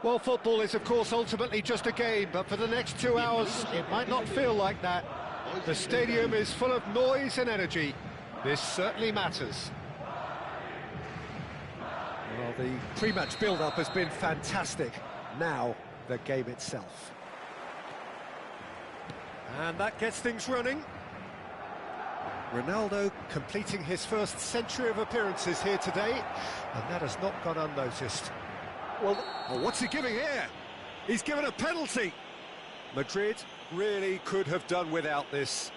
Well, football is, of course, ultimately just a game, but for the next 2 hours, it might not feel like that. The stadium is full of noise and energy. This certainly matters. Well, the pre-match build-up has been fantastic. Now, the game itself. And that gets things running. Ronaldo completing his first century of appearances here today, and that has not gone unnoticed. Well, what's he giving here? He's given a penalty. Madrid really could have done without this.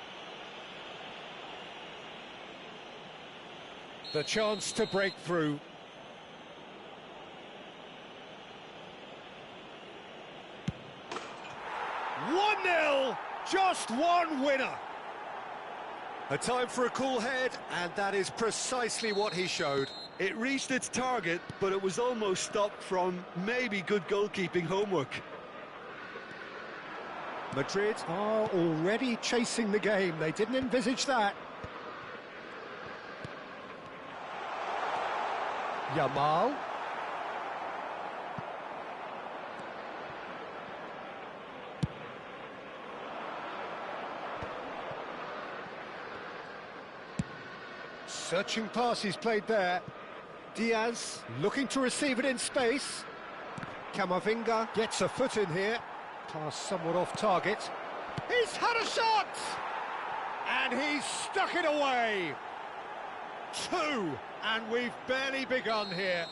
The chance to break through. One 1-0, just one winner. A time for a cool head, and that is precisely what he showed. It reached its target, but it was almost stopped from maybe good goalkeeping homework. Madrid are already chasing the game. They didn't envisage that. Yamal. Searching pass he's played there. Diaz looking to receive it in space. Camavinga gets a foot in here. Pass somewhat off target. He's had a shot! And he's stuck it away. 2, and we've barely begun here.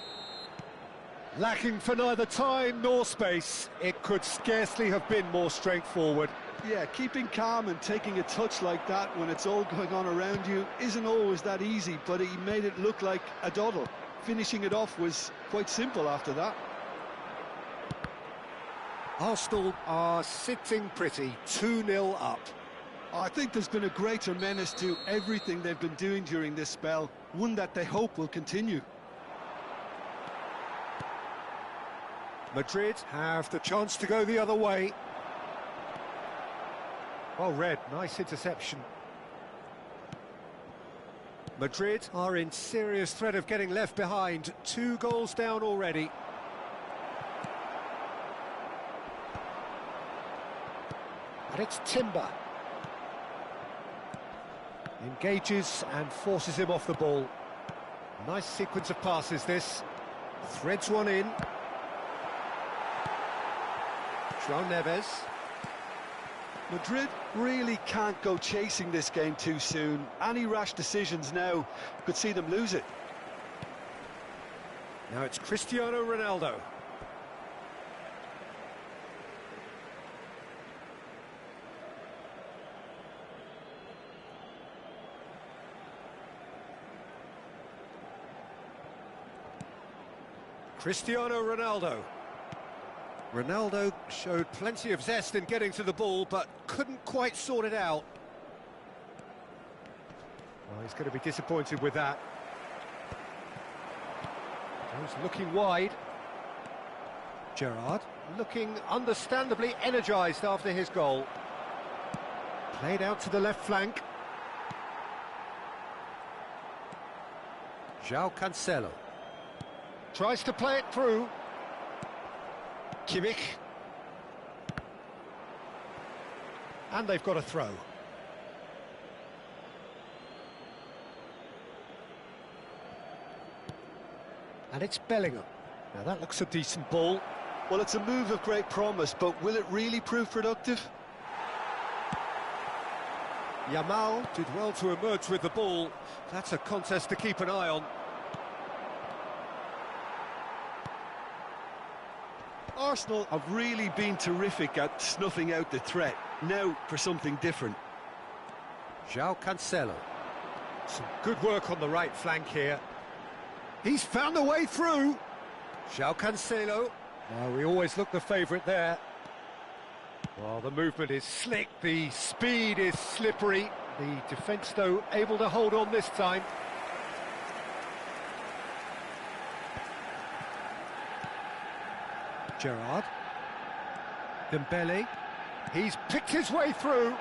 Lacking for neither time nor space. It could scarcely have been more straightforward. Yeah, keeping calm and taking a touch like that when it's all going on around you isn't always that easy, but he made it look like a doddle. Finishing it off was quite simple after that. Arsenal are sitting pretty, 2-0 up. I think there's been a greater menace to everything they've been doing during this spell, one that they hope will continue. Madrid have the chance to go the other way. Well read, nice interception. Madrid are in serious threat of getting left behind. 2 goals down already. And it's Timber. Engages and forces him off the ball. Nice sequence of passes this. Threads one in. João Neves. Madrid really can't go chasing this game too soon. Any rash decisions now could see them lose it. Now it's Cristiano Ronaldo. Cristiano Ronaldo. Ronaldo showed plenty of zest in getting to the ball, but couldn't quite sort it out. Well, he's going to be disappointed with that. He's looking wide. Gerrard looking understandably energised after his goal. Played out to the left flank. João Cancelo. Tries to play it through. Kimmich. And they've got a throw. And it's Bellingham. Now that looks a decent ball. Well, it's a move of great promise, but will it really prove productive? Yamal did well to emerge with the ball. That's a contest to keep an eye on. Arsenal have really been terrific at snuffing out the threat. Now for something different. João Cancelo. Some good work on the right flank here. He's found a way through. João Cancelo. We always look the favourite there. Well, the movement is slick, the speed is slippery. The defence, though, able to hold on this time. Gerrard. Dembele. He's picked his way through.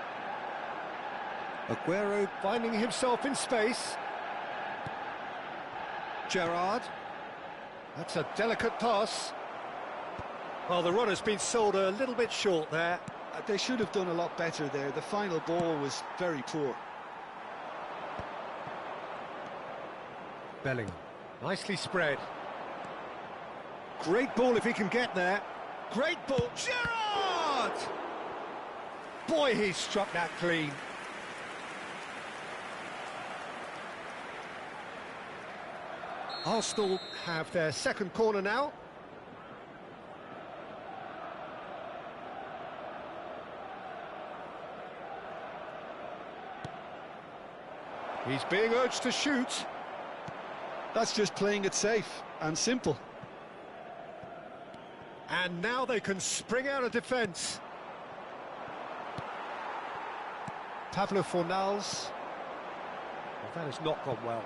Aguero finding himself in space. Gerrard. That's a delicate pass. Well, the run has been sold a little bit short there. They should have done a lot better there. The final ball was very poor. Bellingham, nicely spread. Great ball if he can get there. Great ball, Gerrard! Boy, he struck that clean. Arsenal have their second corner now. He's being urged to shoot. That's just playing it safe and simple. And now they can spring out of defence. Pablo Fornals. Well, that has not gone well.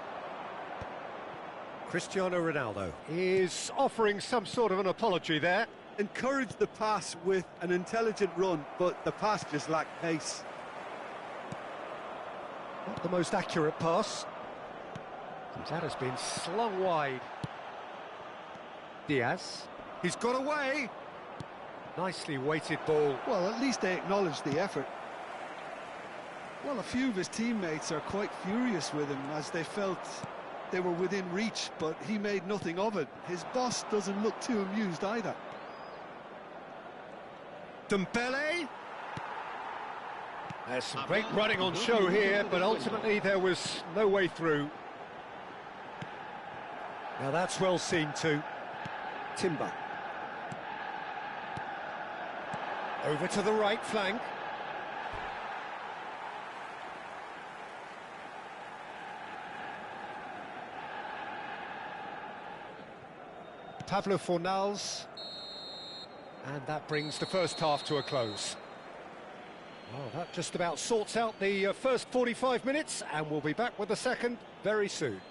Cristiano Ronaldo is offering some sort of an apology there. Encouraged the pass with an intelligent run, but the pass just lacked pace. Not the most accurate pass. That has been slung wide. Diaz. He's got away. Nicely weighted ball. Well, at least they acknowledged the effort. Well, a few of his teammates are quite furious with him as they felt they were within reach, but he made nothing of it. His boss doesn't look too amused either. Dembele. There's some great running on show here, but ultimately there was no way through. Now that's well seen too. Timber. Over to the right flank. Pablo Fornals. And that brings the first half to a close. Well, that just about sorts out the first 45 minutes, and we'll be back with the second very soon.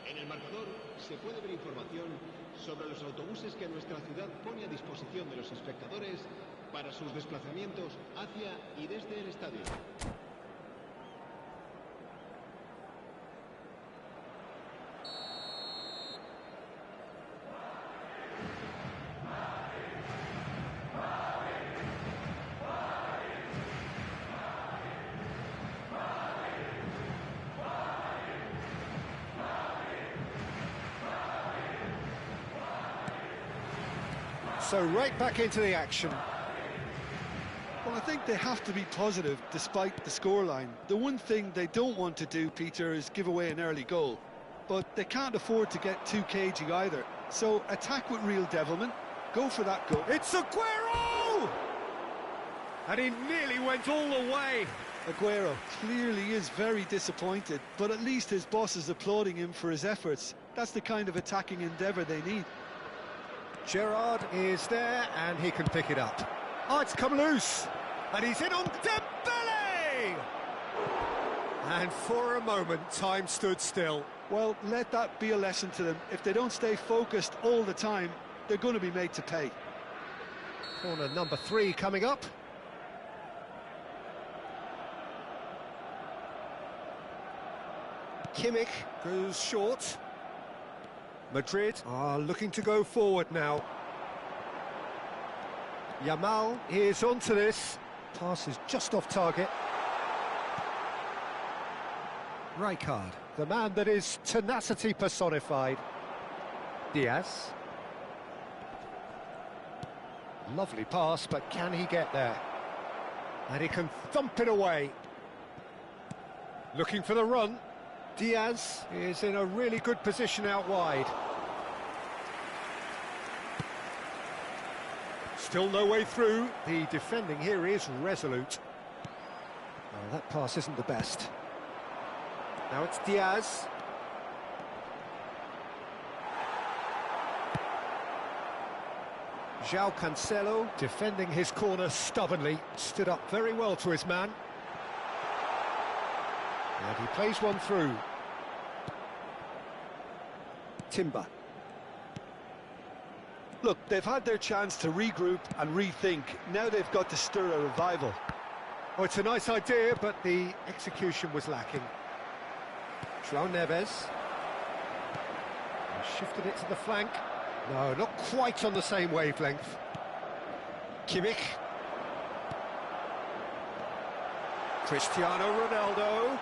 En el marcador se puede ver información sobre los autobuses que nuestra ciudad pone a disposición de los espectadores para sus desplazamientos hacia y desde el estadio. So right back into the action. Well, I think they have to be positive despite the scoreline. The one thing they don't want to do, Peter, is give away an early goal. But they can't afford to get too cagey either. So attack with real devilment, go for that goal. It's Aguero! And he nearly went all the way. Aguero clearly is very disappointed, but at least his boss is applauding him for his efforts. That's the kind of attacking endeavour they need. Gerrard is there, and he can pick it up. Oh, it's come loose, and he's in on Dembele! And for a moment, time stood still. Well, let that be a lesson to them. If they don't stay focused all the time, they're going to be made to pay. Corner number 3 coming up. Kimmich goes short. Madrid are looking to go forward now. Yamal is onto this. Pass is just off target. Rijkaard, the man that is tenacity personified. Diaz. Lovely pass, but can he get there? And he can thump it away. Looking for the run. Diaz is in a really good position out wide. Still no way through. The defending here is resolute. Oh, that pass isn't the best. Now it's Diaz. João Cancelo defending his corner stubbornly. Stood up very well to his man. And he plays one through. Timber. Look, they've had their chance to regroup and rethink. Now they've got to stir a revival. Oh, it's a nice idea, but the execution was lacking. João Neves. And shifted it to the flank. No, not quite on the same wavelength. Kimmich. Cristiano Ronaldo.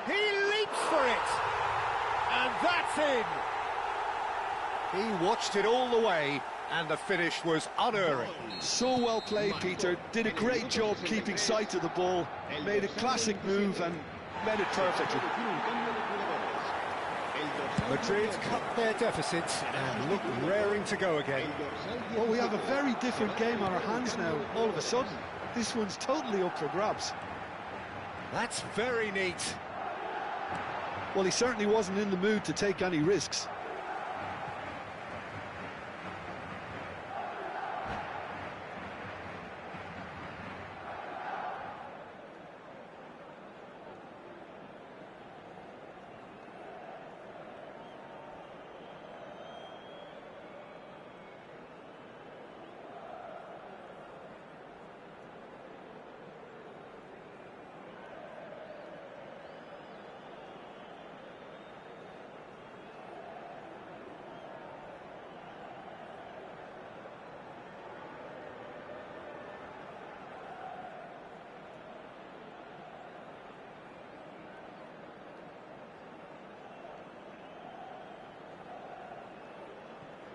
He leaps for it! And that's in! He watched it all the way, and the finish was unerring. So well played, Peter. Did a great job keeping sight of the ball. Made a classic move and met it perfectly. Madrid cut their deficit and look raring to go again. Well, we have a very different game on our hands now, all of a sudden. This one's totally up for grabs. That's very neat. Well, he certainly wasn't in the mood to take any risks.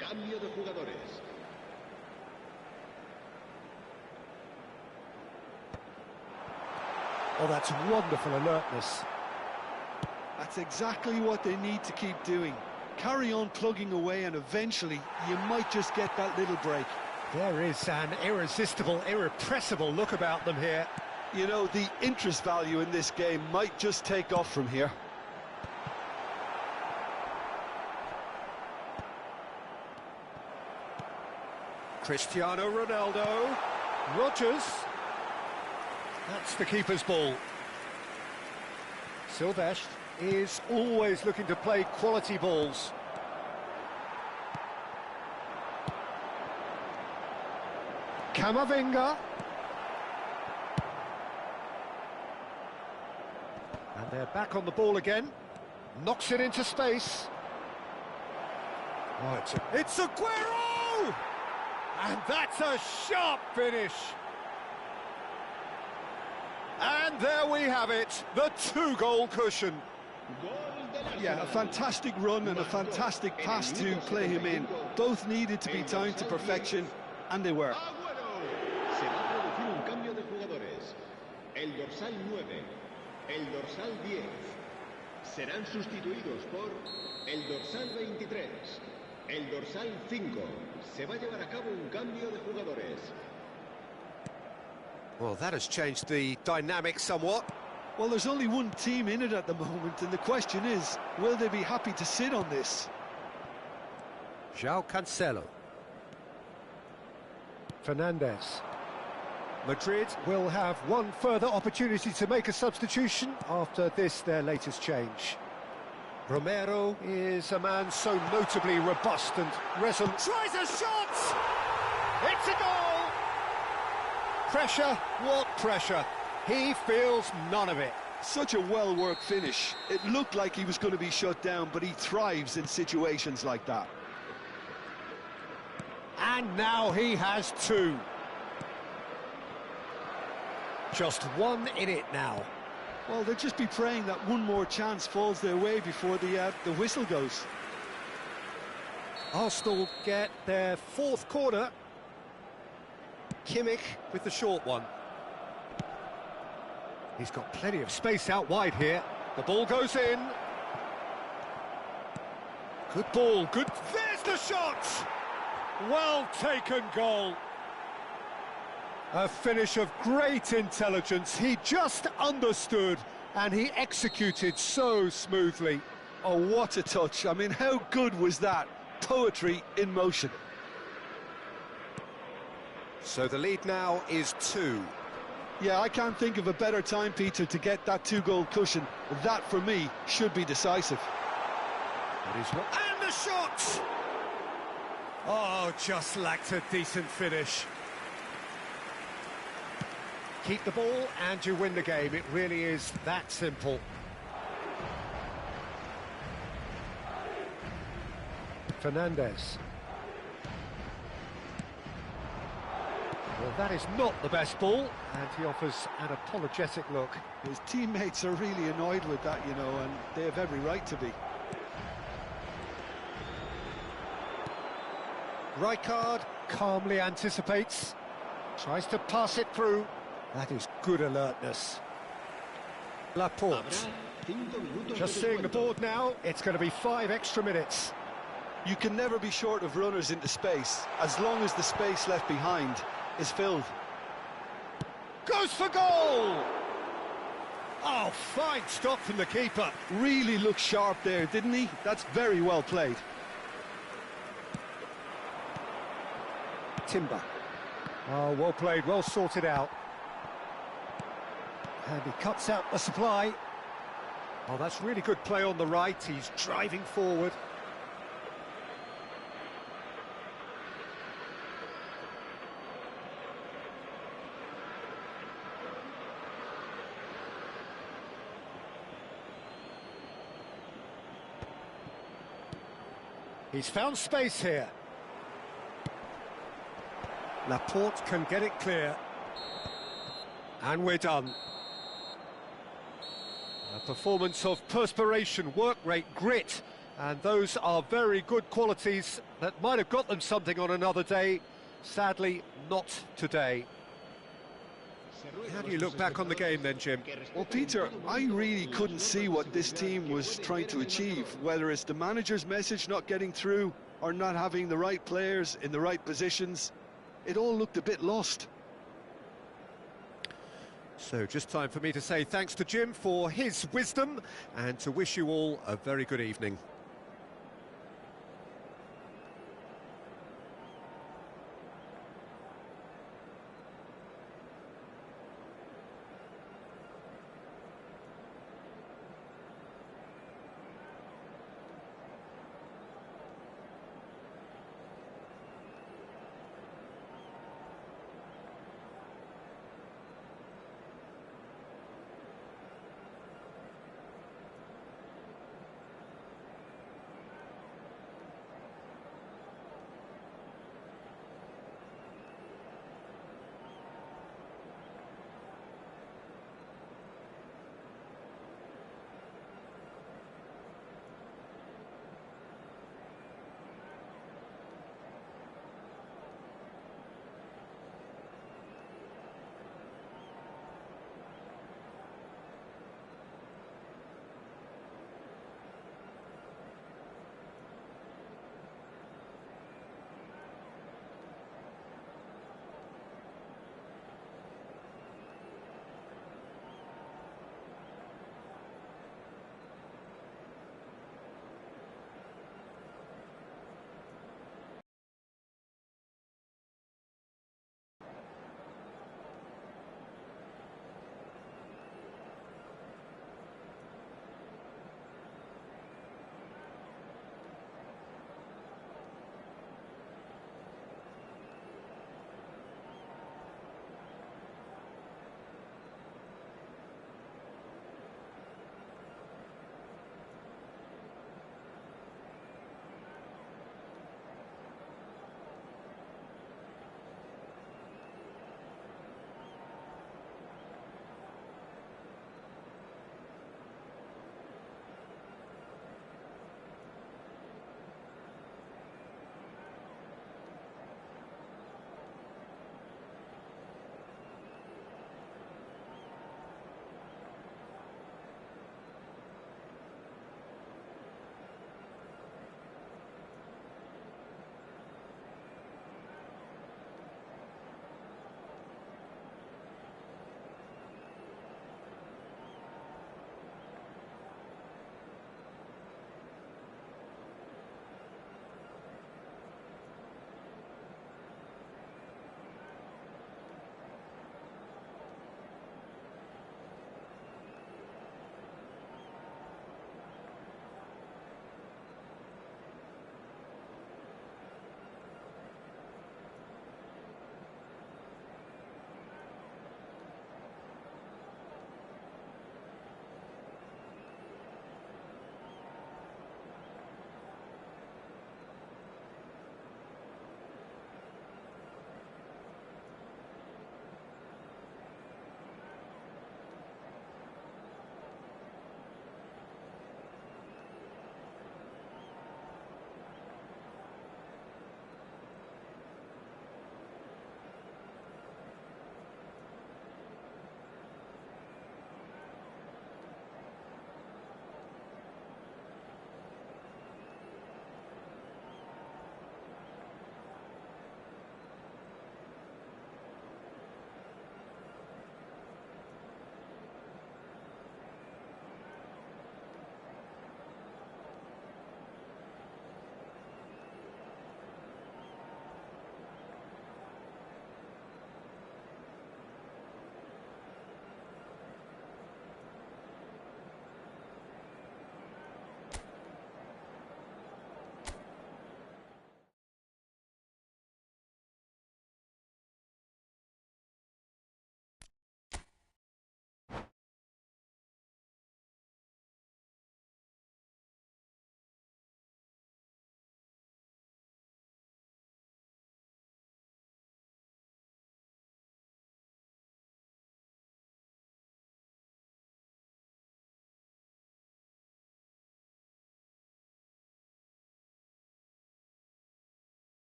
Cambio de jugadores. Oh, that's wonderful alertness. That's exactly what they need to keep doing. Carry on plugging away and eventually you might just get that little break. There is an irresistible, irrepressible look about them here. You know, the interest value in this game might just take off from here. Cristiano Ronaldo. Rodgers. That's the keeper's ball. Silvestre is always looking to play quality balls. Camavinga. And they're back on the ball again. Knocks it into space. Oh, it's Aguero! And that's a sharp finish. And there we have it, the two-goal cushion. Yeah, a fantastic run and a fantastic pass to play him in. Both needed to be timed to perfection, and they were. Se va a producir un cambio de jugadores. El dorsal 9, el dorsal 10 serán sustituidos por el dorsal 23, el dorsal 5. Se va a llevar a cabo un cambio de jugadores. Well, that has changed the dynamic somewhat. Well, there's only one team in it at the moment, and the question is, will they be happy to sit on this? João Cancelo. Fernandes. Madrid will have one further opportunity to make a substitution after this, their latest change. Romero is a man so notably robust and resolute. Tries a shot! It's a goal! Pressure, what pressure? He feels none of it. Such a well-worked finish. It looked like he was going to be shut down, but he thrives in situations like that. And now he has two. Just one in it now. Well, they'll just be praying that one more chance falls their way before the whistle goes. Arsenal get their fourth corner. Kimmich with the short one. He's got plenty of space out wide here. The ball goes in. Good ball, good... There's the shot! Well taken goal. A finish of great intelligence. He just understood and he executed so smoothly. Oh, what a touch. I mean, how good was that? Poetry in motion. So the lead now is 2. Yeah, I can't think of a better time, Peter, to get that two-goal cushion. That, for me, should be decisive. And the shot! Oh, just lacked a decent finish. Keep the ball and you win the game. It really is that simple. Fernandez. Well, that is not the best ball, and he offers an apologetic look. His teammates are really annoyed with that, you know, and they have every right to be. Rijkaard calmly anticipates, tries to pass it through. That is good alertness. Laporte. Just seeing the board now, it's going to be 5 extra minutes. You can never be short of runners into space, as long as the space left behind is filled. Goes for goal! Oh, fine stop from the keeper. Really looked sharp there, didn't he? That's very well played. Timber. Oh, well played, well sorted out. And he cuts out the supply. Oh, that's really good play on the right. He's driving forward. He's found space here. Laporte can get it clear. And we're done. A performance of perspiration, work rate, grit, and those are very good qualities that might have got them something on another day. Sadly, not today. How do you look back on the game then, Jim? Well, Peter, I really couldn't see what this team was trying to achieve, whether it's the manager's message not getting through or not having the right players in the right positions. It all looked a bit lost. So just time for me to say thanks to Jim for his wisdom and to wish you all a very good evening.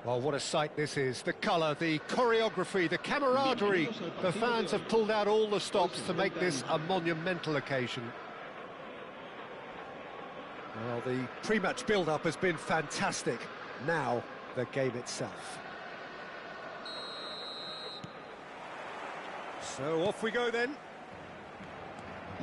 Well, what a sight this is. The colour, the choreography, the camaraderie. The fans have pulled out all the stops to make this a monumental occasion. Well, the pre-match build-up has been fantastic. Now, the game itself. So off we go then.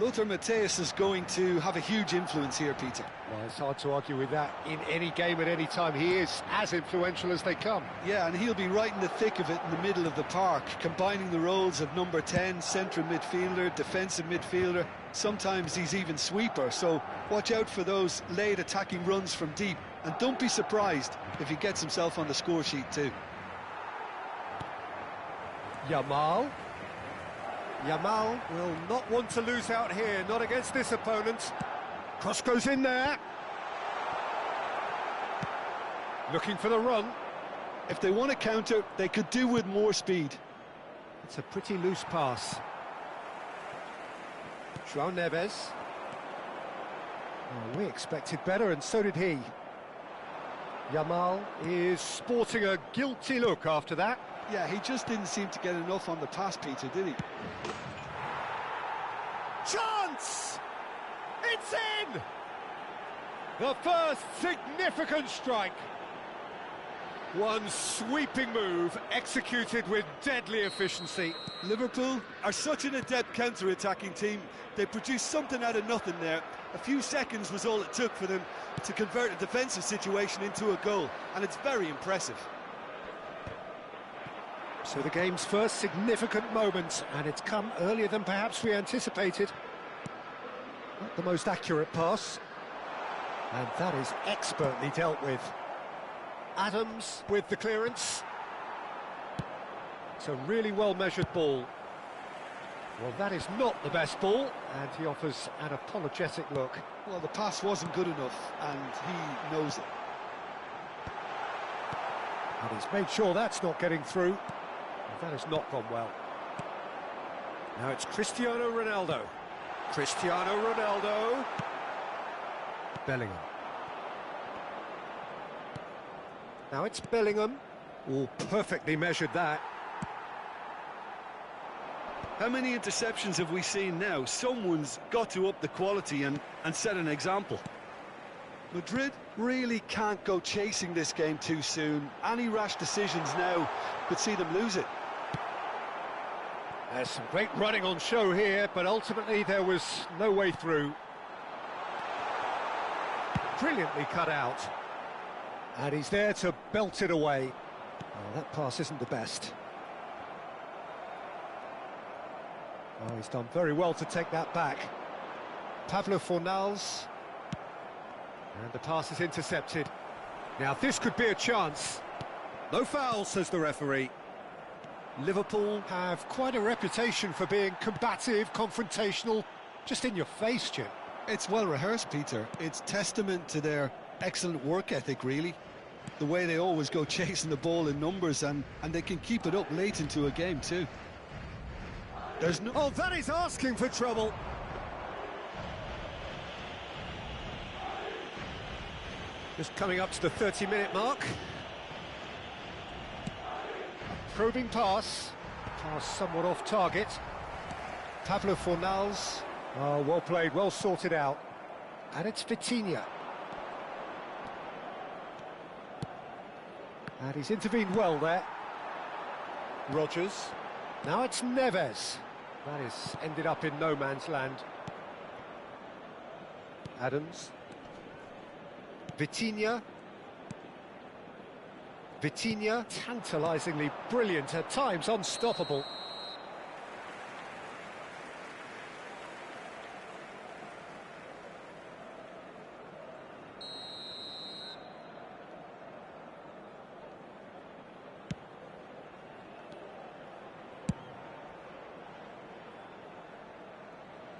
Lothar Matthäus is going to have a huge influence here, Peter. Well, it's hard to argue with that. In any game at any time, he is as influential as they come. Yeah, and he'll be right in the thick of it in the middle of the park, combining the roles of number 10, central midfielder, defensive midfielder. Sometimes he's even sweeper, so watch out for those late attacking runs from deep. And don't be surprised if he gets himself on the score sheet too. Yamal will not want to lose out here, not against this opponent. Cross goes in there. Looking for the run. If they want to counter, they could do with more speed. It's a pretty loose pass. João Neves. Oh, we expected better, and so did he. Yamal is sporting a guilty look after that. Yeah, he just didn't seem to get enough on the pass, Peter, did he? Chance! It's in! The first significant strike. One sweeping move, executed with deadly efficiency. Liverpool are such an adept counter-attacking team. They produced something out of nothing there. A few seconds was all it took for them to convert a defensive situation into a goal, and it's very impressive. So the game's first significant moment, and it's come earlier than perhaps we anticipated. Not the most accurate pass, and that is expertly dealt with. Adams with the clearance. It's a really well-measured ball. Well, that is not the best ball, and he offers an apologetic look. Well, the pass wasn't good enough, and he knows it. And he's made sure that's not getting through. That has not gone well. Now it's Cristiano Ronaldo. Cristiano Ronaldo. Bellingham. Now it's Bellingham. Oh, perfectly measured that. How many interceptions have we seen now? Someone's got to up the quality and set an example. Madrid really can't go chasing this game too soon. Any rash decisions now could see them lose it. There's some great running on show here, but ultimately there was no way through. Brilliantly cut out. And he's there to belt it away. Oh, that pass isn't the best. Oh, he's done very well to take that back. Pablo Fornals. And the pass is intercepted. Now this could be a chance. No foul, says the referee. Liverpool have quite a reputation for being combative, confrontational, just in your face, Jim. It's well rehearsed, Peter. It's testament to their excellent work ethic, really. The way they always go chasing the ball in numbers, and they can keep it up late into a game too. There's no... Oh, that is asking for trouble. Just coming up to the 30-minute mark. Probing pass. Pass somewhat off target. Pablo Fornals. Oh, well played, well sorted out. And it's Vitinha. And he's intervened well there. Rodgers. Now it's Neves. That is ended up in no man's land. Adams. Vitinha. Vitinha, tantalisingly brilliant, at times unstoppable.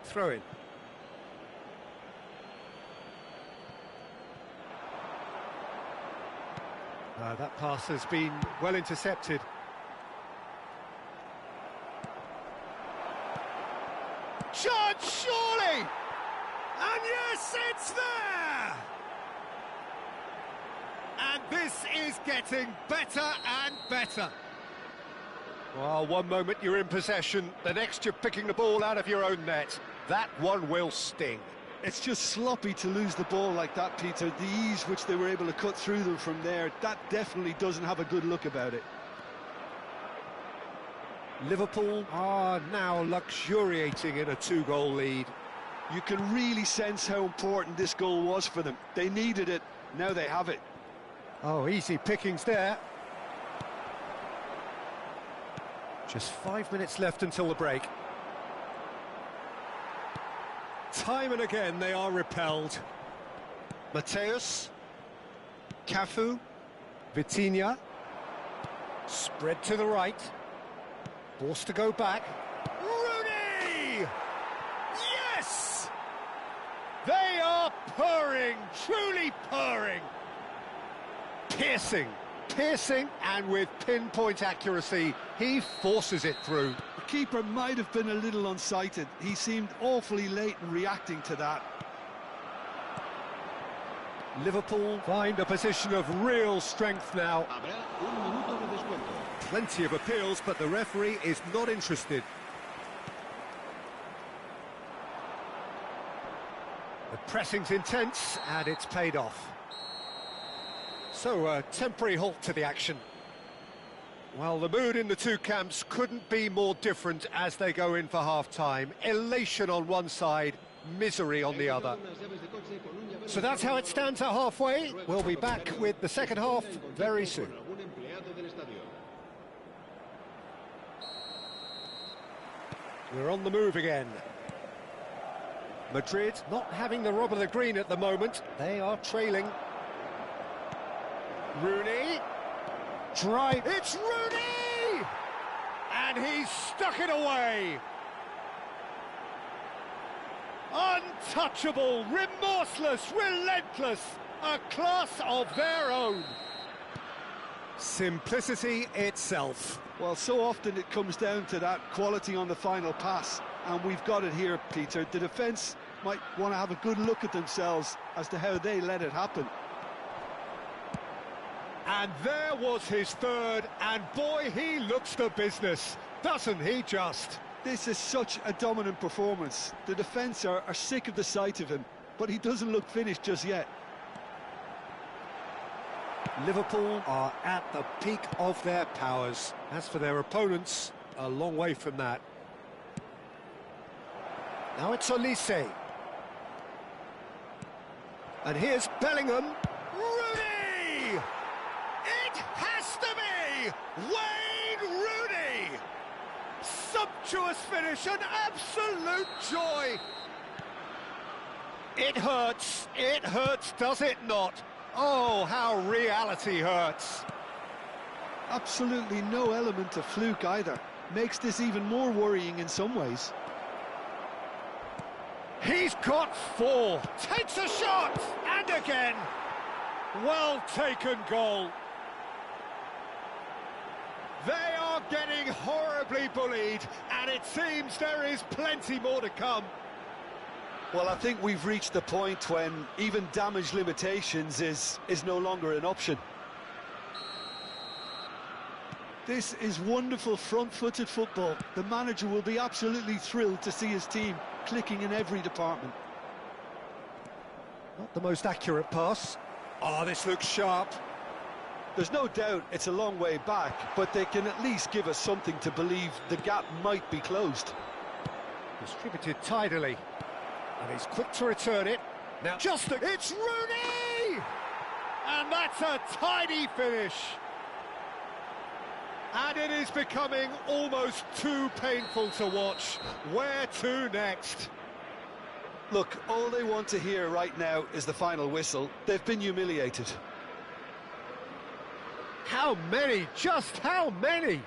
Throw in. That pass has been well intercepted. Chance, surely! And yes, it's there! And This is getting better and better. Well, one moment you're in possession, the next you're picking the ball out of your own net. That one will sting. It's just sloppy to lose the ball like that, Peter. The ease which they were able to cut through them from there, that definitely doesn't have a good look about it. Liverpool are now luxuriating in a 2-goal lead. You can really sense how important this goal was for them. They needed it, now they have it. Oh, easy pickings there. Just 5 minutes left until the break. Time and again they are repelled. Mateus, Cafu, Vitinha, spread to the right, forced to go back. Rooney! Yes! They are purring, truly purring. Piercing, and with pinpoint accuracy, he forces it through. The keeper might have been a little unsighted. He seemed awfully late in reacting to that. Liverpool find a position of real strength now. Habrá un minuto de descuento. Plenty of appeals, but the referee is not interested. The pressing's intense, and it's paid off. So, a temporary halt to the action. Well, the mood in the two camps couldn't be more different as they go in for half-time. Elation on one side, misery on the other. So that's how it stands at halfway. We'll be back with the second half very soon. We're on the move again. Madrid not having the rub of the green at the moment. They are trailing. Rooney, drive, it's Rooney! And he's stuck it away! Untouchable, remorseless, relentless, a class of their own. Simplicity itself. Well, so often it comes down to that quality on the final pass, and we've got it here, Peter. The defence might want to have a good look at themselves as to how they let it happen. And there was his third, and boy, he looks the business, doesn't he just? This is such a dominant performance. The defence are sick of the sight of him, but he doesn't look finished just yet. Liverpool are at the peak of their powers. As for their opponents, a long way from that. Now it's Olise. And here's Bellingham. Rooney! It has to be Wayne Rooney! Sumptuous finish, an absolute joy! It hurts, does it not? Oh, how reality hurts. Absolutely no element of fluke either. Makes this even more worrying in some ways. He's got four, takes a shot, and again. Well taken goal. They are getting horribly bullied, and it seems there is plenty more to come. Well, I think we've reached the point when even damage limitations is no longer an option. This is wonderful front-footed football. The manager will be absolutely thrilled to see his team clicking in every department. Not the most accurate pass. Oh, this looks sharp. There's no doubt it's a long way back, but they can at least give us something to believe the gap might be closed. Distributed tidily. And he's quick to return it. Now, it's Rooney! And that's a tidy finish. And it is becoming almost too painful to watch. Where to next? Look, all they want to hear right now is the final whistle. They've been humiliated. How many? Just how many?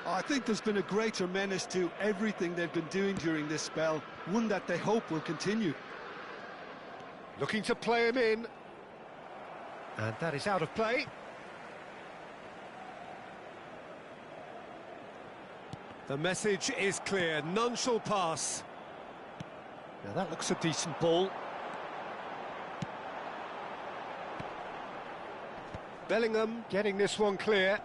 I think there's been a greater menace to everything they've been doing during this spell, one that they hope will continue. Looking to play him in. And that is out of play. The message is clear, none shall pass. Now that looks a decent ball. Bellingham getting this one clear.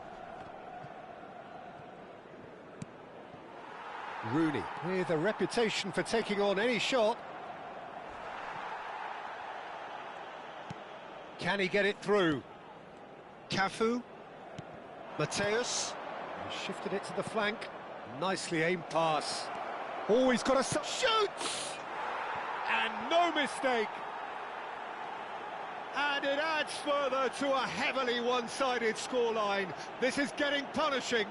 Rooney with a reputation for taking on any shot. Can he get it through? Cafu. Mateus. He shifted it to the flank. Nicely aimed pass. Oh, he's got a shoots! And no mistake. And it adds further to a heavily one-sided scoreline. This is getting punishing.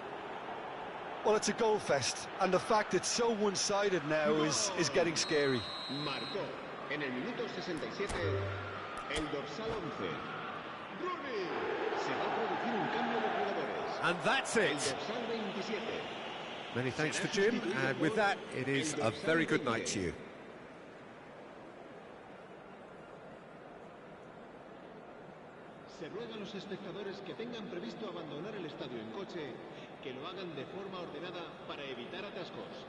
Well, it's a goal fest, and the fact it's so one-sided now is getting scary. Marcó en el minuto 67 el dorsal 11. Rooney. Se va a producir un cambio de jugadores. And that's El it. dorsal 27. Many thanks to Jim, and with that, it is a very good night to you. Se ruega a los espectadores que tengan previsto abandonar el estadio en coche, que lo hagan de forma ordenada para evitar atascos.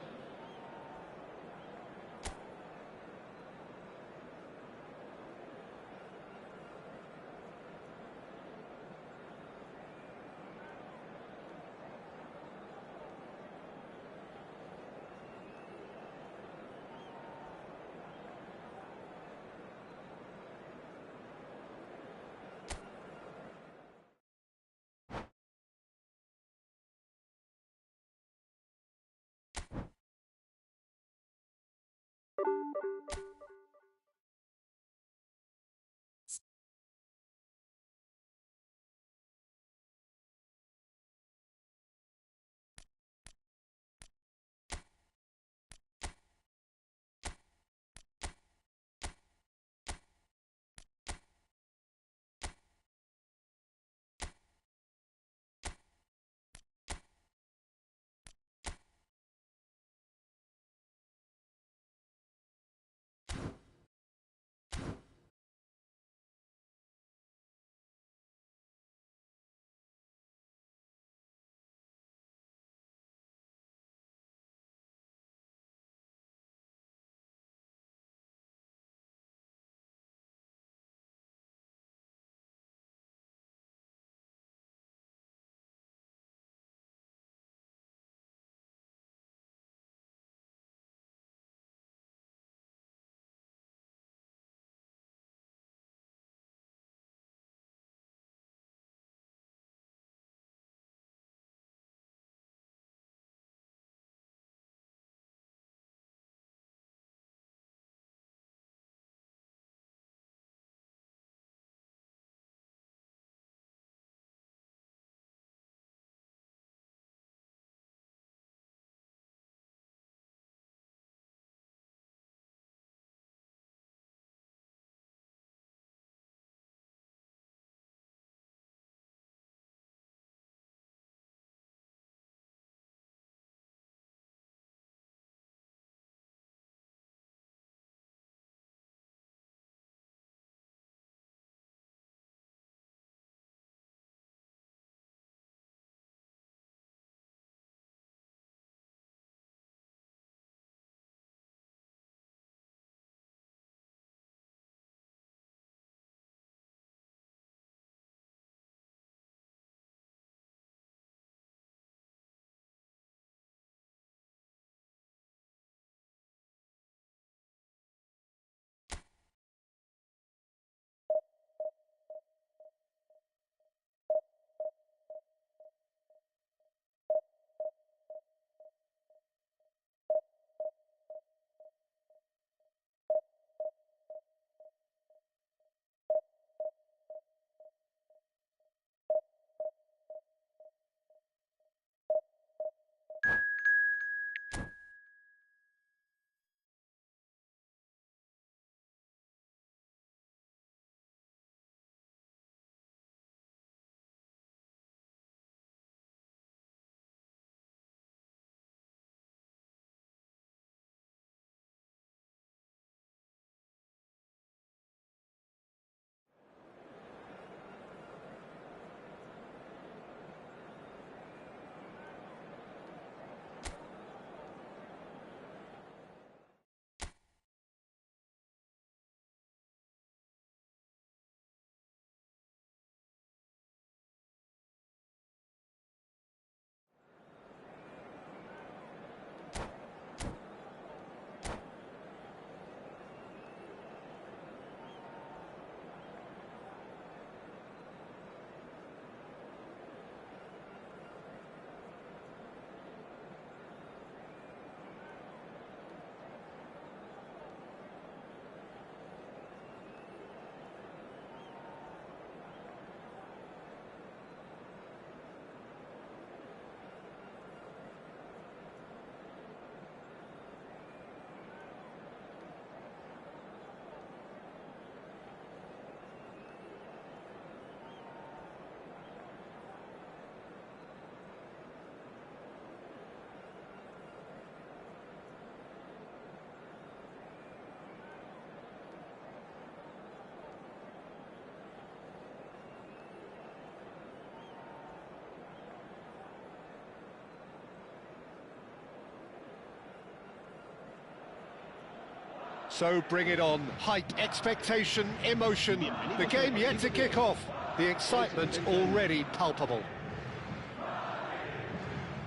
So bring it on. Hype, expectation, emotion. The game yet to kick off. The excitement already palpable.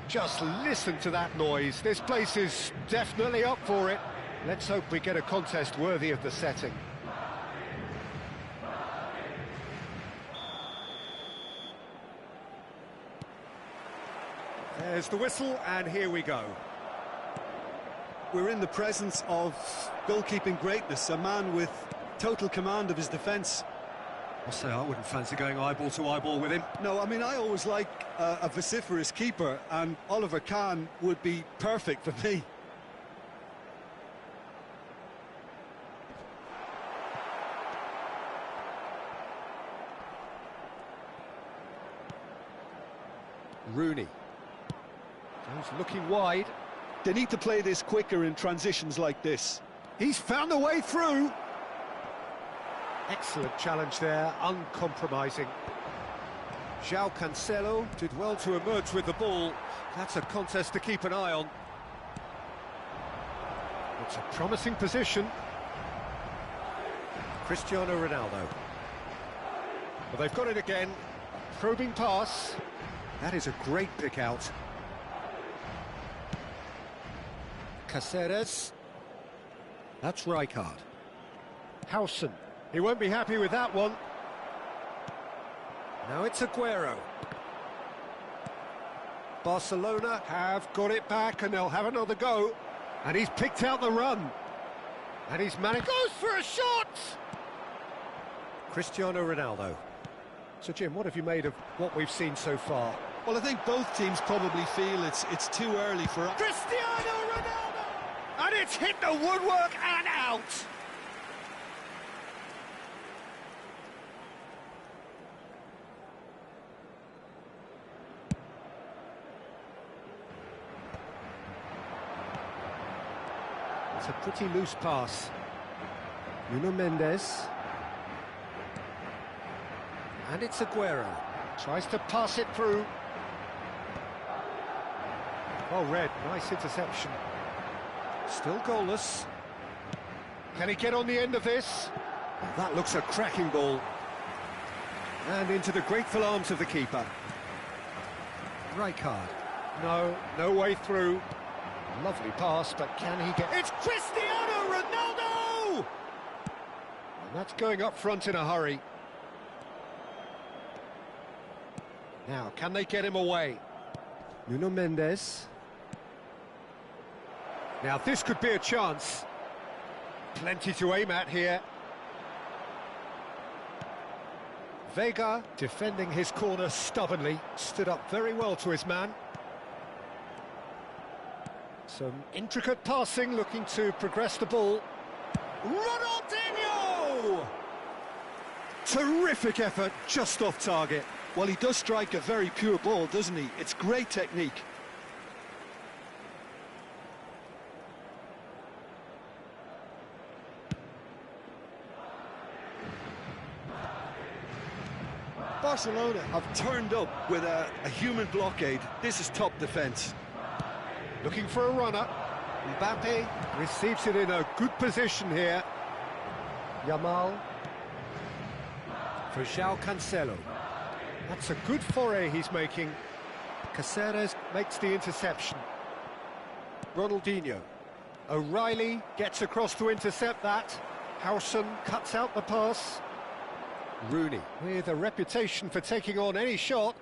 Just listen to that noise. This place is definitely up for it. Let's hope we get a contest worthy of the setting. There's the whistle, and here we go. We're in the presence of goalkeeping greatness, a man with total command of his defence. I'll say I wouldn't fancy going eyeball to eyeball with him. No, I mean, I always like a vociferous keeper, and Oliver Kahn would be perfect for me. Rooney. He's looking wide. They need to play this quicker in transitions like this. He's found a way through. Excellent challenge there, uncompromising. João Cancelo did well to emerge with the ball. That's a contest to keep an eye on. It's a promising position. Cristiano Ronaldo. Well, they've got it again. Probing pass. That is a great pick out. Caceres. That's Rijkaard. Howson. He won't be happy with that one. Now it's Aguero. Barcelona have got it back and they'll have another go. And he's picked out the run. And he's managed... Goes for a shot! Cristiano Ronaldo. So, Jim, what have you made of what we've seen so far? Well, I think both teams probably feel it's too early for... Cristiano Ronaldo! And it's hit the woodwork and out! It's a pretty loose pass. Nuno Mendes. And it's Aguero. Tries to pass it through. Well read, nice interception. Still goalless. Can he get on the end of this? Well, that looks a cracking ball. And into the grateful arms of the keeper. Rijkaard. No way through. Lovely pass, but can he get... It's Cristiano Ronaldo! And that's going up front in a hurry. Now, can they get him away? Nuno Mendes. Now, this could be a chance. Plenty to aim at here. Vega, defending his corner stubbornly, stood up very well to his man. Some intricate passing, looking to progress the ball. Ronaldinho! Terrific effort, just off target. Well, he does strike a very pure ball, doesn't he? It's great technique. Barcelona have turned up with a human blockade. This is top defence. Looking for a runner. Mbappe receives it in a good position here. Yamal. For João Cancelo. That's a good foray he's making. Caceres makes the interception. Ronaldinho. O'Reilly gets across to intercept that. Howson cuts out the pass. Rooney with a reputation for taking on any shot.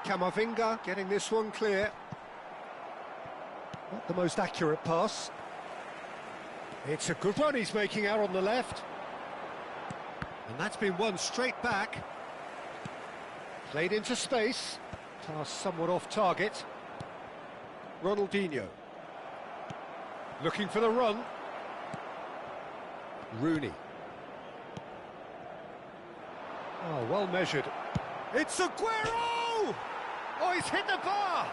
Camavinga getting this one clear. Not the most accurate pass. It's a good run he's making out on the left. And that's been won straight back. Played into space. Pass somewhat off target. Ronaldinho. Looking for the run. Rooney. Oh, well measured. It's Aguero! Oh, he's hit the bar!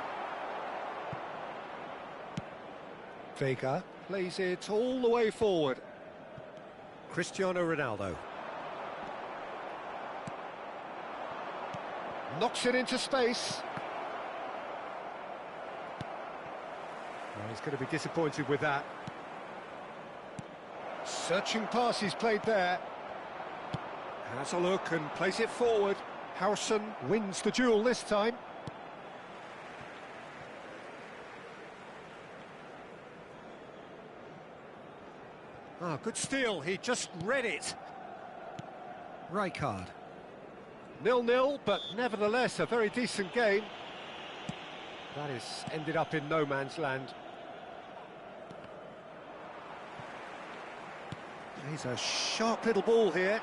Vega plays it all the way forward. Cristiano Ronaldo. Knocks it into space. Well, he's going to be disappointed with that. Searching pass he's played there. Has a look and plays it forward. Howson wins the duel this time. Ah, good steal, he just read it. Rijkaard. 0-0, but nevertheless a very decent game. That is ended up in no man's land. He's a sharp little ball here.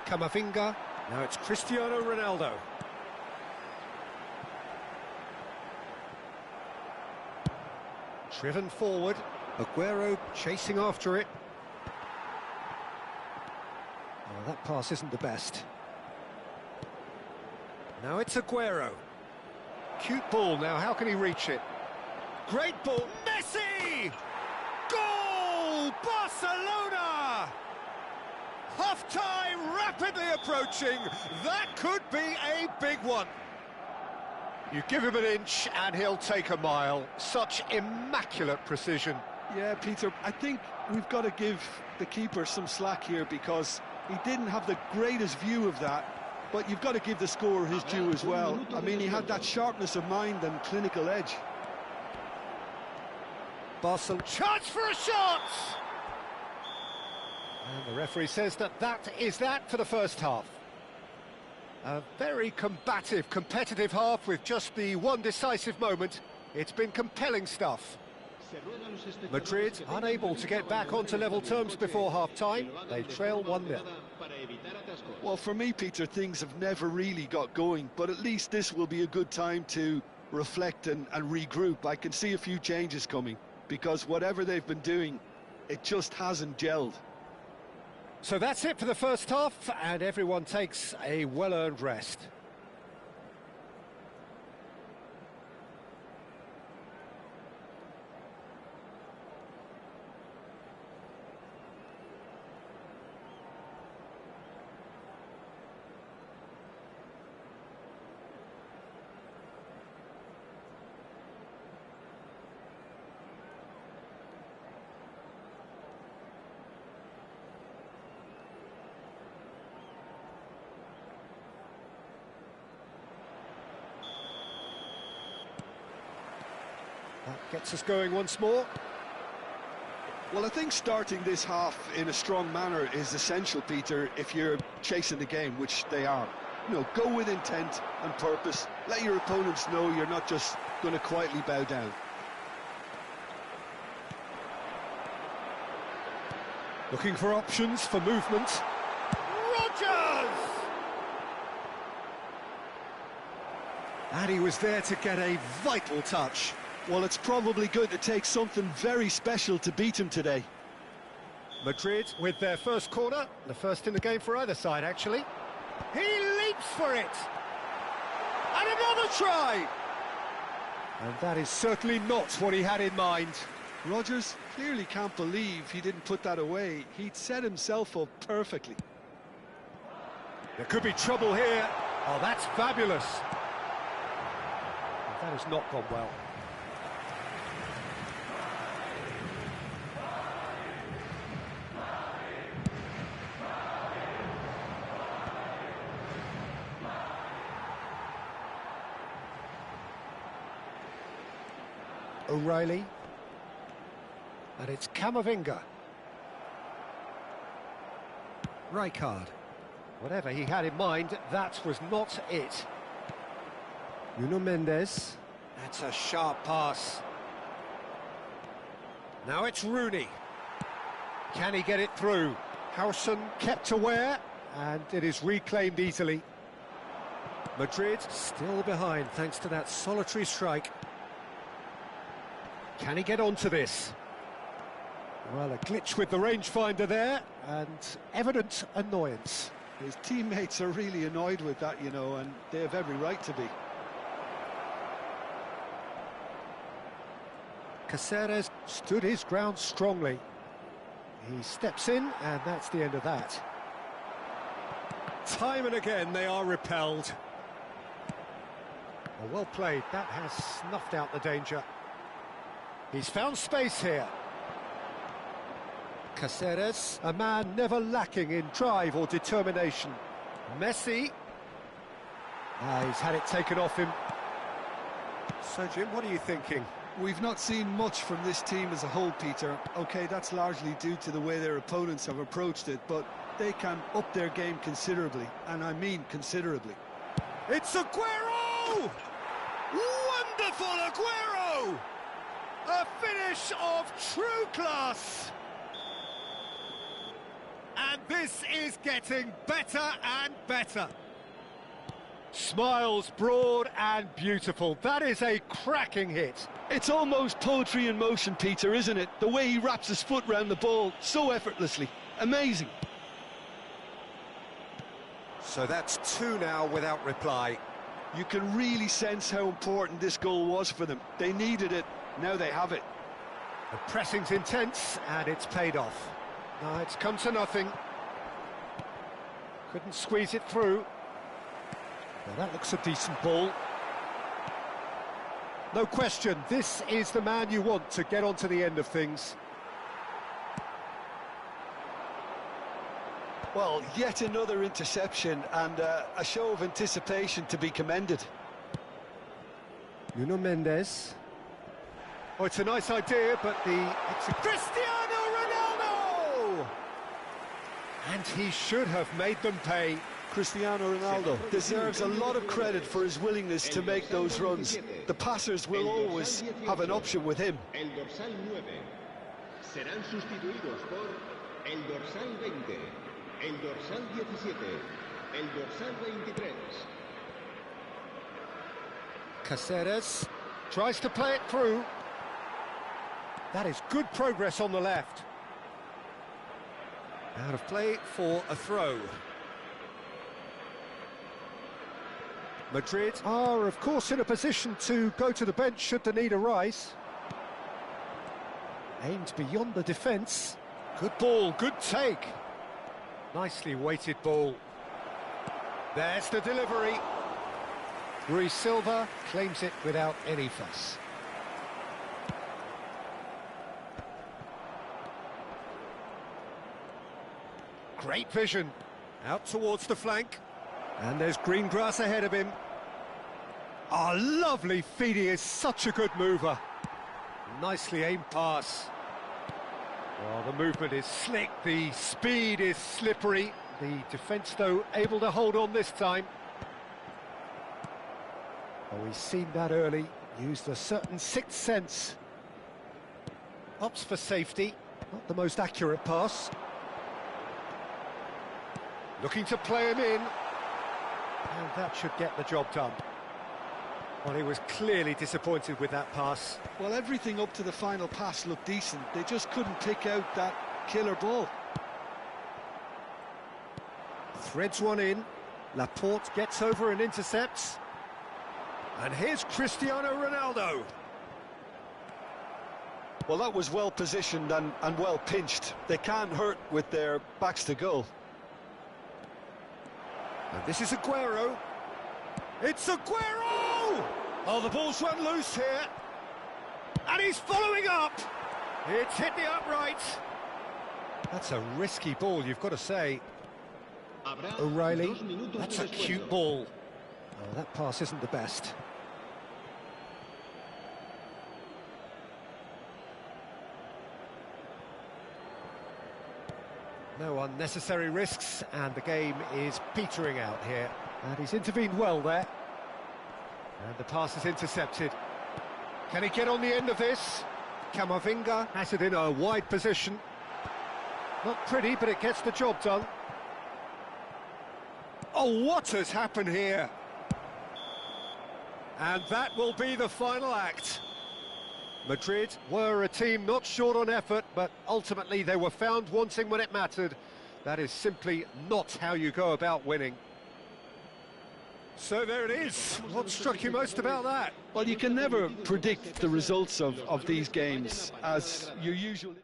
Camavinga. Now it's Cristiano Ronaldo. Driven forward. Aguero chasing after it. Oh, that pass isn't the best. Now it's Aguero. Cute ball now, how can he reach it? Great ball, Messi! Goal! Barcelona! Half-time rapidly approaching. That could be a big one. You give him an inch and he'll take a mile. Such immaculate precision. Yeah, Peter, I think we've got to give the keeper some slack here because he didn't have the greatest view of that, but you've got to give the scorer his due as well. I mean, he had that sharpness of mind and clinical edge. Barcelona, chance for a shot! And the referee says that is that for the first half. A very combative, competitive half with just the one decisive moment. It's been compelling stuff. Madrid unable to get back onto level terms before half-time. They trail 1-0. Well, for me, Peter, things have never really got going, but at least this will be a good time to reflect and regroup. I can see a few changes coming, because whatever they've been doing, it just hasn't gelled. So that's it for the first half, and everyone takes a well-earned rest. That gets us going once more. Well, I think starting this half in a strong manner is essential, Peter, if you're chasing the game, which they are. You know, go with intent and purpose. Let your opponents know you're not just going to quietly bow down. Looking for options for movement. Rodgers! And he was there to get a vital touch. Well, it's probably going to take something very special to beat him today. Madrid with their first corner, the first in the game for either side, actually. He leaps for it! And another try! And that is certainly not what he had in mind. Rodgers clearly can't believe he didn't put that away. He'd set himself up perfectly. There could be trouble here. Oh, that's fabulous. That has not gone well. O'Reilly, and it's Camavinga. Rijkaard. Whatever he had in mind, that was not it. Nuno Mendes. That's a sharp pass. Now it's Rooney. Can he get it through? Howson kept aware, and it is reclaimed easily. Madrid still behind thanks to that solitary strike. Can he get onto this? Well, a glitch with the rangefinder there, and evident annoyance. His teammates are really annoyed with that, you know, and they have every right to be. Caceres stood his ground strongly. He steps in, and that's the end of that. Time and again they are repelled. Oh, well played, that has snuffed out the danger. He's found space here. Caceres, a man never lacking in drive or determination. Messi. He's had it taken off him. So, Jim, what are you thinking? We've not seen much from this team as a whole, Peter. OK, that's largely due to the way their opponents have approached it, but they can up their game considerably, and I mean considerably. It's Aguero! Wonderful Aguero! A finish of true class! And this is getting better and better. Smiles broad and beautiful. That is a cracking hit. It's almost poetry in motion, Peter, isn't it? The way he wraps his foot round the ball so effortlessly. Amazing. So that's two now without reply. You can really sense how important this goal was for them. They needed it, now they have it. The pressing's intense and it's paid off. No, it's come to nothing. Couldn't squeeze it through. Well, that looks a decent ball. No question, this is the man you want to get onto the end of things. Well, yet another interception and a show of anticipation to be commended. Nuno Mendes. Oh, it's a nice idea, but it's Cristiano Ronaldo! And he should have made them pay. Cristiano Ronaldo deserves a lot of credit for his willingness to make those runs. The passers will always have an option with him. El dorsal 9. Serán sustituidos por el dorsal 20, el dorsal 17, el dorsal 23. Caceres tries to play it through. That is good progress on the left. Out of play for a throw. Madrid are, of course, in a position to go to the bench should the need arise. Aimed beyond the defence. Good ball, good take. Nicely weighted ball. There's the delivery. Rui Silva claims it without any fuss. Great vision. Out towards the flank. And there's green grass ahead of him. Oh, lovely feet, he is such a good mover. Nicely aimed pass. Well, the movement is slick, the speed is slippery. The defence, though, able to hold on this time. Oh, he's seen that early, used a certain sixth sense. Opts for safety, not the most accurate pass. Looking to play him in. And that should get the job done. Well, he was clearly disappointed with that pass. Well, everything up to the final pass looked decent. They just couldn't pick out that killer ball. Threads one in. Laporte gets over and intercepts. And here's Cristiano Ronaldo. Well, that was well positioned and well pinched. They can't hurt with their backs to goal. And this is Aguero. It's Aguero! Oh, the ball's run loose here. And he's following up. It's hit the upright. That's a risky ball, you've got to say. O'Reilly, that's a cute ball. Oh, that pass isn't the best. No unnecessary risks, and the game is petering out here. And he's intervened well there. And the pass is intercepted. Can he get on the end of this? Camavinga has it in a wide position. Not pretty, but it gets the job done. Oh, what has happened here? And that will be the final act. Madrid were a team not short on effort, but ultimately they were found wanting when it mattered. That is simply not how you go about winning. So there it is. What struck you most about that? Well, you can never predict the results of these games, as you usually...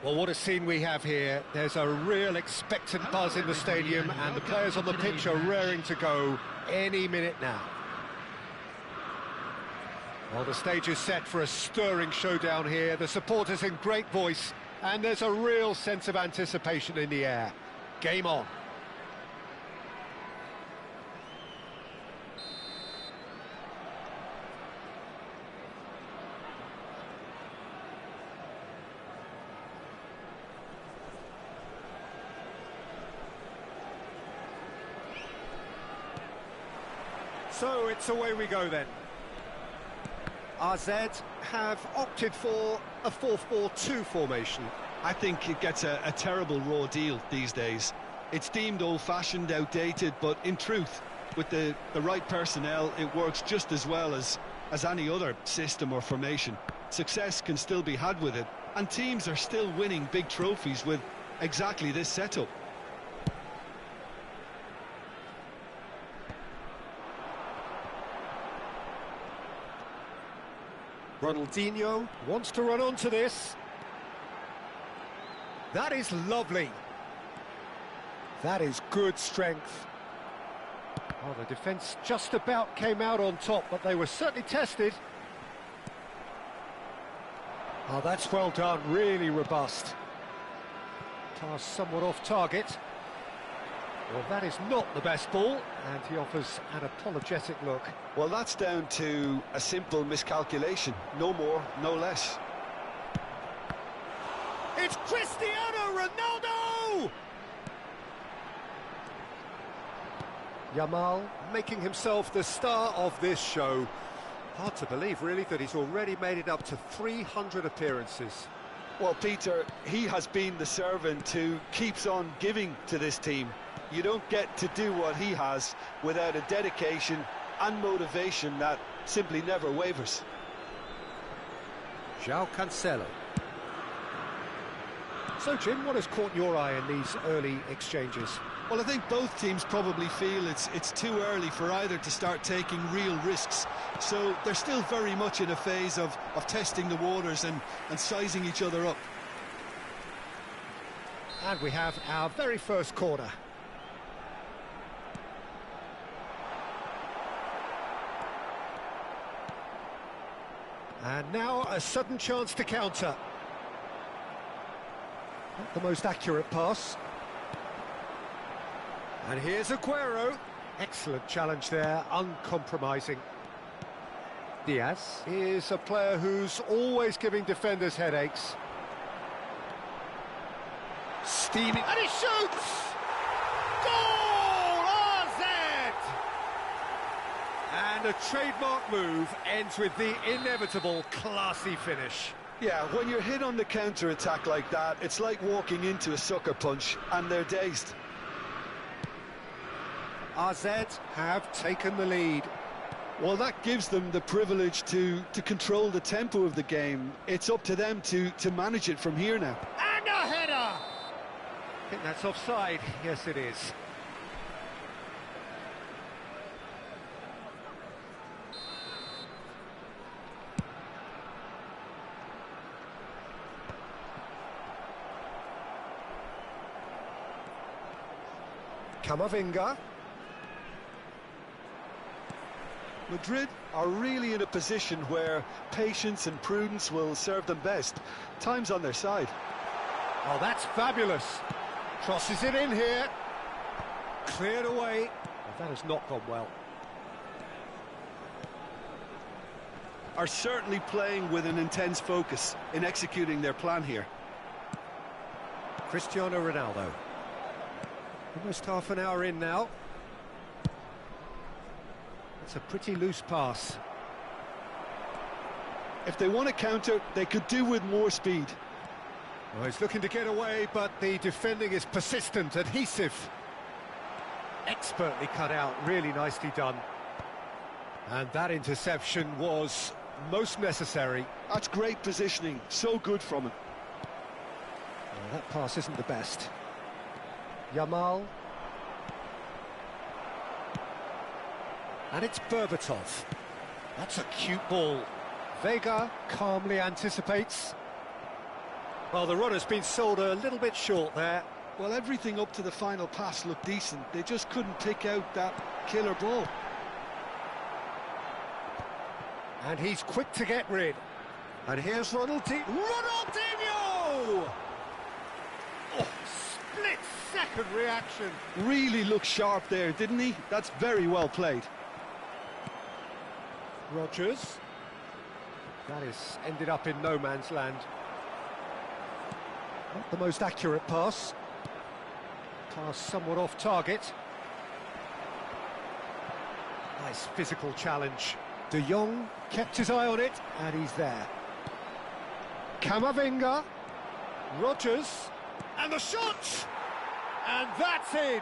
Well, what a scene we have here. There's a real expectant buzz in the stadium, and the players on the pitch are raring to go any minute now. Well, the stage is set for a stirring showdown here. The supporters in great voice, and there's a real sense of anticipation in the air. Game on. So it's away we go then. RZ have opted for a 4-4-2 formation. I think it gets a terrible raw deal these days. It's deemed old-fashioned, outdated, but in truth, with the right personnel, it works just as well as any other system or formation. Success can still be had with it, and teams are still winning big trophies with exactly this setup. Ronaldinho wants to run onto this. That is lovely. That is good strength. Oh, the defence just about came out on top, but they were certainly tested. Oh, that's well done, really robust. Pass somewhat off target. Well, that is not the best ball, and he offers an apologetic look. Well, that's down to a simple miscalculation. No more, no less. It's Cristiano Ronaldo! Yamal making himself the star of this show. Hard to believe, really, that he's already made it up to 300 appearances. Well, Peter, he has been the servant who keeps on giving to this team. You don't get to do what he has without a dedication and motivation that simply never wavers. João Cancelo. So, Jim, what has caught your eye in these early exchanges? Well, I think both teams probably feel it's too early for either to start taking real risks. So they're still very much in a phase of testing the waters and sizing each other up. And we have our very first corner. And now a sudden chance to counter. Not the most accurate pass. And here's Aguero. Excellent challenge there, uncompromising. Diaz is a player who's always giving defenders headaches. Steaming, and he shoots! Goal! RZ! And a trademark move ends with the inevitable classy finish. Yeah, when you're hit on the counter-attack like that, it's like walking into a sucker punch, and they're dazed. RZ have taken the lead. Well, that gives them the privilege to control the tempo of the game. It's up to them to manage it from here now. And a header! I think that's offside. Yes, it is. Camavinga. Madrid are really in a position where patience and prudence will serve them best. Time's on their side. Oh, that's fabulous. Crosses it in here. Cleared away. Well, that has not gone well. Are certainly playing with an intense focus in executing their plan here. Cristiano Ronaldo. Almost half an hour in now. It's a pretty loose pass. If they want to counter, they could do with more speed. Well, he's looking to get away, but the defending is persistent, adhesive. Expertly cut out, really nicely done. And that interception was most necessary. That's great positioning, so good from him. Well, that pass isn't the best. Yamal. And it's Berbatov. That's a cute ball. Vega calmly anticipates. Well, the runner's been sold a little bit short there. Well, everything up to the final pass looked decent. They just couldn't pick out that killer ball. And he's quick to get rid. And here's Ronaldinho! Oh, split-second reaction. Really looked sharp there, didn't he? That's very well played. Rodgers. That is ended up in no man's land. Not the most accurate pass. Pass somewhat off target. Nice physical challenge. De Jong kept his eye on it, and he's there. Camavinga. Rodgers. And the shot! And that's in!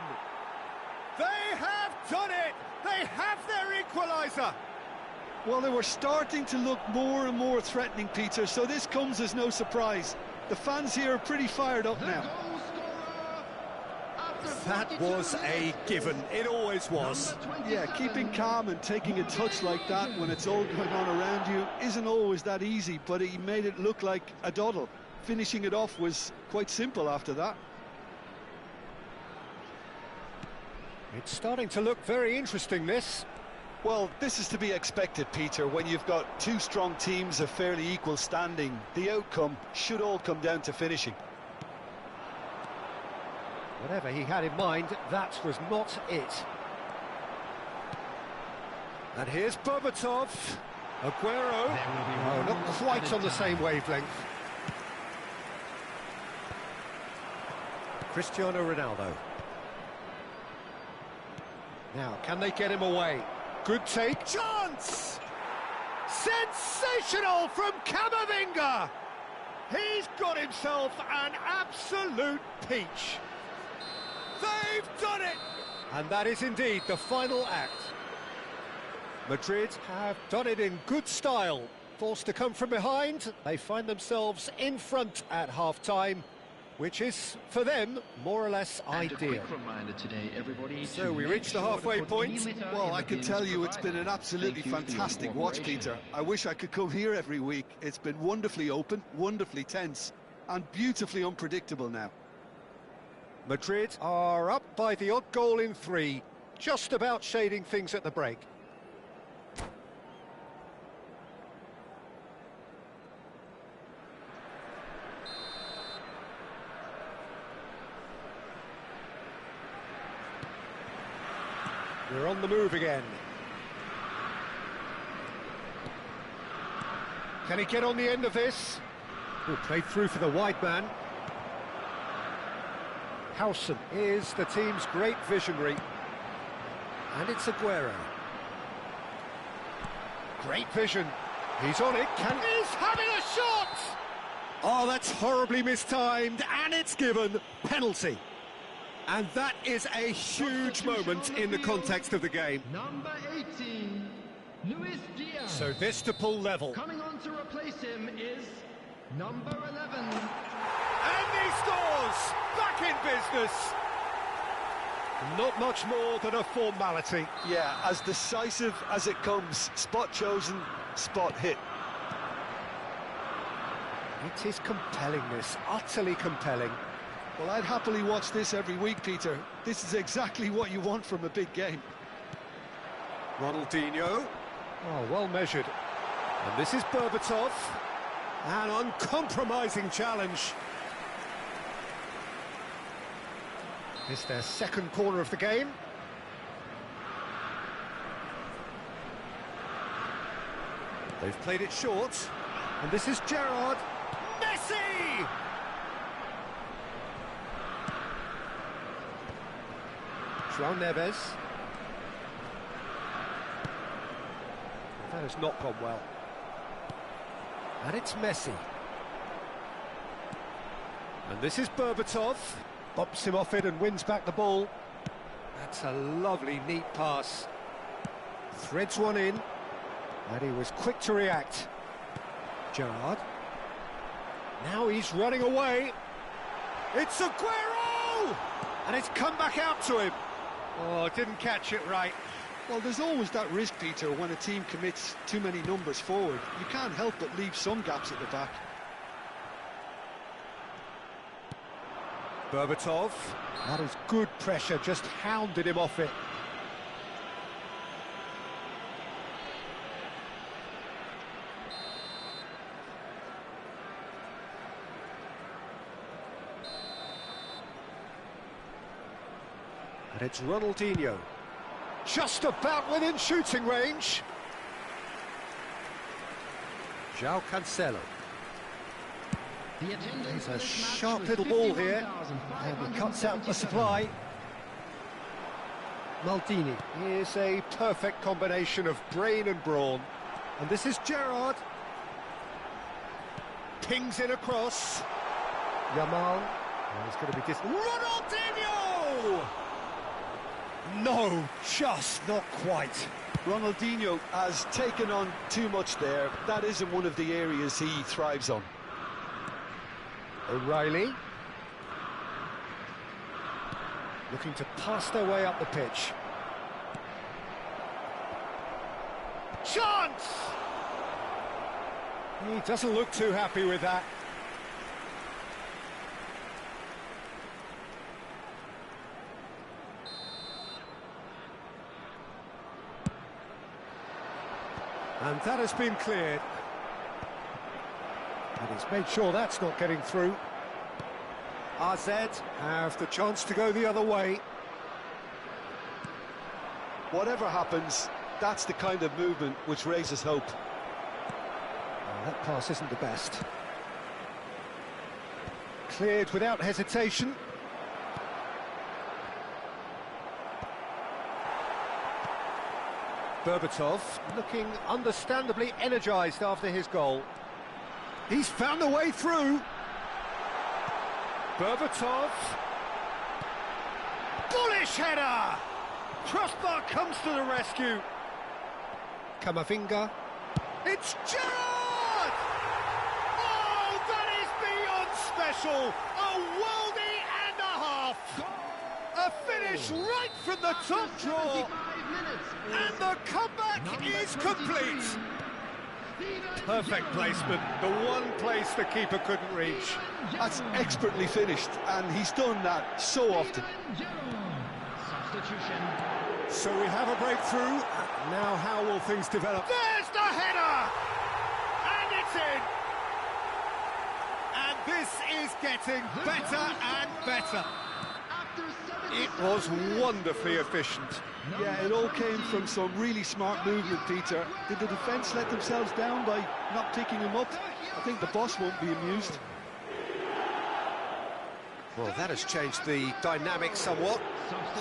They have done it! They have their equaliser! Well, they were starting to look more and more threatening, Peter, so this comes as no surprise. The fans here are pretty fired up now. That was a given. It always was. Yeah, keeping calm and taking a touch like that when it's all going on around you isn't always that easy, but he made it look like a doddle. Finishing it off was quite simple after that. It's starting to look very interesting, this. Well, this is to be expected, Peter. When you've got two strong teams of fairly equal standing, the outcome should all come down to finishing. Whatever he had in mind, that was not it. And here's Berbatov. Aguero. Oh, not quite on the same wavelength. Cristiano Ronaldo. Now, can they get him away? Good take. Chance! Sensational from Camavinga! He's got himself an absolute peach. They've done it! And that is indeed the final act. Madrid have done it in good style. Forced to come from behind, they find themselves in front at half-time, which is, for them, more or less ideal. And a quick reminder today, everybody, so we reach the halfway point. Well, I can tell you it's been an absolutely fantastic watch, Peter. I wish I could come here every week. It's been wonderfully open, wonderfully tense, and beautifully unpredictable now. Madrid are up by the odd goal in 3, just about shading things at the break. We're on the move again. Can he get on the end of this? Oh, played through for the wide man. Howson is the team's great visionary. And it's Aguero. Great vision. He's on it. He's having a shot! Oh, that's horribly mistimed, and it's given. Penalty. And that is a huge moment in the context of the game. Number 18, Luis Diaz. So this to pull level. Coming on to replace him is number 11. And he scores! Back in business! Not much more than a formality. Yeah, as decisive as it comes. Spot chosen, spot hit. It is compelling, this. Utterly compelling. Well, I'd happily watch this every week, Peter. This is exactly what you want from a big game. Ronaldinho. Oh, well measured. And this is Berbatov. An uncompromising challenge. It's their second corner of the game. They've played it short. And this is Gerrard. Messi! João Neves. That has not gone well. And it's Messi. And this is Berbatov. Bops him off it and wins back the ball. That's a lovely, neat pass. Threads one in. And he was quick to react. Gerrard. Now he's running away. It's Aguero! And it's come back out to him. Oh, didn't catch it right. Well, there's always that risk, Peter, when a team commits too many numbers forward. You can't help but leave some gaps at the back. Berbatov. That is good pressure, just hounded him off it. And it's Ronaldinho. Just about within shooting range. João Cancelo. He's a sharp little ball here. And he cuts out the supply. Maldini. Here's a perfect combination of brain and brawn. And this is Gerrard. Pings it across. Yamal. Oh, he's going to be Ronaldinho! No, just not quite. Ronaldinho has taken on too much there. That isn't one of the areas he thrives on. O'Reilly. Looking to pass their way up the pitch. Chance! He doesn't look too happy with that. And that has been cleared. And he's made sure that's not getting through. AZ have the chance to go the other way. Whatever happens, that's the kind of movement which raises hope. Oh, that pass isn't the best. Cleared without hesitation. Berbatov looking understandably energised after his goal. He's found a way through. Berbatov. Bullish header! Crossbar comes to the rescue. Camavinga. It's Gerrard! Oh, that is beyond special! A worldie and a half! A finish right from the top draw! And the comeback is complete! Perfect placement, the one place the keeper couldn't reach. That's expertly finished, and he's done that so often. So we have a breakthrough. Now how will things develop? There's the header! And it's in! And this is getting better and better. It was wonderfully efficient. Yeah, it all came from some really smart movement, Peter. Did the defence let themselves down by not picking him up? I think the boss won't be amused. Well, that has changed the dynamic somewhat.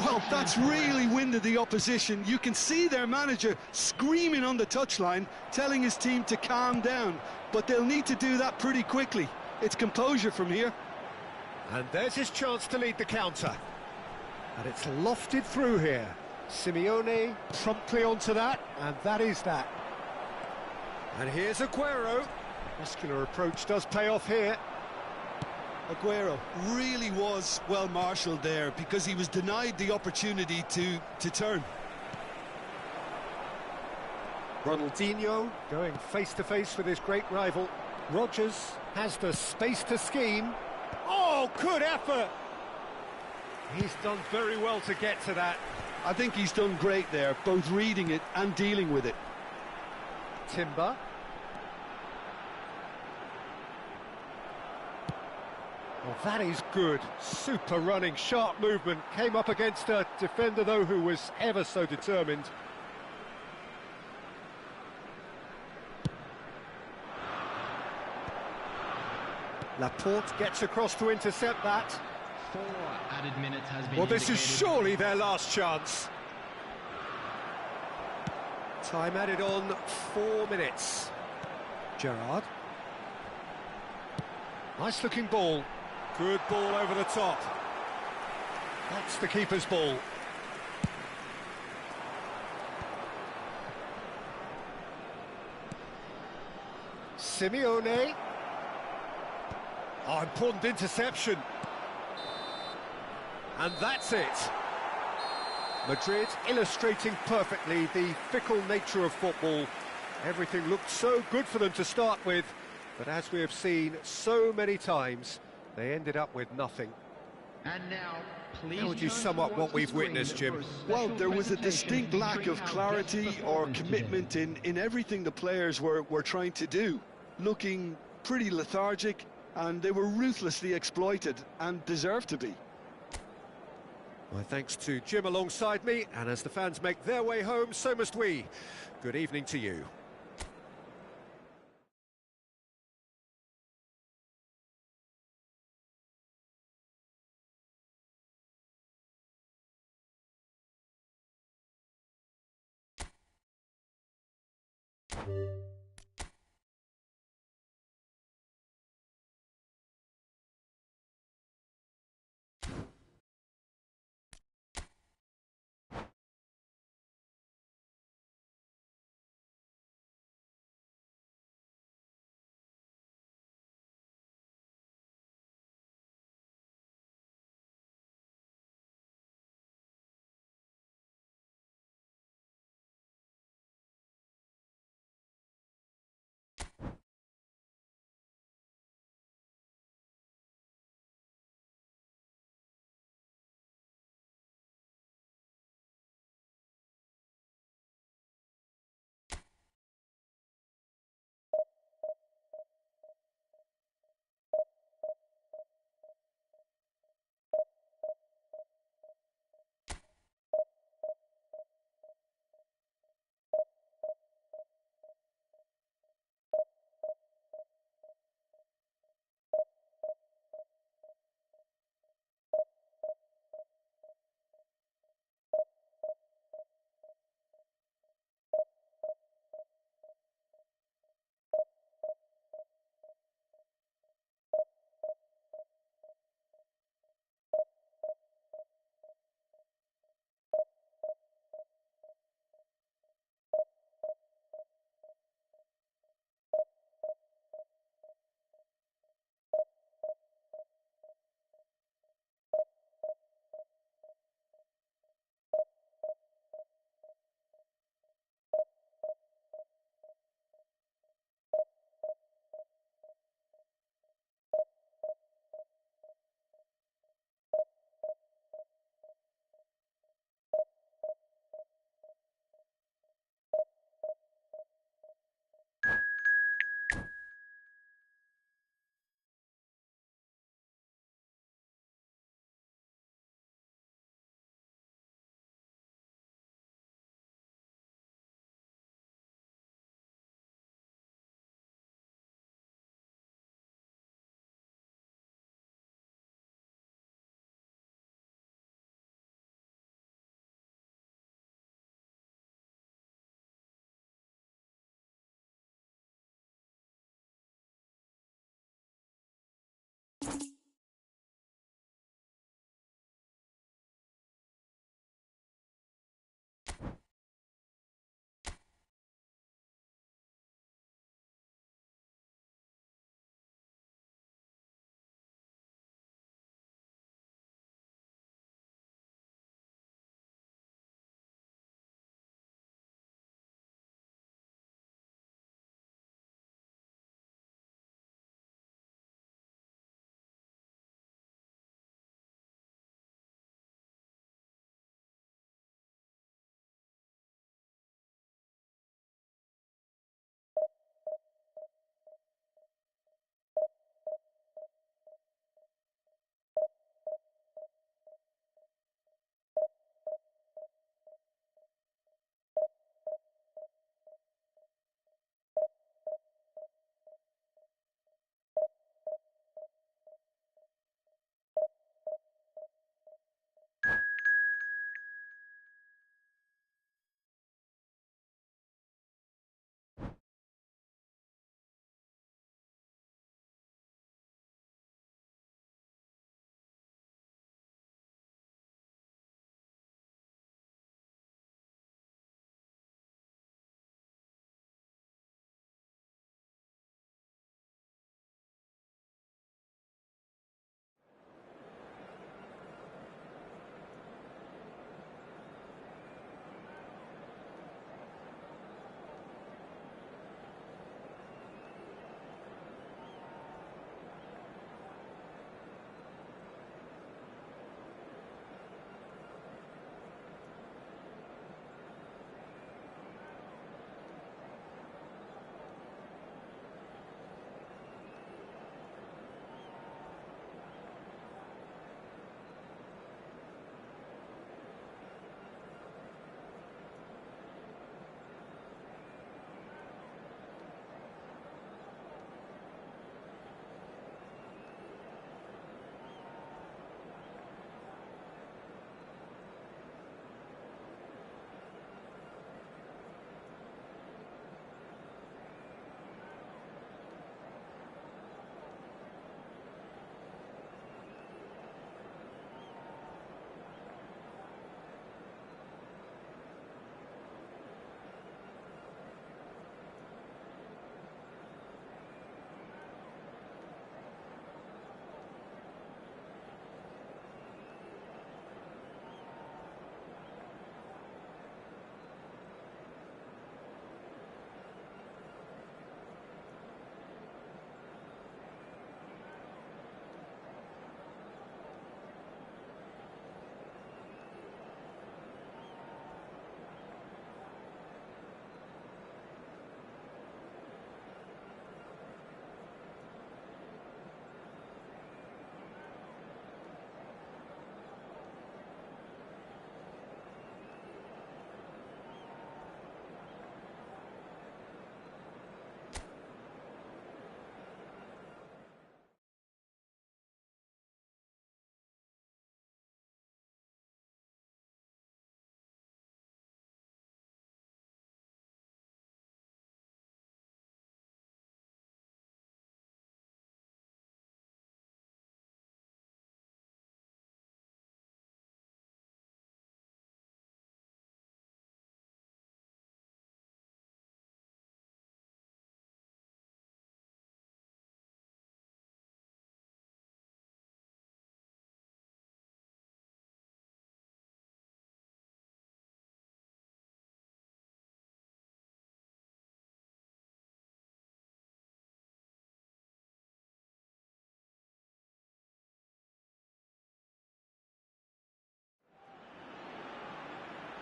Well, that's really winded the opposition. You can see their manager screaming on the touchline, telling his team to calm down. But they'll need to do that pretty quickly. It's composure from here. And there's his chance to lead the counter. And it's lofted through here. Simeone promptly onto that, and that is that. And here's Aguero. Muscular approach does pay off here. Aguero really was well marshalled there because he was denied the opportunity to turn. Ronaldinho going face-to-face with his great rival. Rodgers has the space to scheme. Oh, good effort! He's done very well to get to that. I think he's done great there, both reading it and dealing with it. Timber. Well, that is good. Super running, sharp movement. Came up against a defender, though, who was ever so determined. Laporte gets across to intercept that. 4 added minutes has been Well, this is indicated. surely their last chance. Time added on 4 minutes. Gerrard. Nice looking ball. Good ball over the top. That's the keeper's ball. Simeone. Oh, important interception. And that's it. Madrid illustrating perfectly the fickle nature of football. Everything looked so good for them to start with, but as we have seen so many times, they ended up with nothing. And now, please. How would you sum up what we've witnessed, Jim? Well, there was a distinct lack of clarity or commitment in everything the players were trying to do. Looking pretty lethargic, and they were ruthlessly exploited and deserved to be. My thanks to Jim alongside me, and as the fans make their way home, so must we. Good evening to you.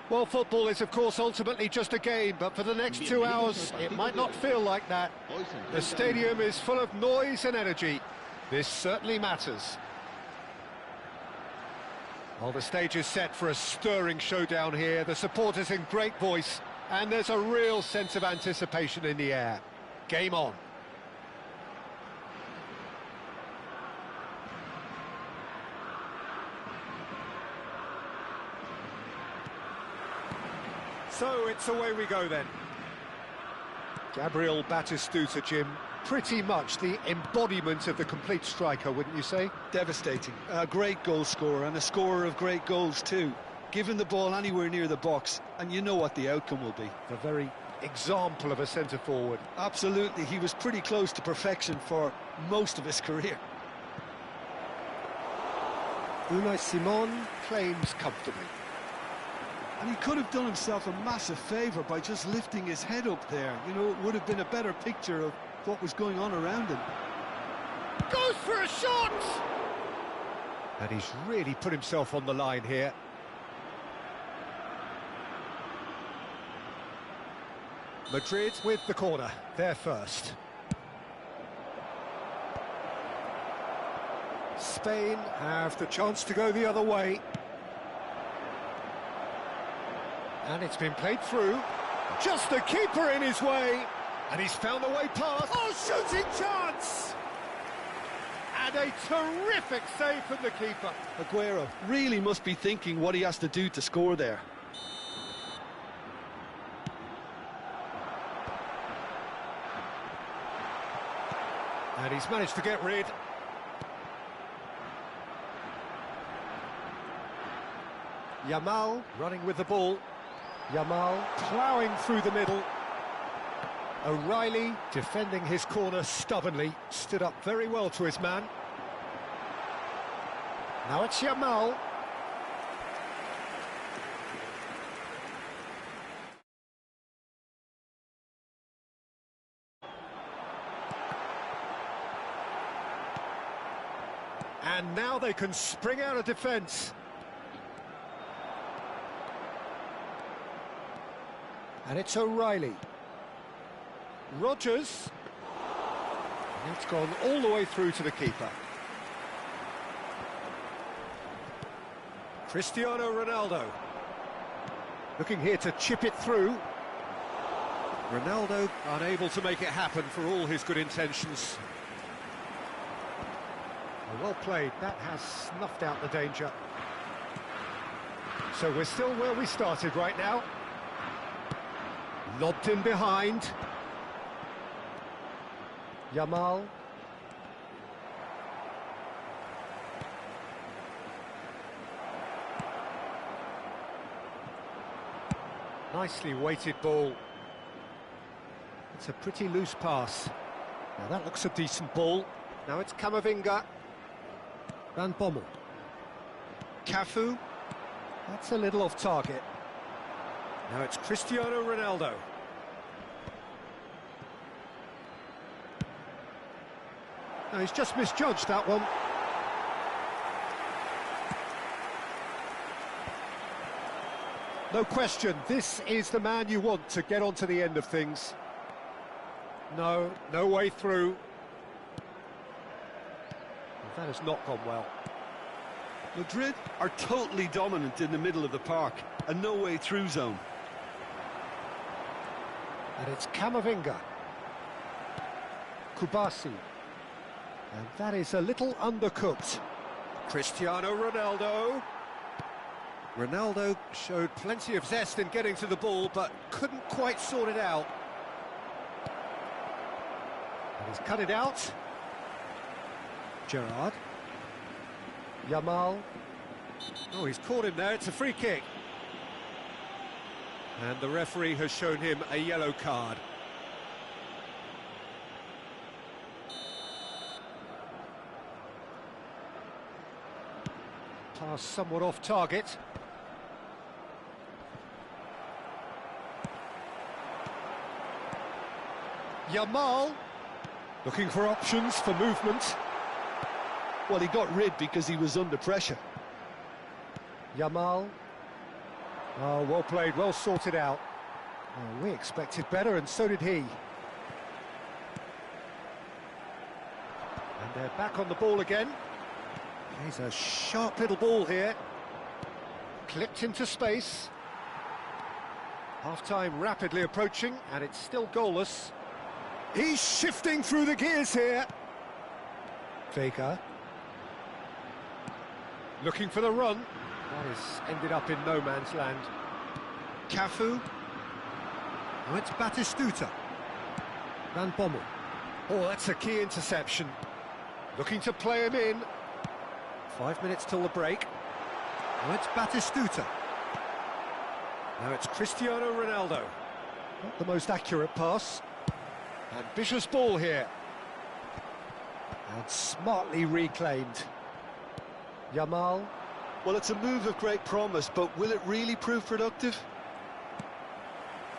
Well, football is, of course, ultimately just a game, but for the next 2 hours, it might not feel like that. The stadium is full of noise and energy. This certainly matters. Well, the stage is set for a stirring showdown here. The supporters in great voice, and there's a real sense of anticipation in the air. Game on. So it's away we go then. Gabriel Batistuta, Jim, pretty much the embodiment of the complete striker, wouldn't you say? Devastating. A great goal scorer and a scorer of great goals too. Give him the ball anywhere near the box and you know what the outcome will be. The very example of a centre-forward. Absolutely, he was pretty close to perfection for most of his career. Unai Simon claims comfortably. And he could have done himself a massive favour by just lifting his head up there. You know, it would have been a better picture of what was going on around him. Goes for a shot! And he's really put himself on the line here. Madrid with the corner, they're first. Spain have the chance to go the other way. And it's been played through. Just the keeper in his way. And he's found the way past. Oh, shooting chance! And a terrific save from the keeper. Aguero really must be thinking what he has to do to score there. And he's managed to get rid. Yamal running with the ball. Yamal ploughing through the middle. O'Reilly defending his corner stubbornly. Stood up very well to his man. Now it's Yamal. And now they can spring out of defence. And it's O'Reilly. Rodgers. And it's gone all the way through to the keeper. Cristiano Ronaldo. Looking here to chip it through. Ronaldo unable to make it happen for all his good intentions. Well played, that has snuffed out the danger. So we're still where we started right now. Lobbed in behind. Yamal. Nicely weighted ball. It's a pretty loose pass. Now that looks a decent ball. Now it's Camavinga. Van Bommel. Cafu. That's a little off target. Now it's Cristiano Ronaldo. No, he's just misjudged that one. No question, this is the man you want to get onto the end of things. No way through. That has not gone well. Madrid are totally dominant in the middle of the park, a no-way through zone. And it's Camavinga. Kubasi. And that is a little undercooked. Cristiano Ronaldo. Ronaldo showed plenty of zest in getting to the ball, but couldn't quite sort it out. And he's cut it out. Gerrard. Yamal. Oh, he's caught him there, it's a free kick. And the referee has shown him a yellow card. Pass somewhat off target. Yamal. Looking for options for movement. Well, he got rid because he was under pressure. Yamal. Oh, well played, well sorted out. Oh, we expected better, and so did he. And they're back on the ball again. Here's a sharp little ball here. Clipped into space. Half-time rapidly approaching, and it's still goalless. He's shifting through the gears here. Vega. Looking for the run. That has ended up in no man's land. Cafu. Oh, it's Batistuta. Van Bommel. Oh, that's a key interception. Looking to play him in. 5 minutes till the break. Oh, it's Batistuta. Now it's Cristiano Ronaldo. Not the most accurate pass. Ambitious ball here. And smartly reclaimed. Yamal. Well, it's a move of great promise, but will it really prove productive?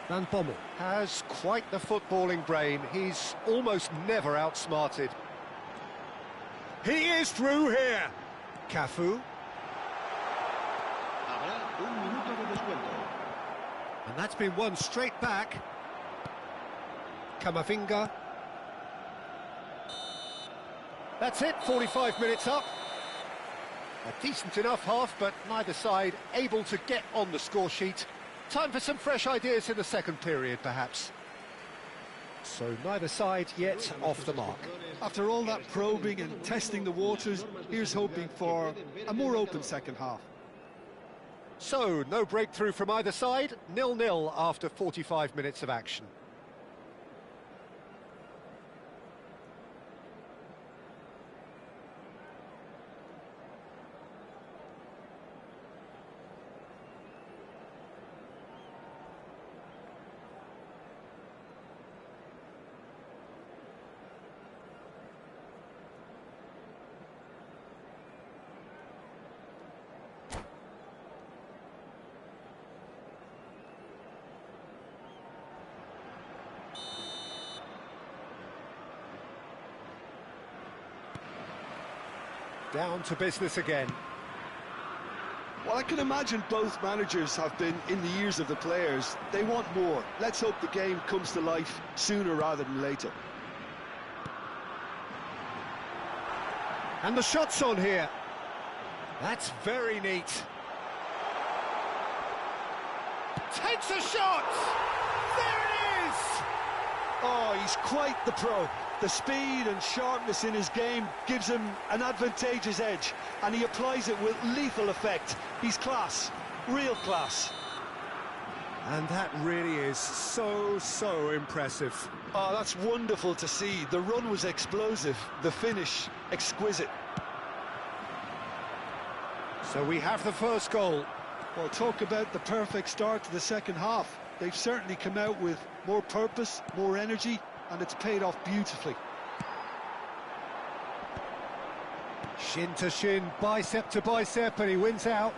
Van Bommel has quite the footballing brain. He's almost never outsmarted. He is through here. Cafu. Habrá un minuto de descuento. And that's been won straight back. Camavinga. That's it, 45 minutes up. A decent enough half, but neither side able to get on the score sheet. Time for some fresh ideas in the second period, perhaps. So neither side yet off the mark. After all that probing and testing the waters, here's hoping for a more open second half. So, no breakthrough from either side, 0-0 after 45 minutes of action. Down to business again. Well, I can imagine both managers have been in the ears of the players. They want more. Let's hope the game comes to life sooner rather than later. And the shot's on here. That's very neat. Takes a shot! There it is! Oh, he's quite the pro. The speed and sharpness in his game gives him an advantageous edge, and he applies it with lethal effect. He's class, real class. And that really is so impressive. Oh, that's wonderful to see. The run was explosive, the finish exquisite. So we have the first goal. Well, talk about the perfect start to the second half. They've certainly come out with more purpose, more energy, and it's paid off beautifully. Shin to shin, bicep to bicep, and he wins out.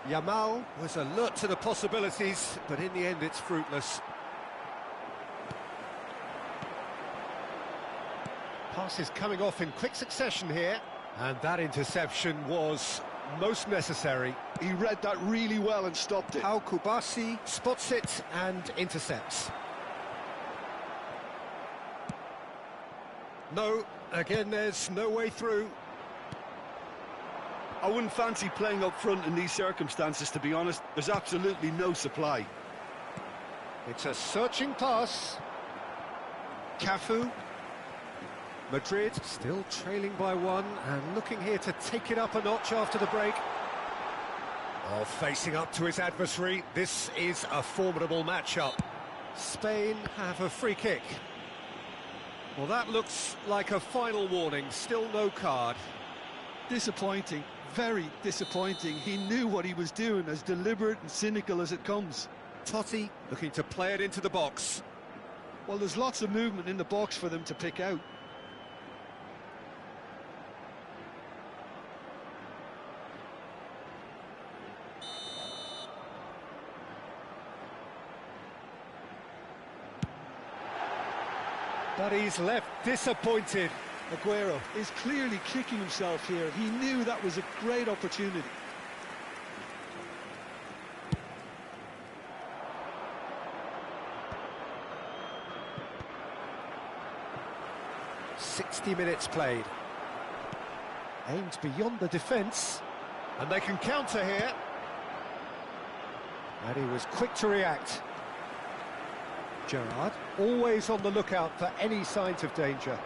Yamal was alert to the possibilities, but in the end it's fruitless. Passes coming off in quick succession here, and that interception was most necessary. He read that really well and stopped it. Al Kubasi spots it and intercepts. No, again there's no way through. I wouldn't fancy playing up front in these circumstances, to be honest. There's absolutely no supply. It's a searching pass. Cafu. Madrid still trailing by one and looking here to take it up a notch after the break. Oh, facing up to his adversary, this is a formidable matchup. Spain have a free kick. Well, that looks like a final warning, still no card. Disappointing, very disappointing. He knew what he was doing, as deliberate and cynical as it comes. Totti looking to play it into the box. Well, there's lots of movement in the box for them to pick out. But he's left disappointed. Aguero is clearly kicking himself here. He knew that was a great opportunity. 60 minutes played. Aimed beyond the defence, and they can counter here. And he was quick to react. Gerrard, always on the lookout for any signs of danger.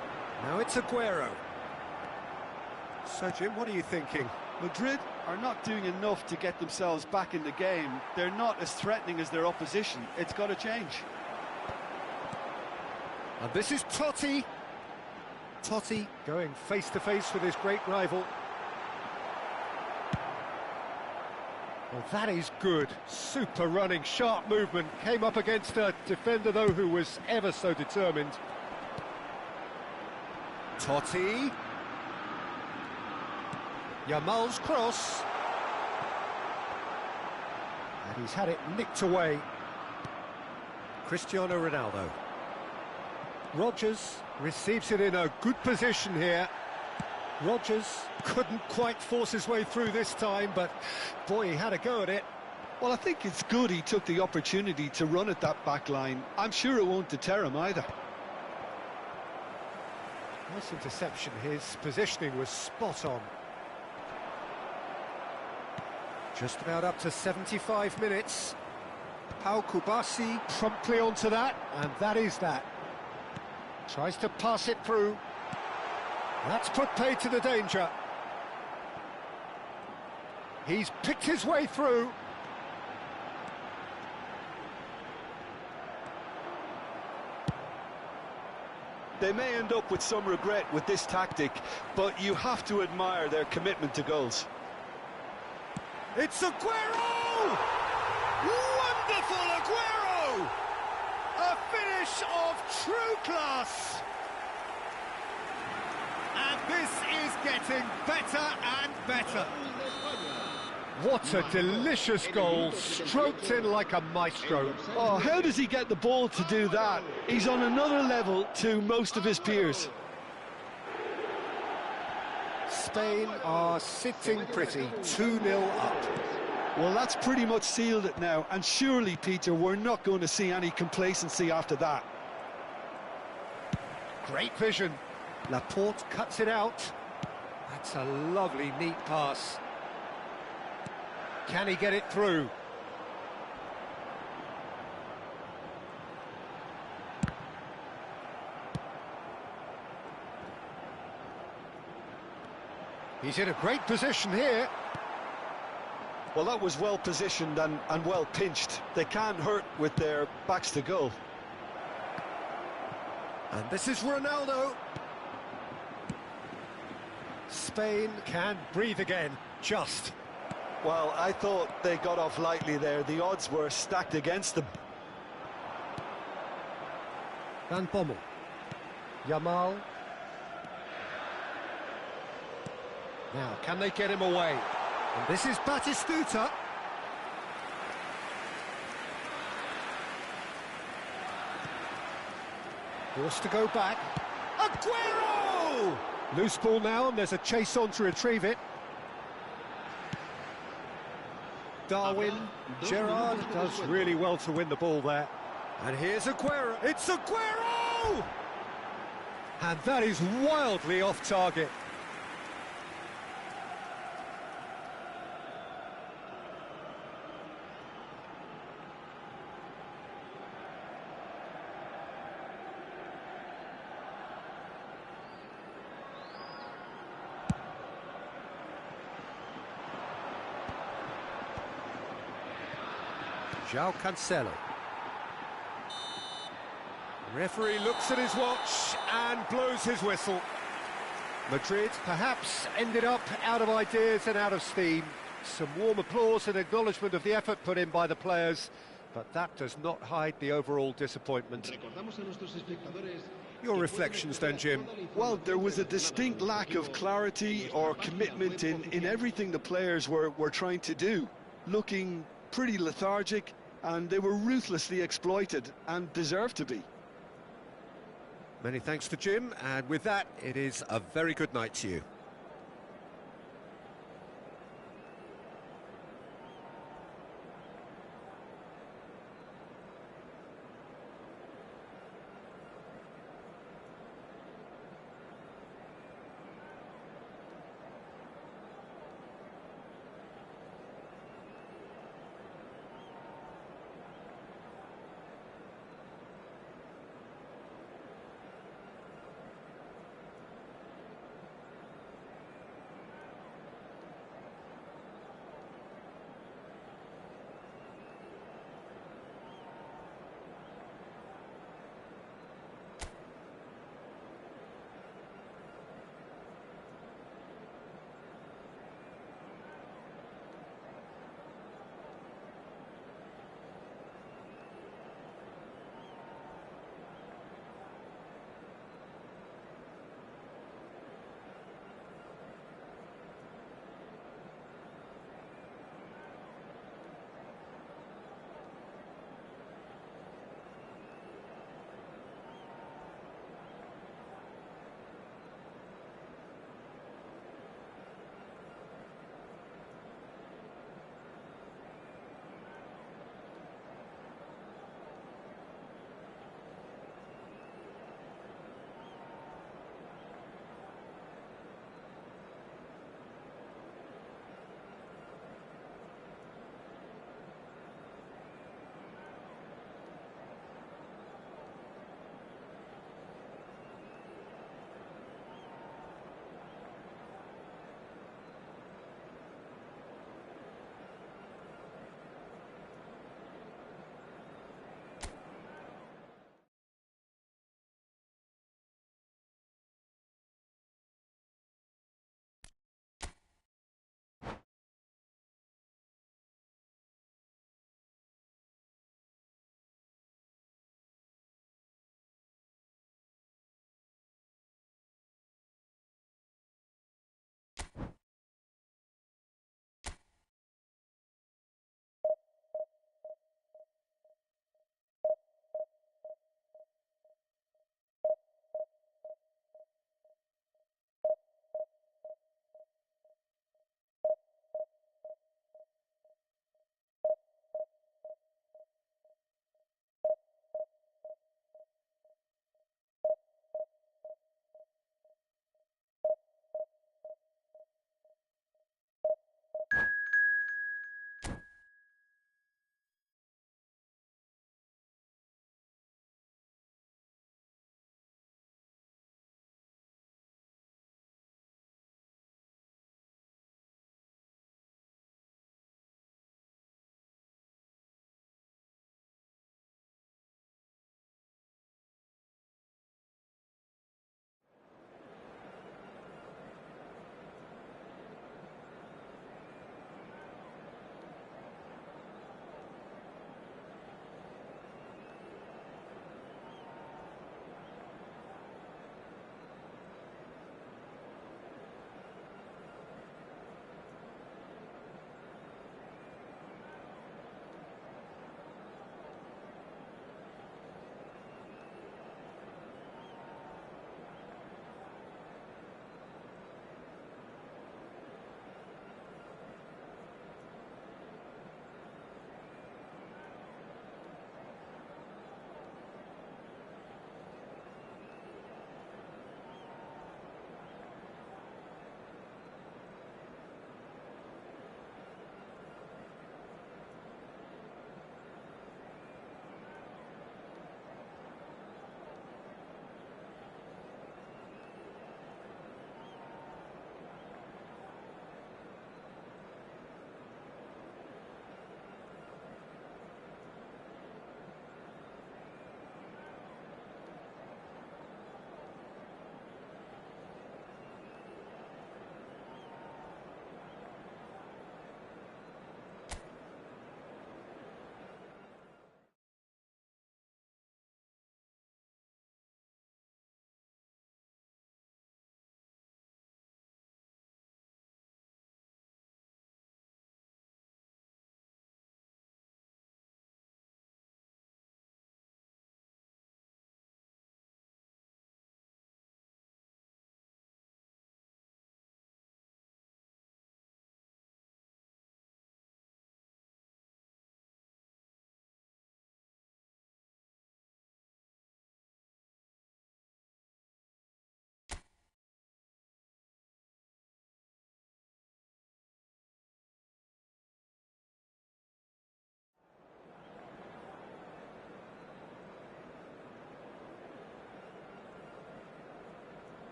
Now it's Aguero. So, Jim, what are you thinking? Madrid are not doing enough to get themselves back in the game. They're not as threatening as their opposition. It's got to change. And this is Totti. Totti going face-to-face with his great rival. Well, that is good. Super running, sharp movement. Came up against a defender, though, who was ever so determined. Totti. Yamal's cross. And he's had it nicked away. Cristiano Ronaldo. Rodgers receives it in a good position here. Rodgers couldn't quite force his way through this time, but boy, he had a go at it. Well, I think it's good he took the opportunity to run at that back line. I'm sure it won't deter him either. Nice interception. His positioning was spot on. Just about up to 75 minutes. Pau Kubasi promptly onto that, and that is that. Tries to pass it through. That's put paid to the danger. He's picked his way through. They may end up with some regret with this tactic, but you have to admire their commitment to goals. It's Aguero! Wonderful Aguero! A finish of true class! And this is getting better and better. What a delicious goal, stroked in like a maestro. Oh, how does he get the ball to do that? He's on another level to most of his peers. Spain are sitting pretty, 2-0 up. Well, that's pretty much sealed it now, and surely, Peter, we're not going to see any complacency after that. Great vision. Laporte cuts it out. That's a lovely, neat pass. Can he get it through? He's in a great position here. Well, that was well positioned and well pinched. They can't hurt with their backs to goal. And this is Ronaldo. Spain can breathe again, just. Well, I thought they got off lightly there. The odds were stacked against them. Van Bommel. Yamal. Now, can they get him away? And this is Batistuta. Forced to go back. Aguero! Loose ball now, and there's a chase on to retrieve it. Darwin. Gerrard does really well to win the ball there. And here's Aguero. It's Aguero! And that is wildly off target. João Cancelo. Referee looks at his watch and blows his whistle. Madrid perhaps ended up out of ideas and out of steam. Some warm applause and acknowledgement of the effort put in by the players, but that does not hide the overall disappointment. Your reflections then, Jim? Well, there was a distinct lack of clarity or commitment in everything the players were trying to do. Looking pretty lethargic, and they were ruthlessly exploited and deserved to be. Many thanks to Jim, and with that, it is a very good night to you.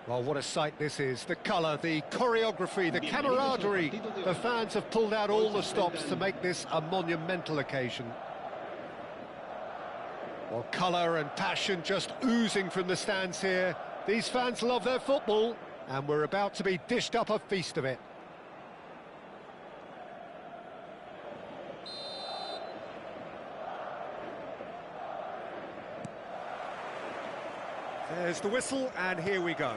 Well, what a sight this is. The colour, the choreography, the camaraderie. The fans have pulled out all the stops to make this a monumental occasion. Well, colour and passion just oozing from the stands here. These fans love their football, and we're about to be dished up a feast of it. There's the whistle, and here we go.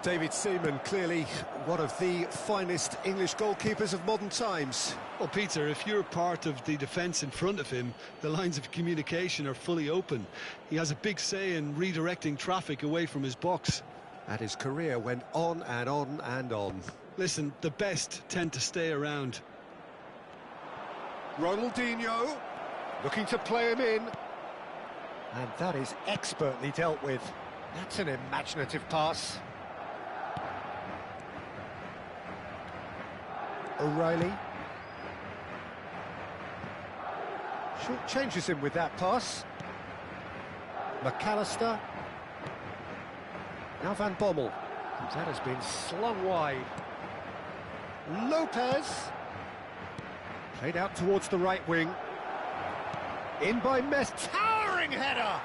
David Seaman, clearly one of the finest English goalkeepers of modern times. Well, Peter, if you're part of the defence in front of him, the lines of communication are fully open. He has a big say in redirecting traffic away from his box. And his career went on and on and on. Listen, the best tend to stay around. Ronaldinho looking to play him in. And that is expertly dealt with. That's an imaginative pass. O'Reilly. Short changes him with that pass. McAllister. Now Van Bommel. That has been slung wide. Lopez. Played out towards the right wing. In by Messi. Towering header!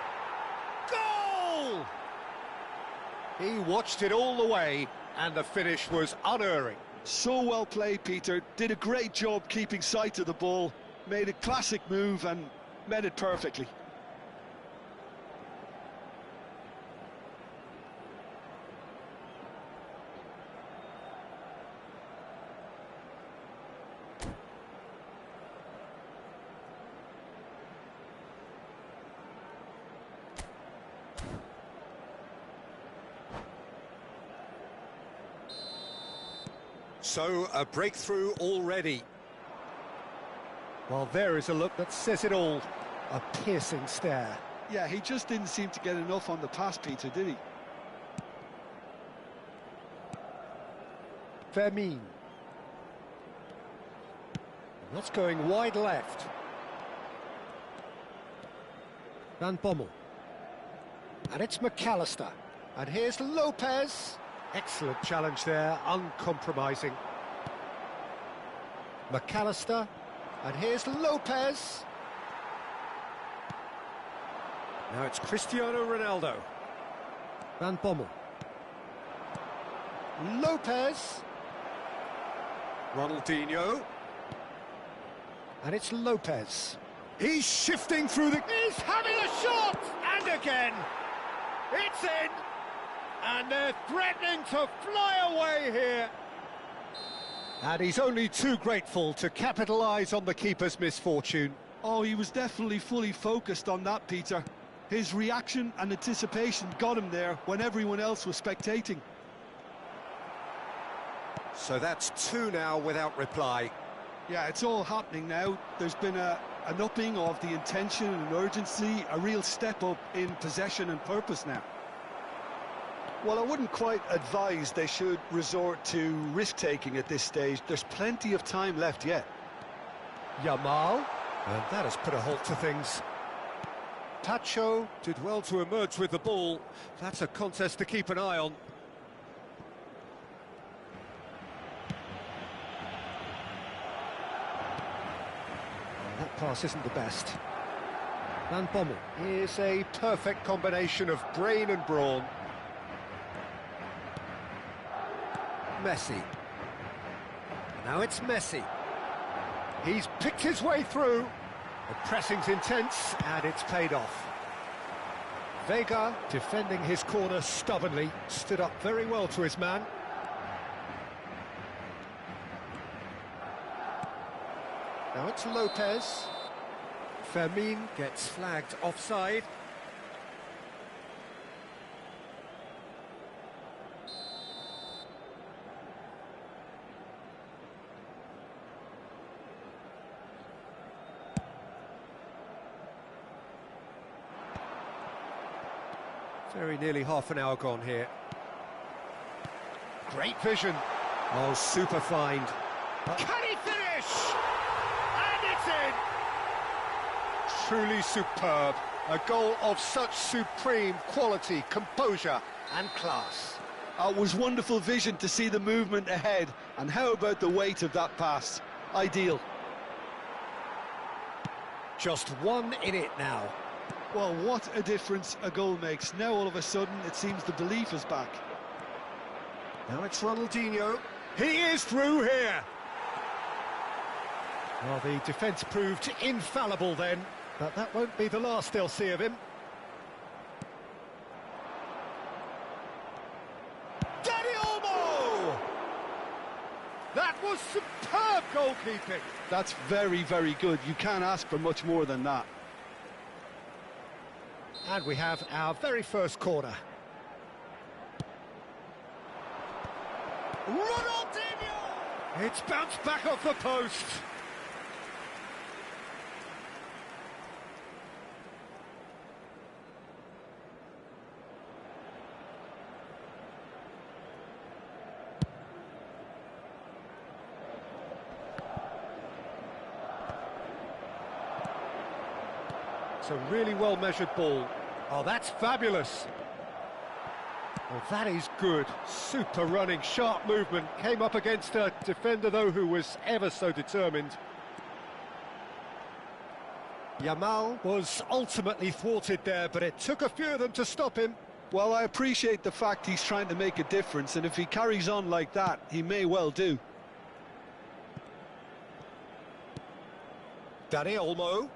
Goal! He watched it all the way, and the finish was unerring. So well played, Peter. Did a great job keeping sight of the ball. Made a classic move and met it perfectly. So, a breakthrough already. Well, there is a look that says it all. A piercing stare. Yeah, he just didn't seem to get enough on the pass, Peter, did he? Fermin. That's going wide left. Van Bommel. And it's McAllister. And here's Lopez. Excellent challenge there, uncompromising. McAllister. And here's Lopez. Now it's Cristiano Ronaldo. Van Bommel. Lopez. Ronaldinho. And it's Lopez. He's shifting through the... He's having a shot! And again! It's in! And they're threatening to fly away here. And he's only too grateful to capitalise on the keeper's misfortune. Oh, he was definitely fully focused on that, Peter. His reaction and anticipation got him there when everyone else was spectating. So that's two now without reply. Yeah, it's all happening now. There's been an upping of the intention and urgency, a real step up in possession and purpose now. Well, I wouldn't quite advise they should resort to risk-taking at this stage. There's plenty of time left yet. Yamal. And that has put a halt to things. Tacho did well to emerge with the ball. That's a contest to keep an eye on. That pass isn't the best. Van Bommel is a perfect combination of brain and brawn. Messi. Now it's Messi. He's picked his way through. The pressing's intense, and it's paid off. Vega, defending his corner stubbornly, stood up very well to his man. Now it's Lopez. Fermin gets flagged offside. Very nearly half an hour gone here. Great vision. Oh, super find. Can he finish? And it's in! Truly superb. A goal of such supreme quality, composure and class. It was wonderful vision to see the movement ahead, and how about the weight of that pass? Ideal. Just one in it now. Well, what a difference a goal makes. Now all of a sudden it seems the belief is back. Now it's Ronaldinho. He is through here. Well, the defence proved infallible then, but that won't be the last they'll see of him. That was superb goalkeeping. That's very, very good. You can't ask for much more than that. And we have our very first corner. Ronaldinho! It's bounced back off the post. It's a really well-measured ball. Oh, that's fabulous. Oh, that is good. Super running, sharp movement. Came up against a defender, though, who was ever so determined. Yamal was ultimately thwarted there, but it took a few of them to stop him. Well, I appreciate the fact he's trying to make a difference, and if he carries on like that, he may well do. Dani Olmo.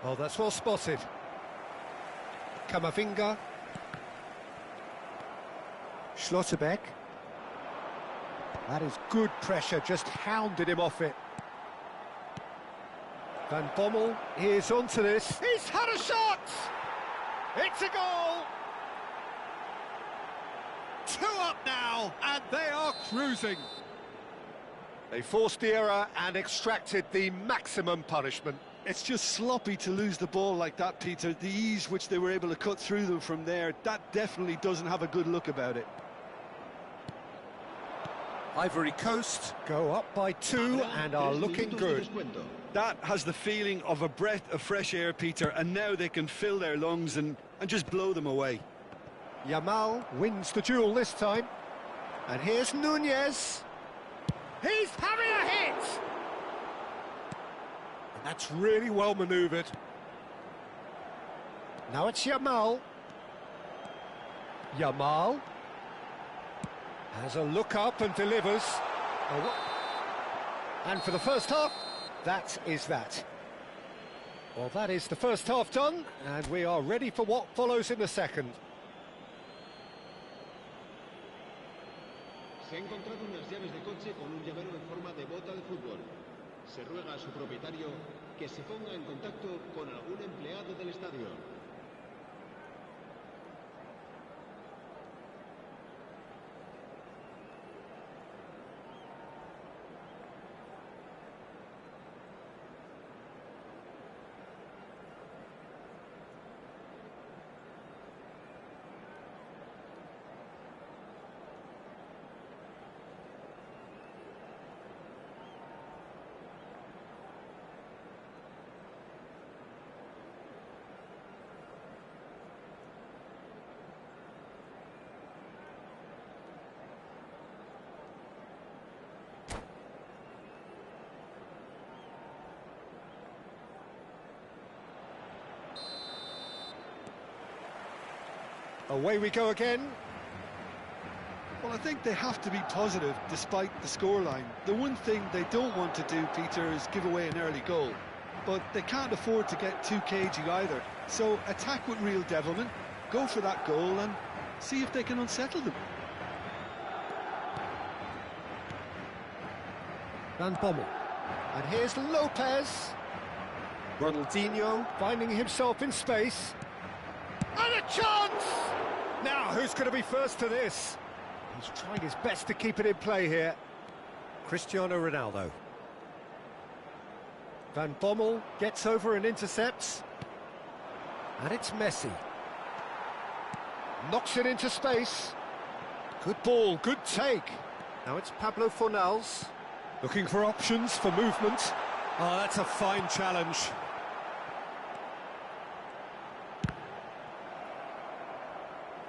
Oh, that's well spotted. Camavinga. Schlotterbeck. That is good pressure, just hounded him off it. Van Bommel is onto this. He's had a shot! It's a goal! 2 up now, and they are cruising. They forced the error and extracted the maximum punishment. It's just sloppy to lose the ball like that, Peter. The ease which they were able to cut through them from there, that definitely doesn't have a good look about it. Ivory Coast go up by 2 and are looking good. That has the feeling of a breath of fresh air, Peter, and now they can fill their lungs and just blow them away. Yamal wins the duel this time. And here's Nunez. He's having a hit! And that's really well manoeuvred. Now it's Yamal. Yamal has a look up and delivers. Oh, and for the first half, that is that. Well, that is the first half done, and we are ready for what follows in the second. Se ha encontrado unas llaves de coche con un llavero en forma de bota de fútbol. Se ruega a su propietario que se ponga en contacto con algún empleado del estadio. Away we go again. Well, I think they have to be positive despite the scoreline. The one thing they don't want to do, Peter, is give away an early goal. But they can't afford to get too cagey either. So attack with real devilment, go for that goal and see if they can unsettle them. Van Bommel. And here's Lopez. Ronaldinho finding himself in space. And a chance! Now, who's going to be first to this? He's trying his best to keep it in play here. Cristiano Ronaldo. Van Bommel gets over and intercepts. And it's Messi. Knocks it into space. Good ball, good take. Now it's Pablo Fornals. Looking for options for movement. Oh, that's a fine challenge.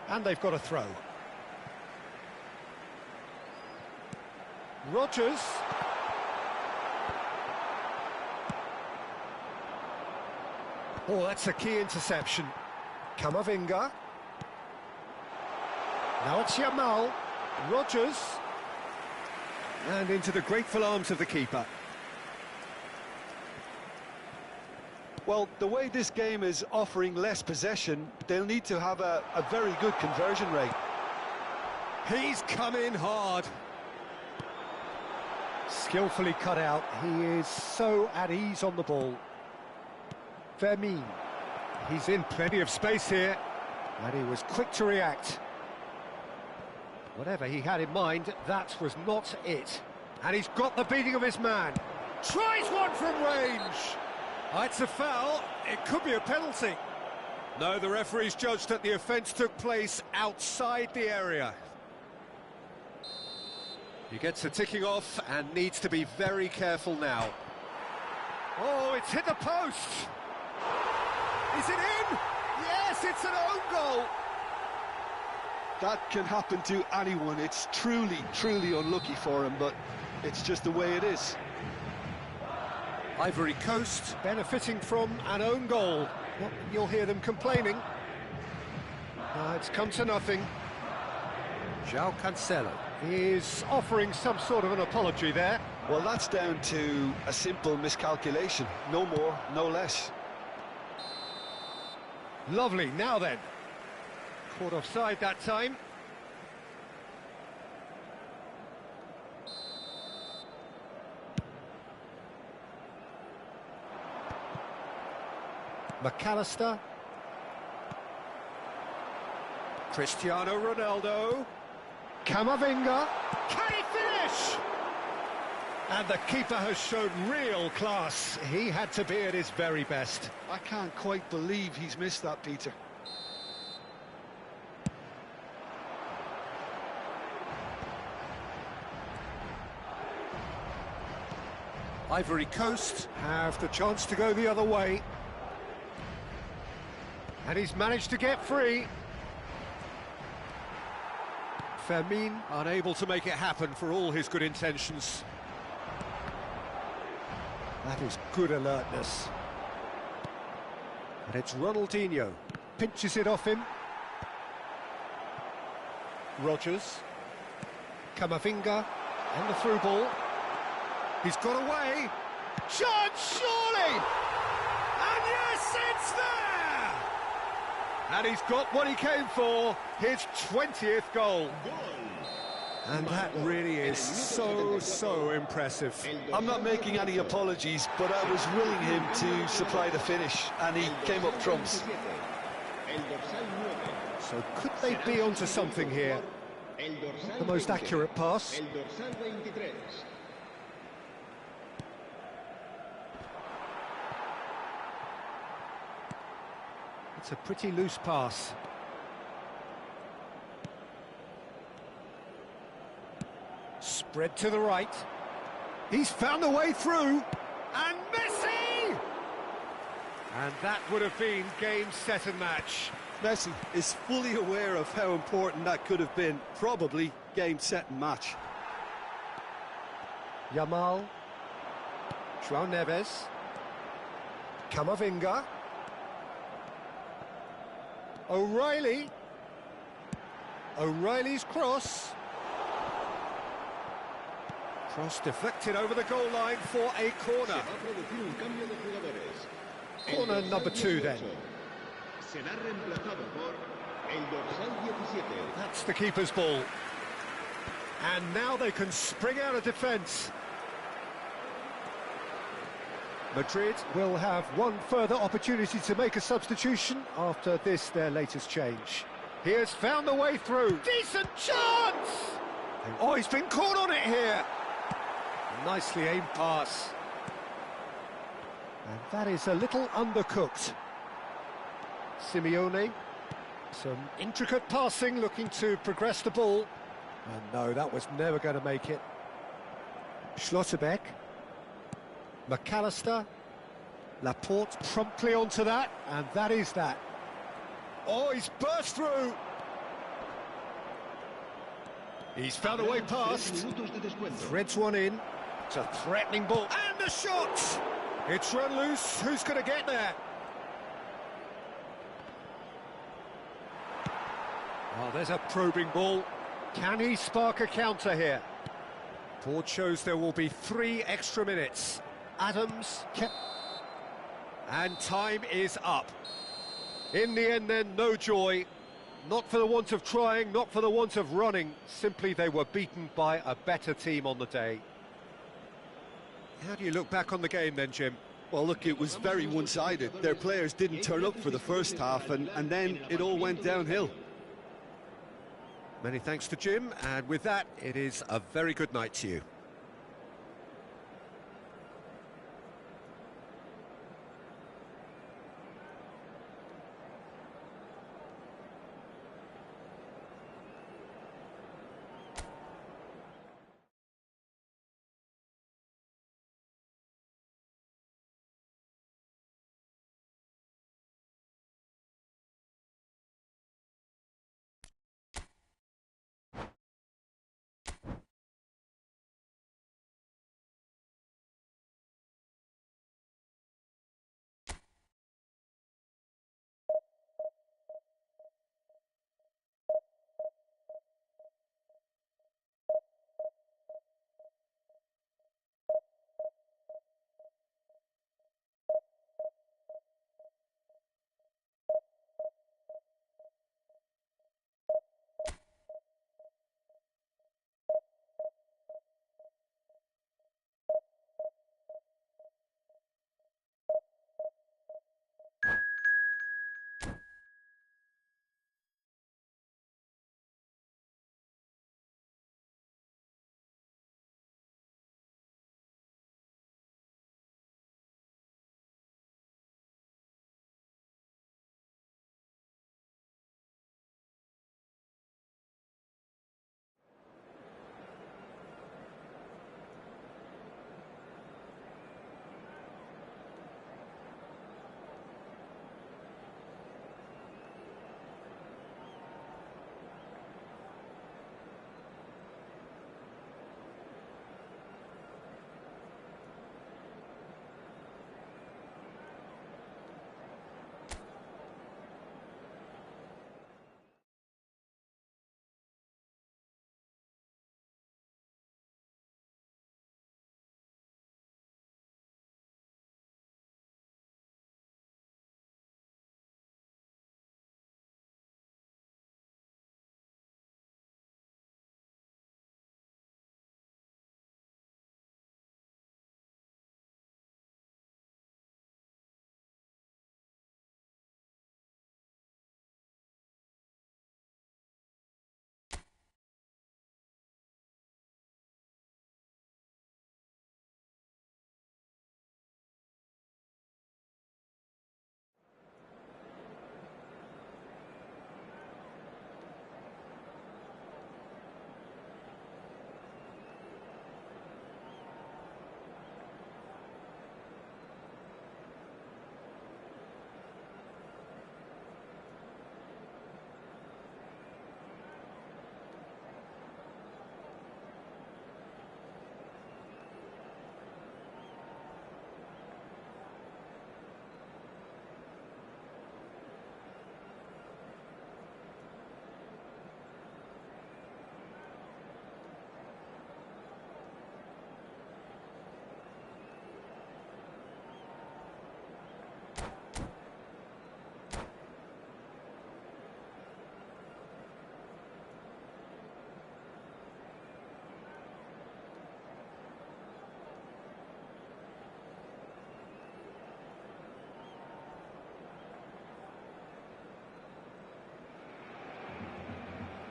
And they've got a throw. Rodgers. Oh, that's a key interception. Camavinga. Now it's Yamal. Rodgers. And into the grateful arms of the keeper. Well, the way this game is offering less possession, they'll need to have a very good conversion rate. He's come in hard. Skillfully cut out. He is so at ease on the ball. Fermin. He's in plenty of space here. And he was quick to react. Whatever he had in mind, that was not it. And he's got the beating of his man. Tries one from range. It's a foul. It could be a penalty. No, the referee's judged that the offence took place outside the area. He gets a ticking off and needs to be very careful now. Oh, it's hit the post. Is it in? Yes, it's an own goal. That can happen to anyone. It's truly, truly unlucky for him, but it's just the way it is. Ivory Coast benefiting from an own goal. Well, you'll hear them complaining. It's come to nothing. João Cancelo is offering some sort of an apology there. Well, that's down to a simple miscalculation. No more, no less. Lovely, now then. Caught offside that time. McAllister. Cristiano Ronaldo. Camavinga. Can he finish? And the keeper has shown real class. He had to be at his very best. I can't quite believe he's missed that, Peter. Ivory Coast have the chance to go the other way. And he's managed to get free. Fermin unable to make it happen for all his good intentions. That is good alertness. And it's Ronaldinho. Pinches it off him. Rodgers. Camavinga. And the through ball. He's got away. Chance, surely! And yes, it's there! And he's got what he came for, his 20th goal. And that really is so impressive. I'm not making any apologies, but I was willing him to supply the finish, and he came up trumps. So could they be onto something here? The most accurate pass. It's a pretty loose pass. Spread to the right. He's found a way through. And Messi! And that would have been game, set and match. Messi is fully aware of how important that could have been. Probably game, set and match. Yamal. João Neves. Camavinga. O'Reilly. O'Reilly's cross. Cross deflected over the goal line for a corner. Corner number 2 then. That's the keeper's ball. And now they can spring out of defence. Madrid will have one further opportunity to make a substitution after this, their latest change. He has found the way through. Decent chance! Oh, he's been caught on it here. A nicely aimed pass. And that is a little undercooked. Simeone. Some intricate passing, looking to progress the ball. And no, that was never going to make it. Schlotterbeck. McAllister. Laporte promptly onto that, and that is that. Oh, he's burst through. He's found a way past. Threads one in. It's a threatening ball. And the shot! It's run loose. Who's going to get there? Oh, there's a probing ball. Can he spark a counter here? Board shows there will be 3 extra minutes. Adams... And time is up. In the end then, no joy. Not for the want of trying, not for the want of running. Simply they were beaten by a better team on the day. How do you look back on the game then, Jim? Well, look, it was very one-sided. Their players didn't turn up for the first half, and then it all went downhill. Many thanks to Jim, and with that, it is a very good night to you.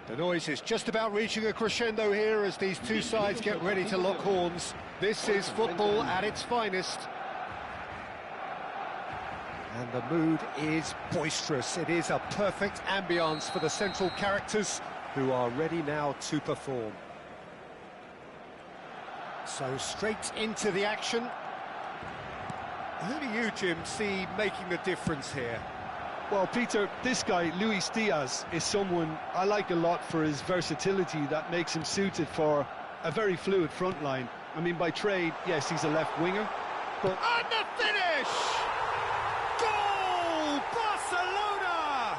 The noise is just about reaching a crescendo here as these two sides get ready to lock horns. This is football at its finest. And the mood is boisterous. It is a perfect ambience for the central characters who are ready now to perform. So straight into the action. Who do you, Jim, see making the difference here? Well, Peter, this guy, Luis Diaz, is someone I like a lot for his versatility that makes him suited for a very fluid front line. I mean, by trade, yes, he's a left winger, but... And the finish! Goal! Barcelona!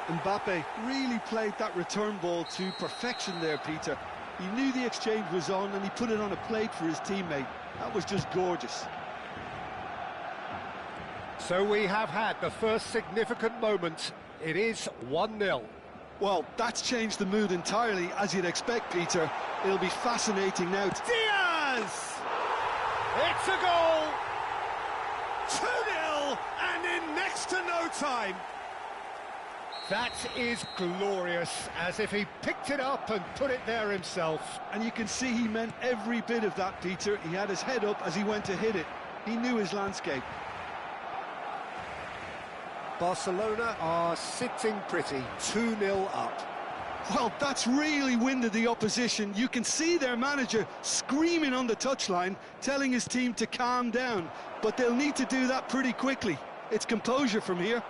Mbappe really played that return ball to perfection there, Peter. He knew the exchange was on and he put it on a plate for his teammate. That was just gorgeous. So we have had the first significant moment. It is 1-0. Well, that's changed the mood entirely, as you'd expect, Peter. It'll be fascinating now. Diaz! It's a goal! 2-0 and in next to no time. That is glorious, as if he picked it up and put it there himself. And you can see he meant every bit of that, Peter. He had his head up as he went to hit it. He knew his landscape. Barcelona are sitting pretty, 2-0 up. Well, that's really winded the opposition. You can see their manager screaming on the touchline, telling his team to calm down. But they'll need to do that pretty quickly. It's composure from here.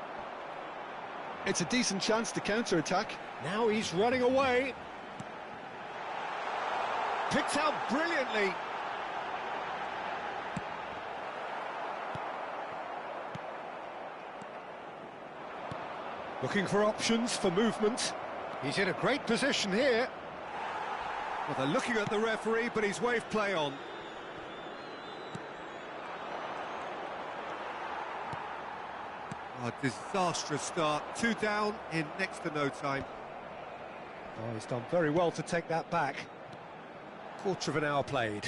It's a decent chance to counter-attack. Now he's running away. Picked out brilliantly. Looking for options for movement. He's in a great position here. Well, they're looking at the referee, but he's waved play on. A disastrous start. 2 down in next to no time. Oh, he's done very well to take that back. Quarter of an hour played.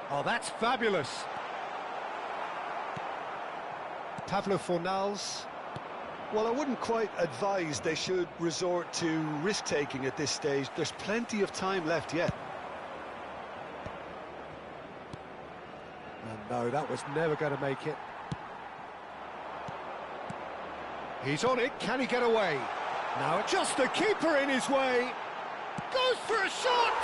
Oh, that's fabulous. Pablo Fornals. Well, I wouldn't quite advise they should resort to risk-taking at this stage. There's plenty of time left yet. And no, that was never going to make it. He's on it, can he get away? Now just the keeper in his way. Goes for a shot!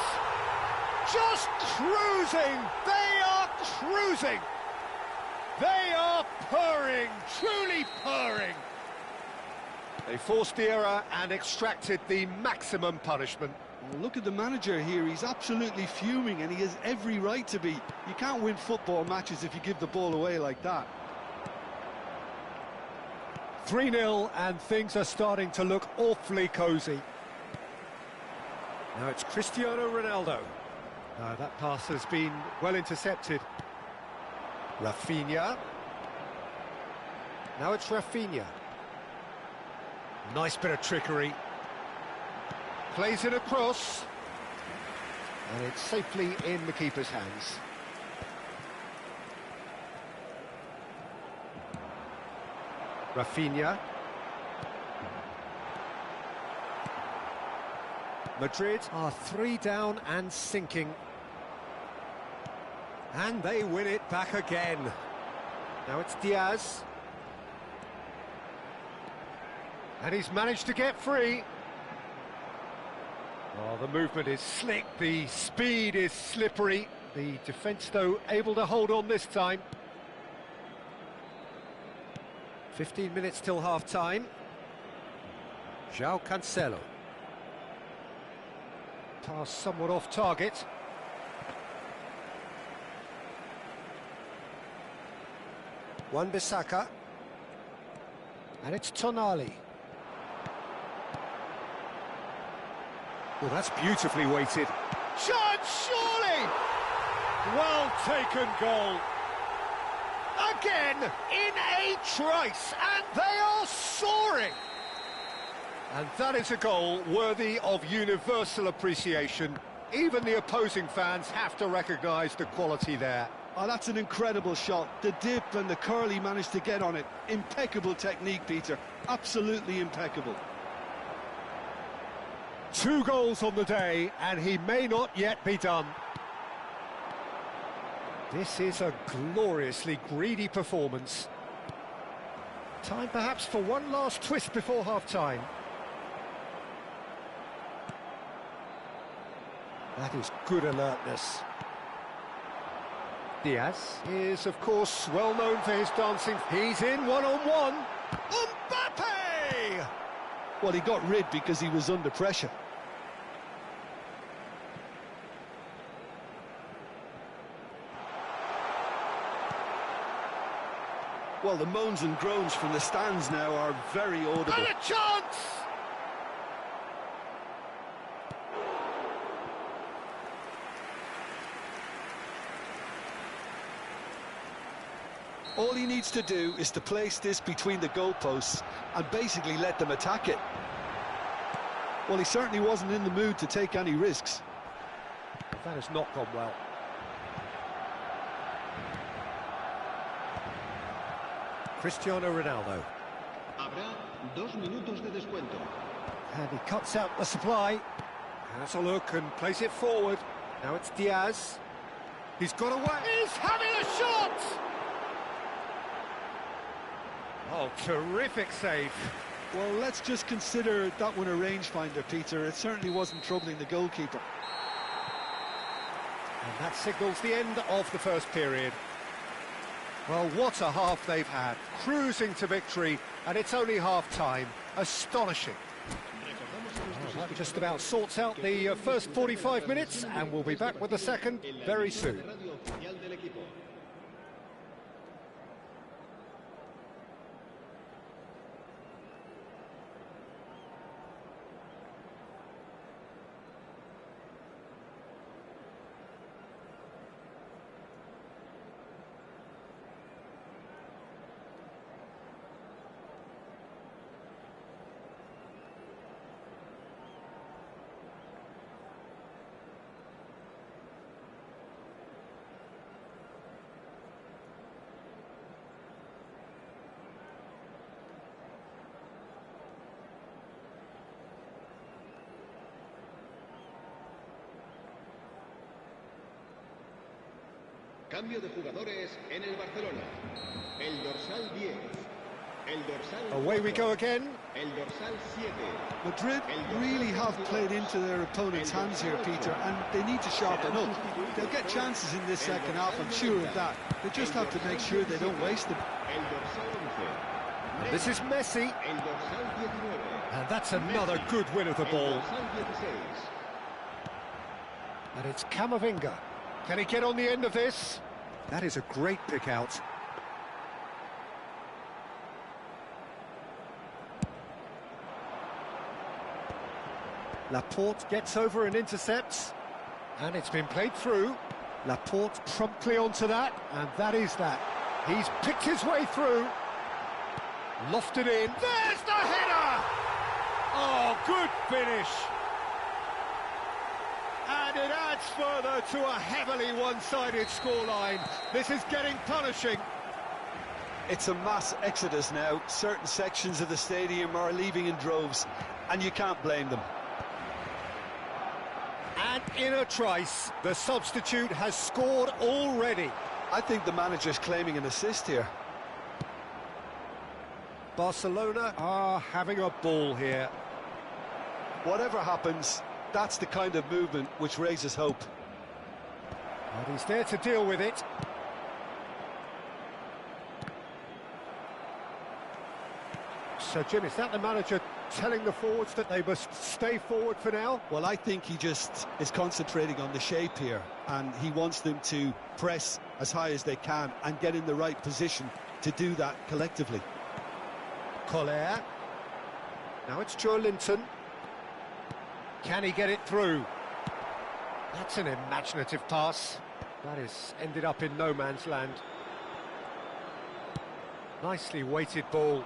Just cruising! They are cruising! They are purring, truly purring. They forced the error and extracted the maximum punishment. Well, look at the manager here. He's absolutely fuming, and he has every right to be. You can't win football matches if you give the ball away like that. 3-0, and things are starting to look awfully cosy. Now it's Cristiano Ronaldo. That pass has been well intercepted. Rafinha. Now it's Rafinha. Nice bit of trickery. Plays it across. And it's safely in the keeper's hands. Rafinha. Madrid are 3 down and sinking. And they win it back again. Now it's Diaz. And he's managed to get free. Oh, the movement is slick, the speed is slippery. The defence, though, able to hold on this time. 15 minutes till half-time. João Cancelo. Pass somewhat off target. Wan-Bissaka. And it's Tonali. Well, that's beautifully weighted. Chance, surely! Well taken goal. Again, in a trice, and they are soaring. And that is a goal worthy of universal appreciation. Even the opposing fans have to recognise the quality there. Oh, that's an incredible shot. The dip and the curl he managed to get on it. Impeccable technique, Peter. Absolutely impeccable. 2 goals on the day, and he may not yet be done. This is a gloriously greedy performance. Time perhaps for one last twist before half-time. That is good alertness. Diaz is, of course, well known for his dancing. He's in one-on-one. Mbappe! Well, he got rid because he was under pressure. Well, the moans and groans from the stands now are very audible. And a chance! All he needs to do is to place this between the goalposts and basically let them attack it. Well, he certainly wasn't in the mood to take any risks. That has not gone well. Cristiano Ronaldo. Habrá 2 minutos de descuento. And he cuts out the supply. Has a look and plays it forward. Now it's Diaz. He's got away. He's having a shot! Oh, terrific save. Well, let's just consider that one a rangefinder, Peter. It certainly wasn't troubling the goalkeeper. And that signals the end of the first period. Well, what a half they've had. Cruising to victory, and it's only half-time. Astonishing. Well, that just about sorts out the first 45 minutes, and we'll be back with the second very soon. Cambio de jugadores en el Barcelona. El dorsal 10. El dorsal Away we 4. go again. El dorsal 7. Madrid really have played into their opponent's hands here, Peter, and they need to sharpen up. They'll get chances in this second half, I'm sure of that. They just have to make sure they don't waste them. El dorsal 11. And this is Messi. El dorsal 19. And that's another good win of the El ball. dorsal 16. And it's Camavinga. Can he get on the end of this? That is a great pick out. Laporte gets over and intercepts. And it's been played through. Laporte promptly onto that, and that is that. He's picked his way through. Lofted in. There's the header! Oh, good finish. And it adds further to a heavily one-sided scoreline. This is getting punishing. It's a mass exodus now. Certain sections of the stadium are leaving in droves, and you can't blame them. And in a trice, the substitute has scored already. I think the manager's claiming an assist here. Barcelona are having a ball here. Whatever happens, that's the kind of movement which raises hope. And he's there to deal with it. So, Jim, is that the manager telling the forwards that they must stay forward for now? Well, I think he just is concentrating on the shape here, and he wants them to press as high as they can and get in the right position to do that collectively. Collier. Now it's Joe Linton. Can he get it through? That's an imaginative pass. That has ended up in no man's land. Nicely weighted ball.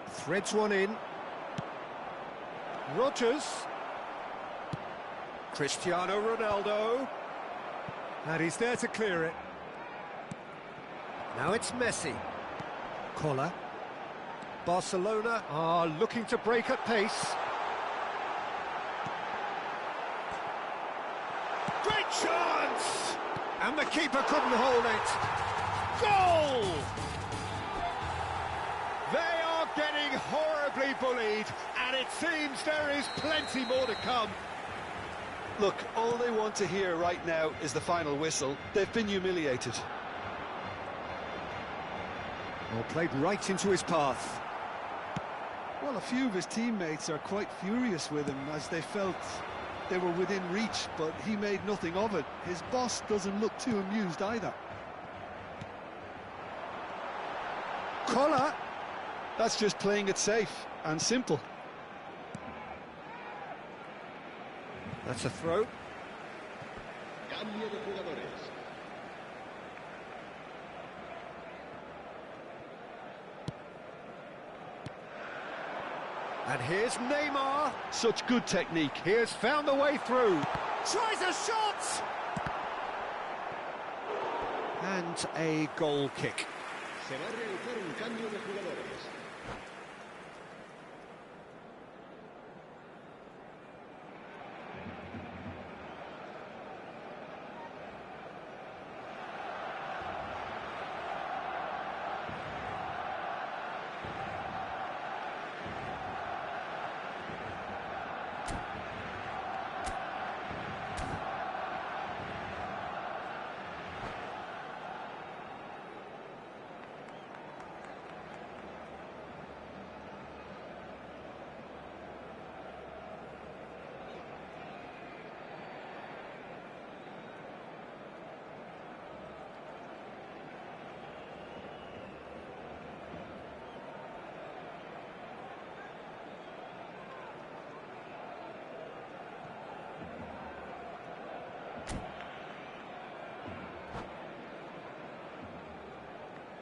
Threads one in. Rodgers. Cristiano Ronaldo. And he's there to clear it. Now it's Messi. Collar. Barcelona are looking to break at pace. Great chance! And the keeper couldn't hold it. Goal! They are getting horribly bullied, and it seems there is plenty more to come. Look, all they want to hear right now is the final whistle. They've been humiliated. Well, played right into his path. Well, a few of his teammates are quite furious with him as they felt they were within reach, but he made nothing of it. His boss doesn't look too amused either. Collar! That's just playing it safe and simple. That's a throw. Cambio de jugadores. And here's Neymar. Such good technique. He has found the way through. Tries a shot! And a goal kick. Se va a realizar un cambio de jugadores.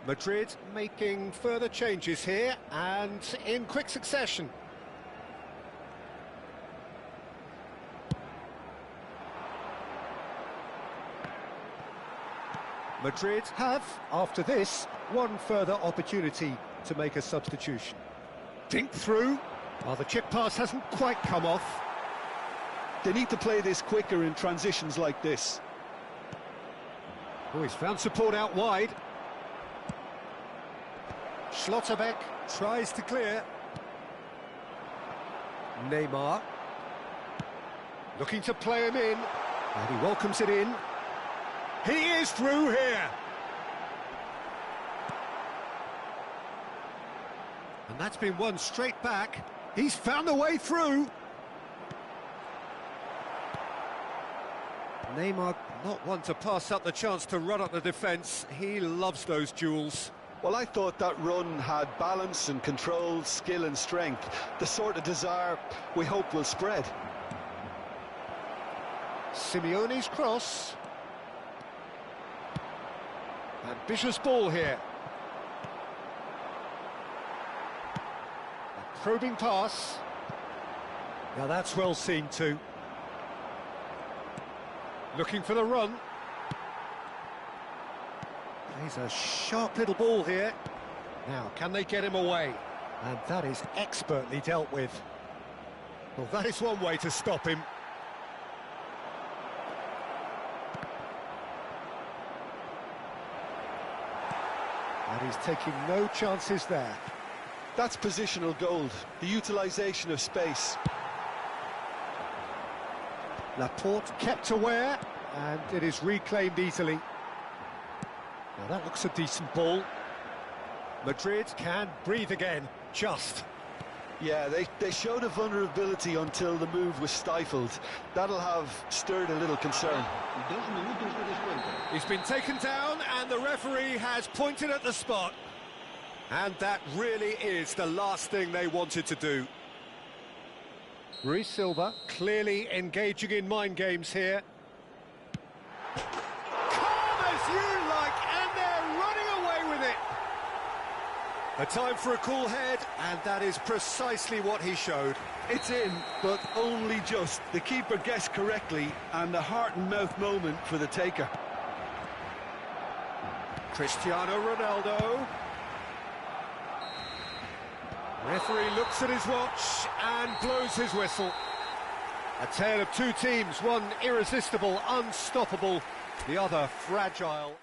Madrid making further changes here, and in quick succession. Madrid have, after this, one further opportunity to make a substitution. Dink through. Oh, the chip pass hasn't quite come off. They need to play this quicker in transitions like this. Oh, he's found support out wide. Schlotterbeck tries to clear. Neymar looking to play him in, and he welcomes it in. He is through here. And that's been won straight back. He's found a way through. Neymar not one to pass up the chance to run up the defence. He loves those duels. Well, I thought that run had balance and control, skill and strength. The sort of desire we hope will spread. Simeone's cross. Ambitious ball here. A probing pass. Now that's well seen too. Looking for the run. He's a sharp little ball here. Now, can they get him away? And that is expertly dealt with. Well, that is one way to stop him. And he's taking no chances there. That's positional gold, the utilisation of space. Laporte kept aware, and it is reclaimed easily. Now that looks a decent ball. Madrid can breathe again, just. Yeah, they showed a vulnerability until the move was stifled. That'll have stirred a little concern. He's been taken down, and the referee has pointed at the spot. And that really is the last thing they wanted to do. Ruiz Silva clearly engaging in mind games here. Calm as you like, and they're running away with it. A time for a cool head, and that is precisely what he showed. It's in, but only just. The keeper guessed correctly, and a heart-and-mouth moment for the taker. Cristiano Ronaldo. Referee looks at his watch and blows his whistle. A tale of two teams, one irresistible, unstoppable, the other fragile.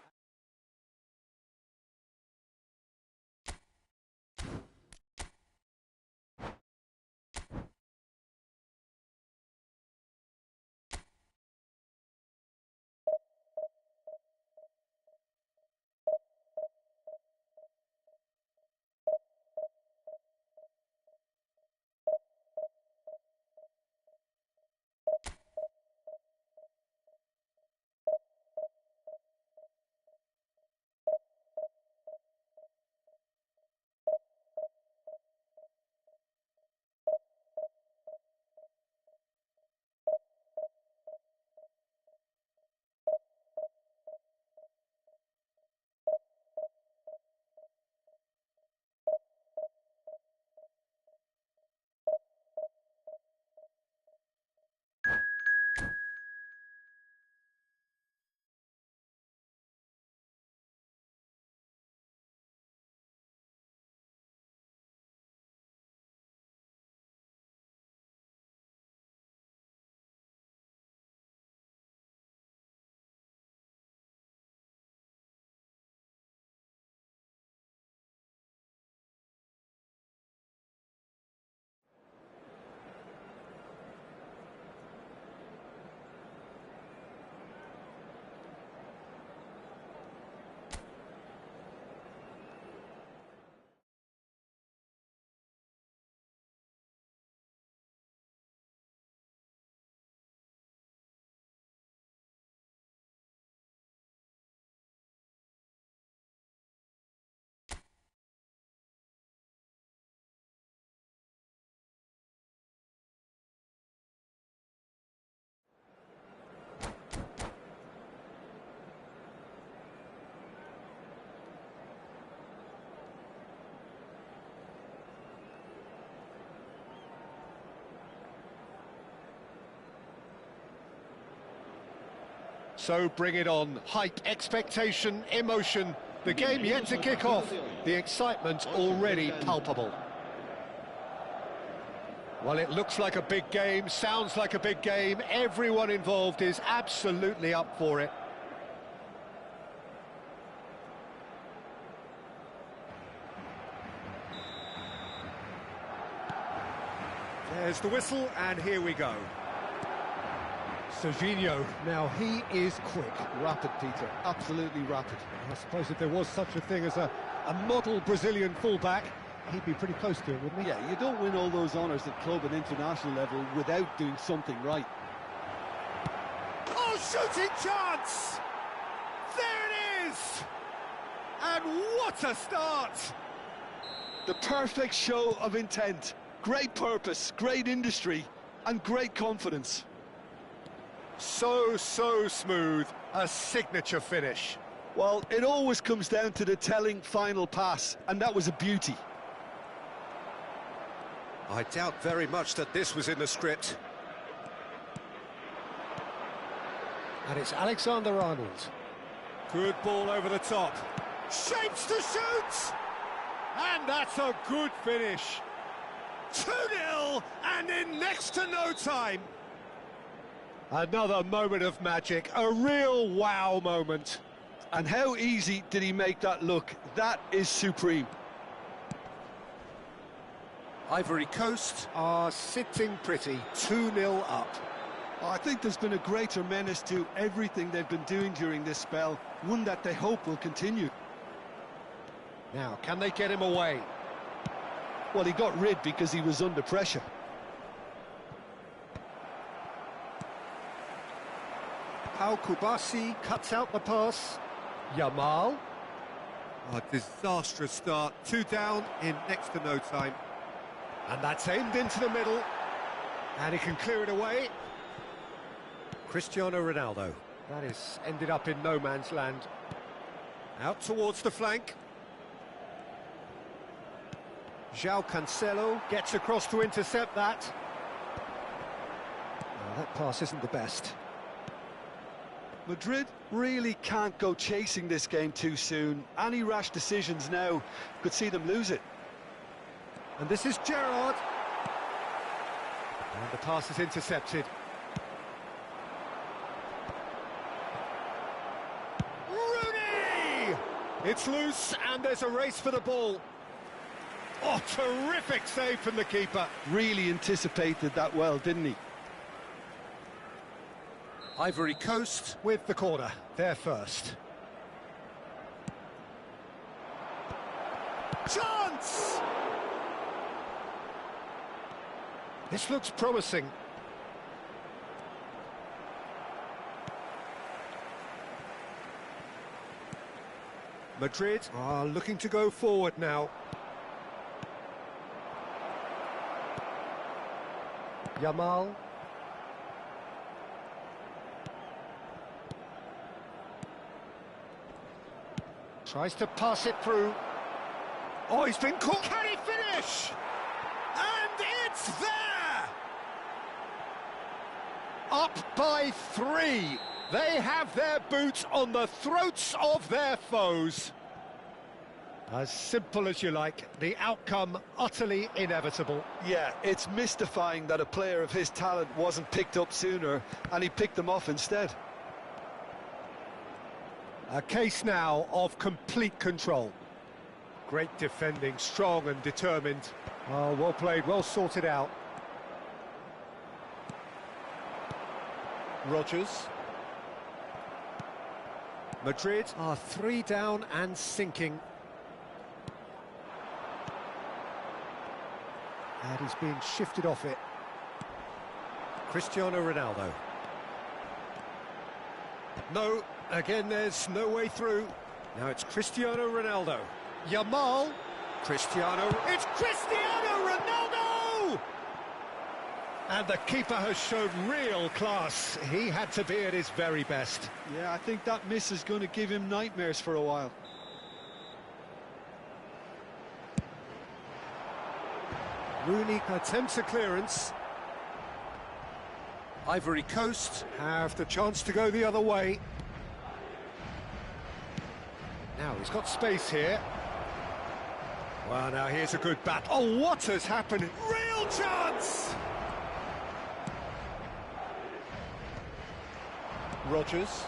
So bring it on. Hype, expectation, emotion. The game yet to kick off. The excitement already palpable. Well, it looks like a big game, sounds like a big game. Everyone involved is absolutely up for it. There's the whistle, and here we go. Serginho, now he is quick. Rapid, Peter, absolutely rapid. I suppose if there was such a thing as a model Brazilian fullback, he'd be pretty close to it, wouldn't he? Yeah, you don't win all those honours at club and international level without doing something right. Oh, shooting chance! There it is! And what a start! The perfect show of intent. Great purpose, great industry, and great confidence. So smooth. A signature finish. Well, it always comes down to the telling final pass, and that was a beauty. I doubt very much that this was in the script. And it's Alexander-Arnold. Good ball over the top. Shapes to shoot! And that's a good finish. 2-0, and in next to no time. Another moment of magic, a real wow moment. And how easy did he make that look? That is supreme. Ivory Coast are sitting pretty, 2-0 up. I think there's been a greater menace to everything they've been doing during this spell, one that they hope will continue. Now, can they get him away? Well, he got rid because he was under pressure. Pau Kubasi cuts out the pass. Yamal. A disastrous start. 2 down in next to no time. And that's aimed into the middle. And he can clear it away. Cristiano Ronaldo. That is ended up in no man's land. Out towards the flank. João Cancelo gets across to intercept that. Oh, that pass isn't the best. Madrid really can't go chasing this game too soon. Any rash decisions now could see them lose it. And this is Gerrard. And the pass is intercepted. Rooney! It's loose and there's a race for the ball. Oh, terrific save from the keeper. Really anticipated that well, didn't he? Ivory Coast with the corner, they're first. Chance! This looks promising. Madrid are looking to go forward now. Yamal. Tries to pass it through. Oh, he's been caught. Can he finish? And it's there! Up by 3. They have their boot on the throats of their foes. As simple as you like, the outcome utterly inevitable. Yeah, it's mystifying that a player of his talent wasn't picked up sooner, and he picked them off instead. A case now of complete control. Great defending, strong and determined. Oh, well played, well sorted out. Rodgers. Madrid are 3 down and sinking. And he's being shifted off it. Cristiano Ronaldo. No, again there's no way through. Now it's Cristiano Ronaldo. Yamal. Cristiano. It's Cristiano Ronaldo! And the keeper has shown real class. He had to be at his very best. Yeah, I think that miss is going to give him nightmares for a while. Rooney attempts a clearance. Ivory Coast have the chance to go the other way. Now he's got space here. Well, now here's a good bat. Oh, what has happened? Real chance! Rodgers.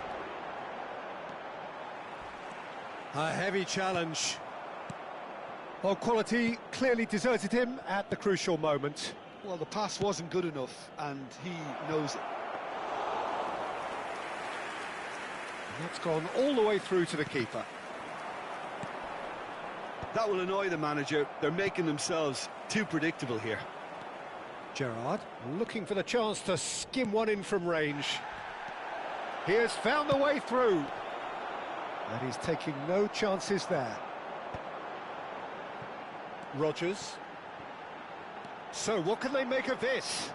A heavy challenge. Well, quality clearly deserted him at the crucial moment. Well, the pass wasn't good enough, and he knows it. That's gone all the way through to the keeper. That will annoy the manager. They're making themselves too predictable here. Gerrard looking for the chance to skim one in from range. He has found the way through. And he's taking no chances there. Rodgers. So what can they make of this?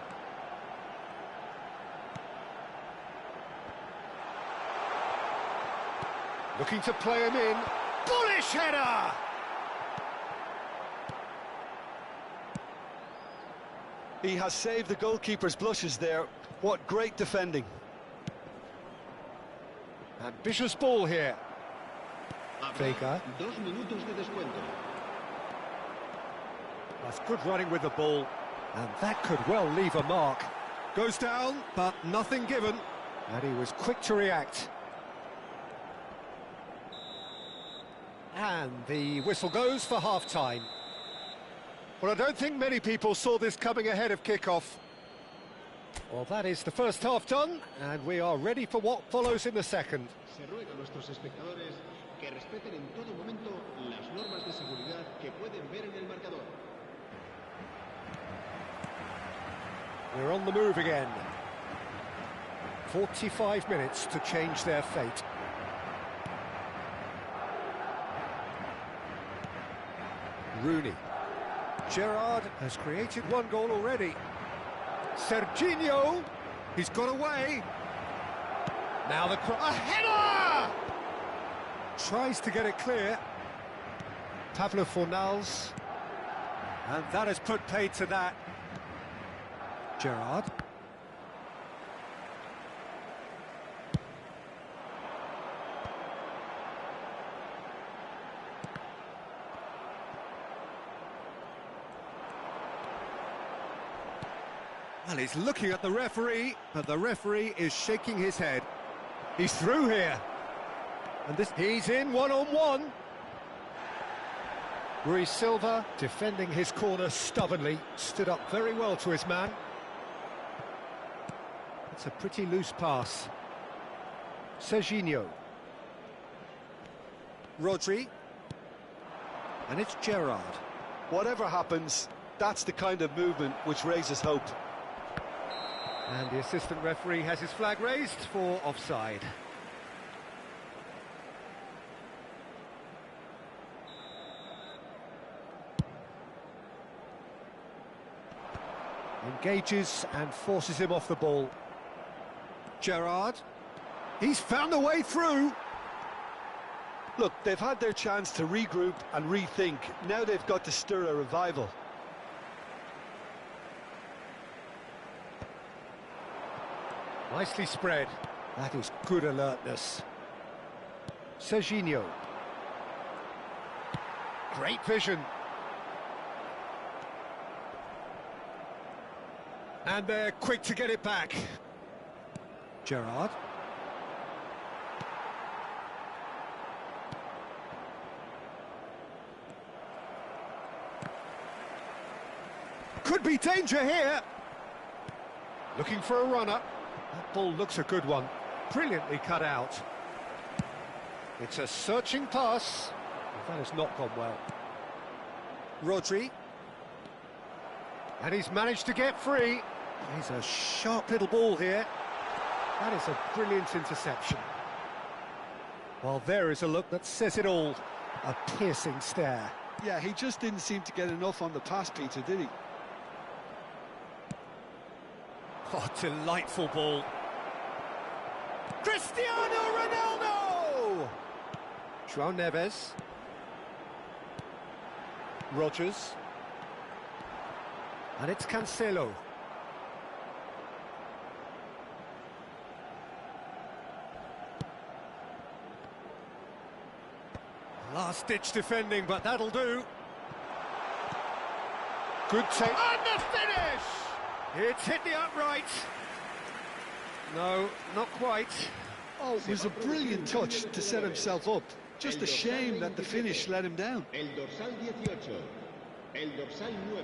Looking to play him in. Bullish header! He has saved the goalkeeper's blushes there. What great defending. Ambitious ball here. Vega. 2 minutos de descuento. That's good running with the ball. And that could well leave a mark. Goes down, but nothing given. And he was quick to react. And the whistle goes for half-time. Well, I don't think many people saw this coming ahead of kick-off. Well, that is the first half done, and we are ready for what follows in the second. Se ruega a nuestros espectadores que respeten en todo momento las normas de seguridad que pueden ver en el marcador. We're on the move again. 45 minutes to change their fate. Rooney. Gerrard has created one goal already. Serginho, he's got away. Now the a header! Tries to get it clear. Pablo Fornals. And that has put paid to that. Gerrard. Well, he's looking at the referee, but the referee is shaking his head. He's through here. And he's in one-on-one. Rui Silva, defending his corner stubbornly, stood up very well to his man. It's a pretty loose pass. Serginho. Rodri. And it's Gerrard. Whatever happens, that's the kind of movement which raises hope. And the assistant referee has his flag raised for offside. Engages and forces him off the ball. Gerrard. He's found a way through. Look, they've had their chance to regroup and rethink. Now they've got to stir a revival. Nicely spread. That is good alertness. Serginho. Great vision. And they're quick to get it back. Gerrard. Could be danger here. Looking for a runner. That ball looks a good one. Brilliantly cut out. It's a searching pass. That has not gone well. Rodri. And he's managed to get free. He's a sharp little ball here. That is a brilliant interception. Well, there is a look that says it all. A piercing stare. Yeah, he just didn't seem to get enough on the pass, Peter, did he? Oh, delightful ball. Cristiano Ronaldo! João Neves. Rodgers. And it's Cancelo. Last-ditch defending, but that'll do. Good take. And the finish! It's hit the upright. No, not quite. Oh, it was a brilliant touch to set himself up. Just a shame that the finish let him down. El dorsal 18. El dorsal 9.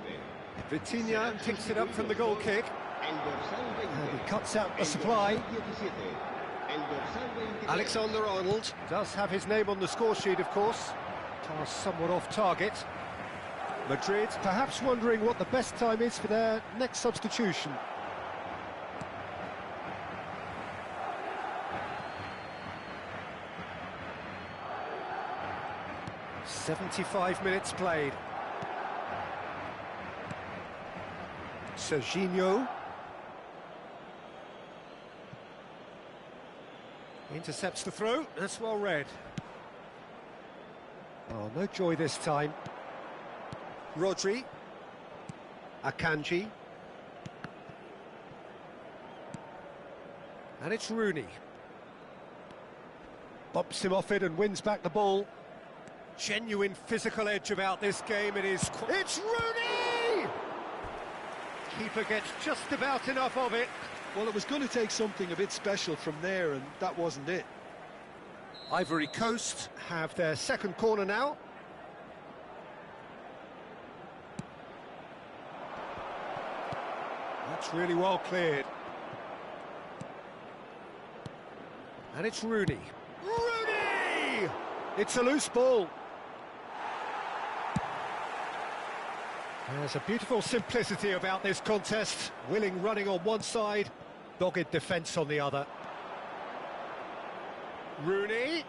Vitinha picks it up from the goal kick. El dorsal 20. And he cuts out the supply. El dorsal 17. El dorsal 23. Alexander-Arnold does have his name on the score sheet, of course. Pass somewhat off target. Madrid perhaps wondering what the best time is for their next substitution. "75 minutes played. Serginho. Intercepts the throw. That's well read. Oh, no joy this time. Rodri. Akanji. And it's Rooney. Bumps him off it and wins back the ball. Genuine physical edge about this game. It's Rooney! Keeper gets just about enough of it. Well, it was going to take something a bit special from there, and that wasn't it. Ivory Coast have their second corner now. That's really well cleared. And it's Rooney. Rooney! It's a loose ball. There's a beautiful simplicity about this contest. Willing running on one side, dogged defence on the other. Rooney.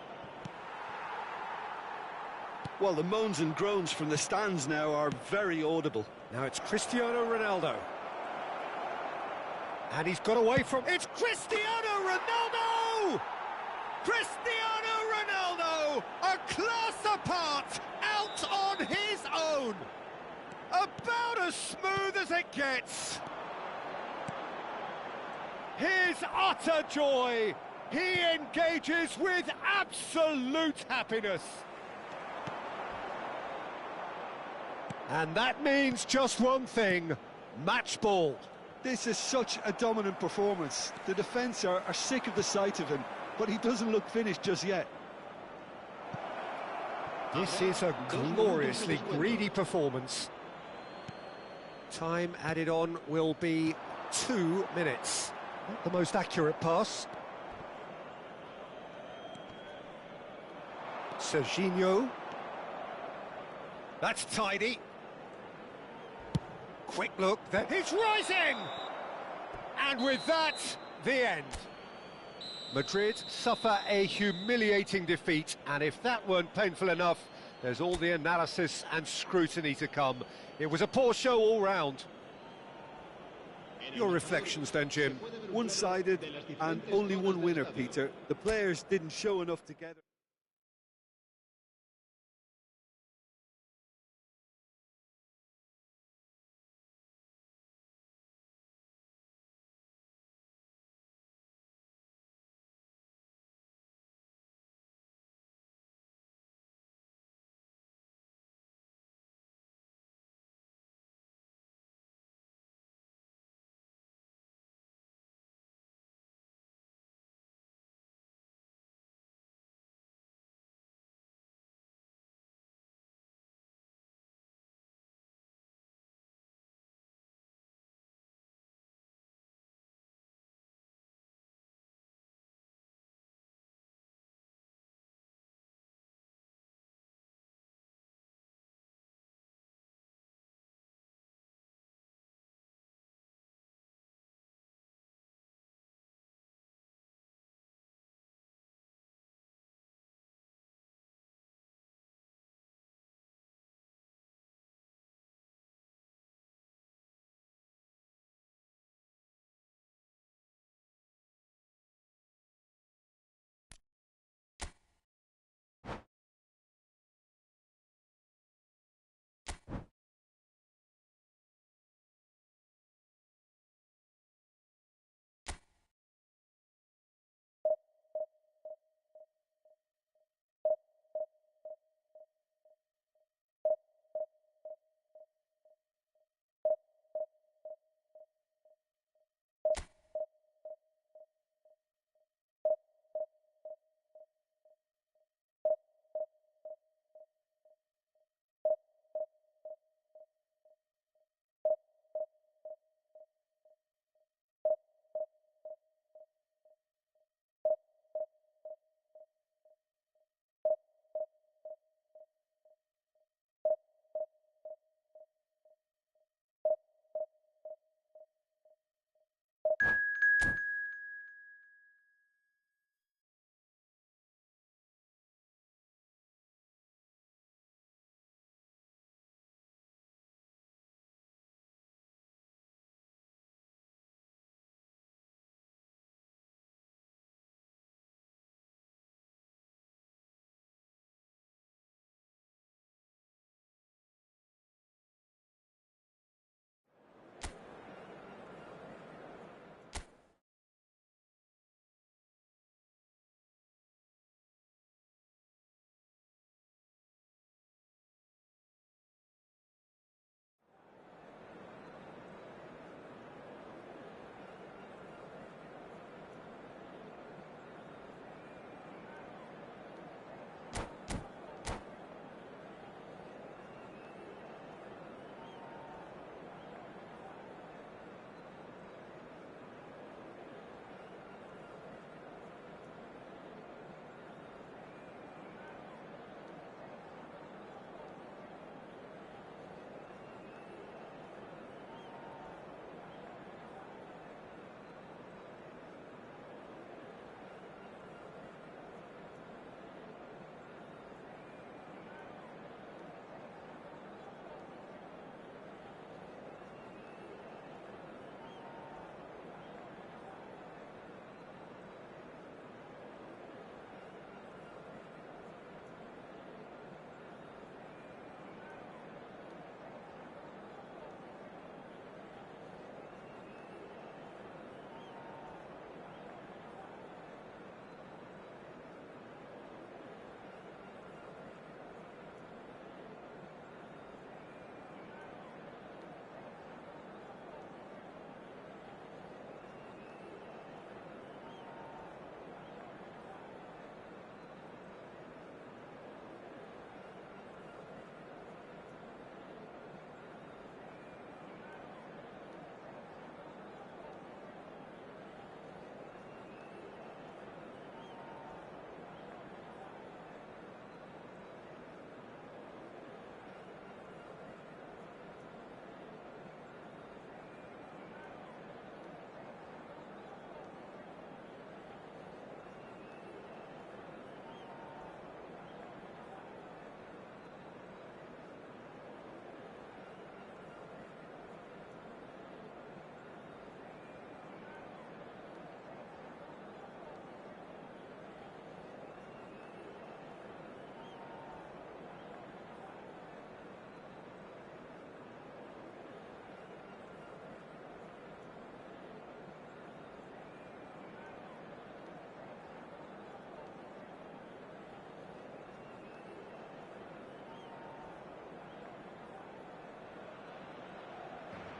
Well, the moans and groans from the stands now are very audible. Now it's Cristiano Ronaldo. And he's got away from... It's Cristiano Ronaldo! Cristiano Ronaldo, a class apart, out on his own. About as smooth as it gets. His utter joy. He engages with absolute happiness. And that means just one thing, match ball. This is such a dominant performance. The defence are sick of the sight of him, but he doesn't look finished just yet. This is a gloriously greedy performance. Time added on will be 2 minutes. Not the most accurate pass. Serginho. That's tidy. Quick look, then he's rising! And with that, the end. Madrid suffer a humiliating defeat, and if that weren't painful enough, there's all the analysis and scrutiny to come. It was a poor show all round. Your reflections then, Jim? One-sided and only one winner, Peter. The players didn't show enough together.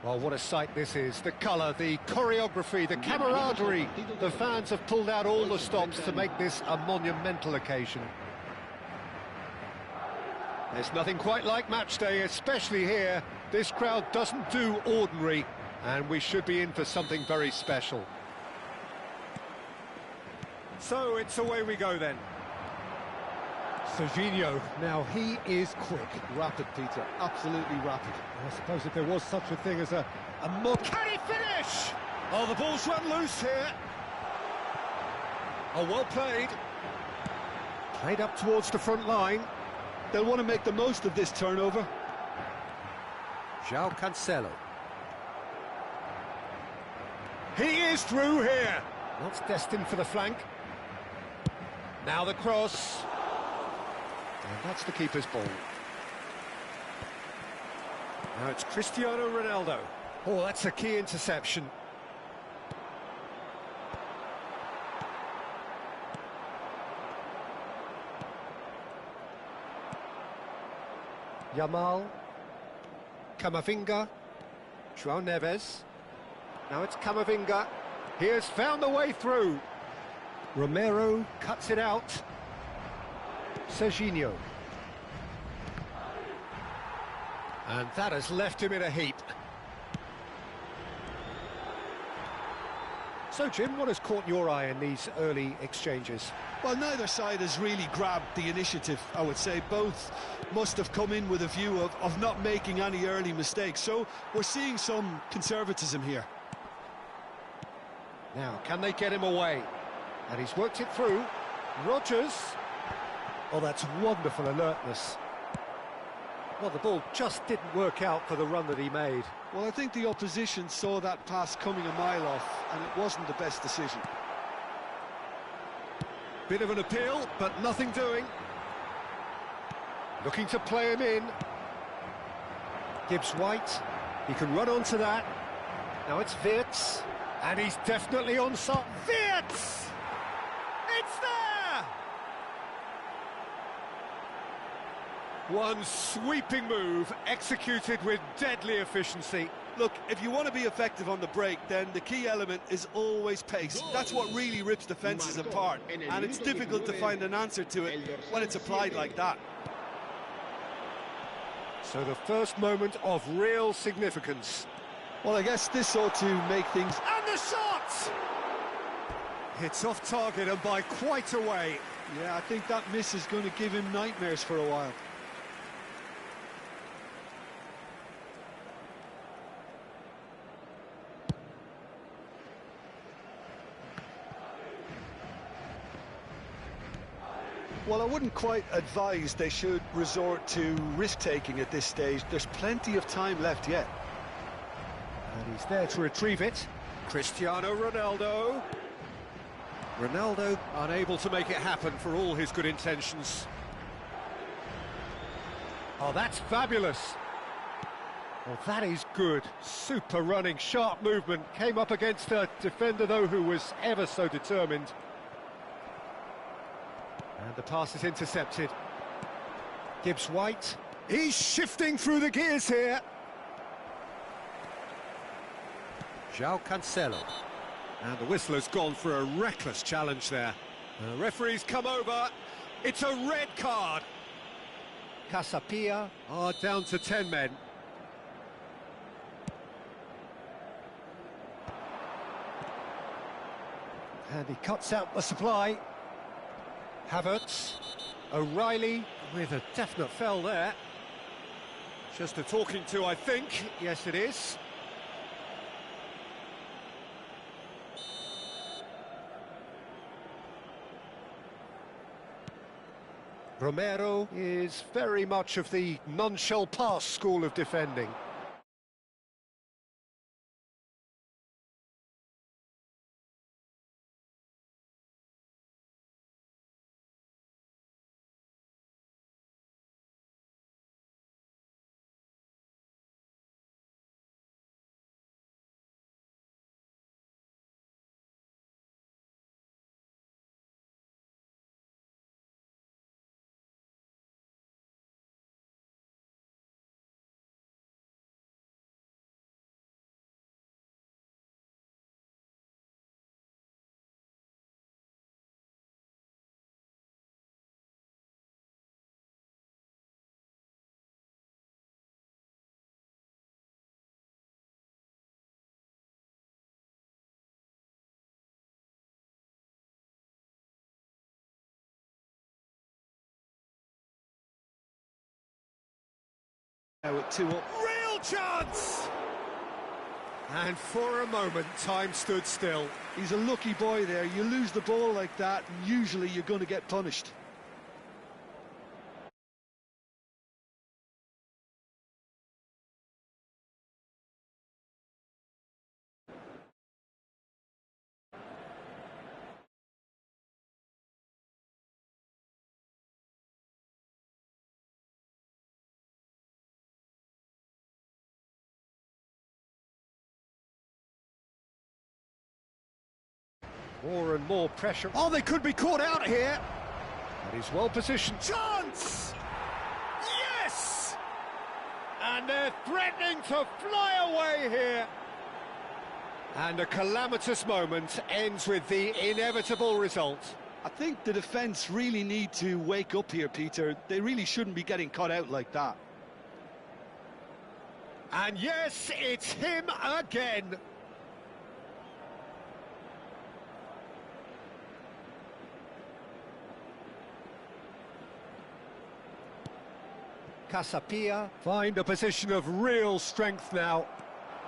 Well, what a sight this is. The colour, the choreography, the camaraderie. The fans have pulled out all the stops to make this a monumental occasion. There's nothing quite like match day, especially here. This crowd doesn't do ordinary, and we should be in for something very special. So it's away we go then. Serginho, now he is quick. Rapid, Peter, absolutely rapid. I suppose if there was such a thing as a more... Can he finish? Oh, the ball's run loose here. Oh, well played. Played up towards the front line. They'll want to make the most of this turnover. João Cancelo. He is through here. Not destined for the flank. Now the cross. And that's the keeper's ball. Now it's Cristiano Ronaldo. Oh, that's a key interception. Yamal. Camavinga. João Neves. Now it's Camavinga. He has found the way through. Romero cuts it out. Serginho. And that has left him in a heap. So, Jim, what has caught your eye in these early exchanges? Well, neither side has really grabbed the initiative, I would say. Both must have come in with a view of not making any early mistakes. So we're seeing some conservatism here. Now, can they get him away? And he's worked it through. Rodgers. Oh, that's wonderful alertness. Well, the ball just didn't work out for the run that he made. Well, I think the opposition saw that pass coming a mile off, and it wasn't the best decision. Bit of an appeal, but nothing doing. Looking to play him in. Gibbs White. He can run onto that. Now it's Wirtz. And he's definitely onside. Wirtz! It's there! One sweeping move, executed with deadly efficiency. Look, if you want to be effective on the break, then the key element is always pace. That's what really rips defences apart, and it's difficult to find an answer to it when it's applied like that. So the first moment of real significance. Well, I guess this ought to make things... And the shot! It's off target and by quite a way. Yeah, I think that miss is going to give him nightmares for a while. Well, I wouldn't quite advise they should resort to risk-taking at this stage. There's plenty of time left yet. And he's there to retrieve it. Cristiano Ronaldo. Ronaldo unable to make it happen for all his good intentions. Oh, that's fabulous. Well, that is good. Super running, sharp movement. Came up against a defender, though, who was ever so determined. And the pass is intercepted. Gibbs White. He's shifting through the gears here. João Cancelo. And the whistle has gone for a reckless challenge there. The referee's come over. It's a red card. Casapia are down to 10 men. And he cuts out the supply. Havertz. O'Reilly with a definite foul there. Just a talking to, I think. Yes, it is. Romero is very much of the none-shall-pass school of defending. Now at 2 up. Real chance! And for a moment, time stood still. He's a lucky boy there. You lose the ball like that, and usually you're going to get punished. More and more pressure. Oh, they could be caught out here. But he's well positioned. Chance! Yes! And they're threatening to fly away here. And a calamitous moment ends with the inevitable result. I think the defence really need to wake up here, Peter. They really shouldn't be getting caught out like that. And yes, it's him again. Casapia find a position of real strength now.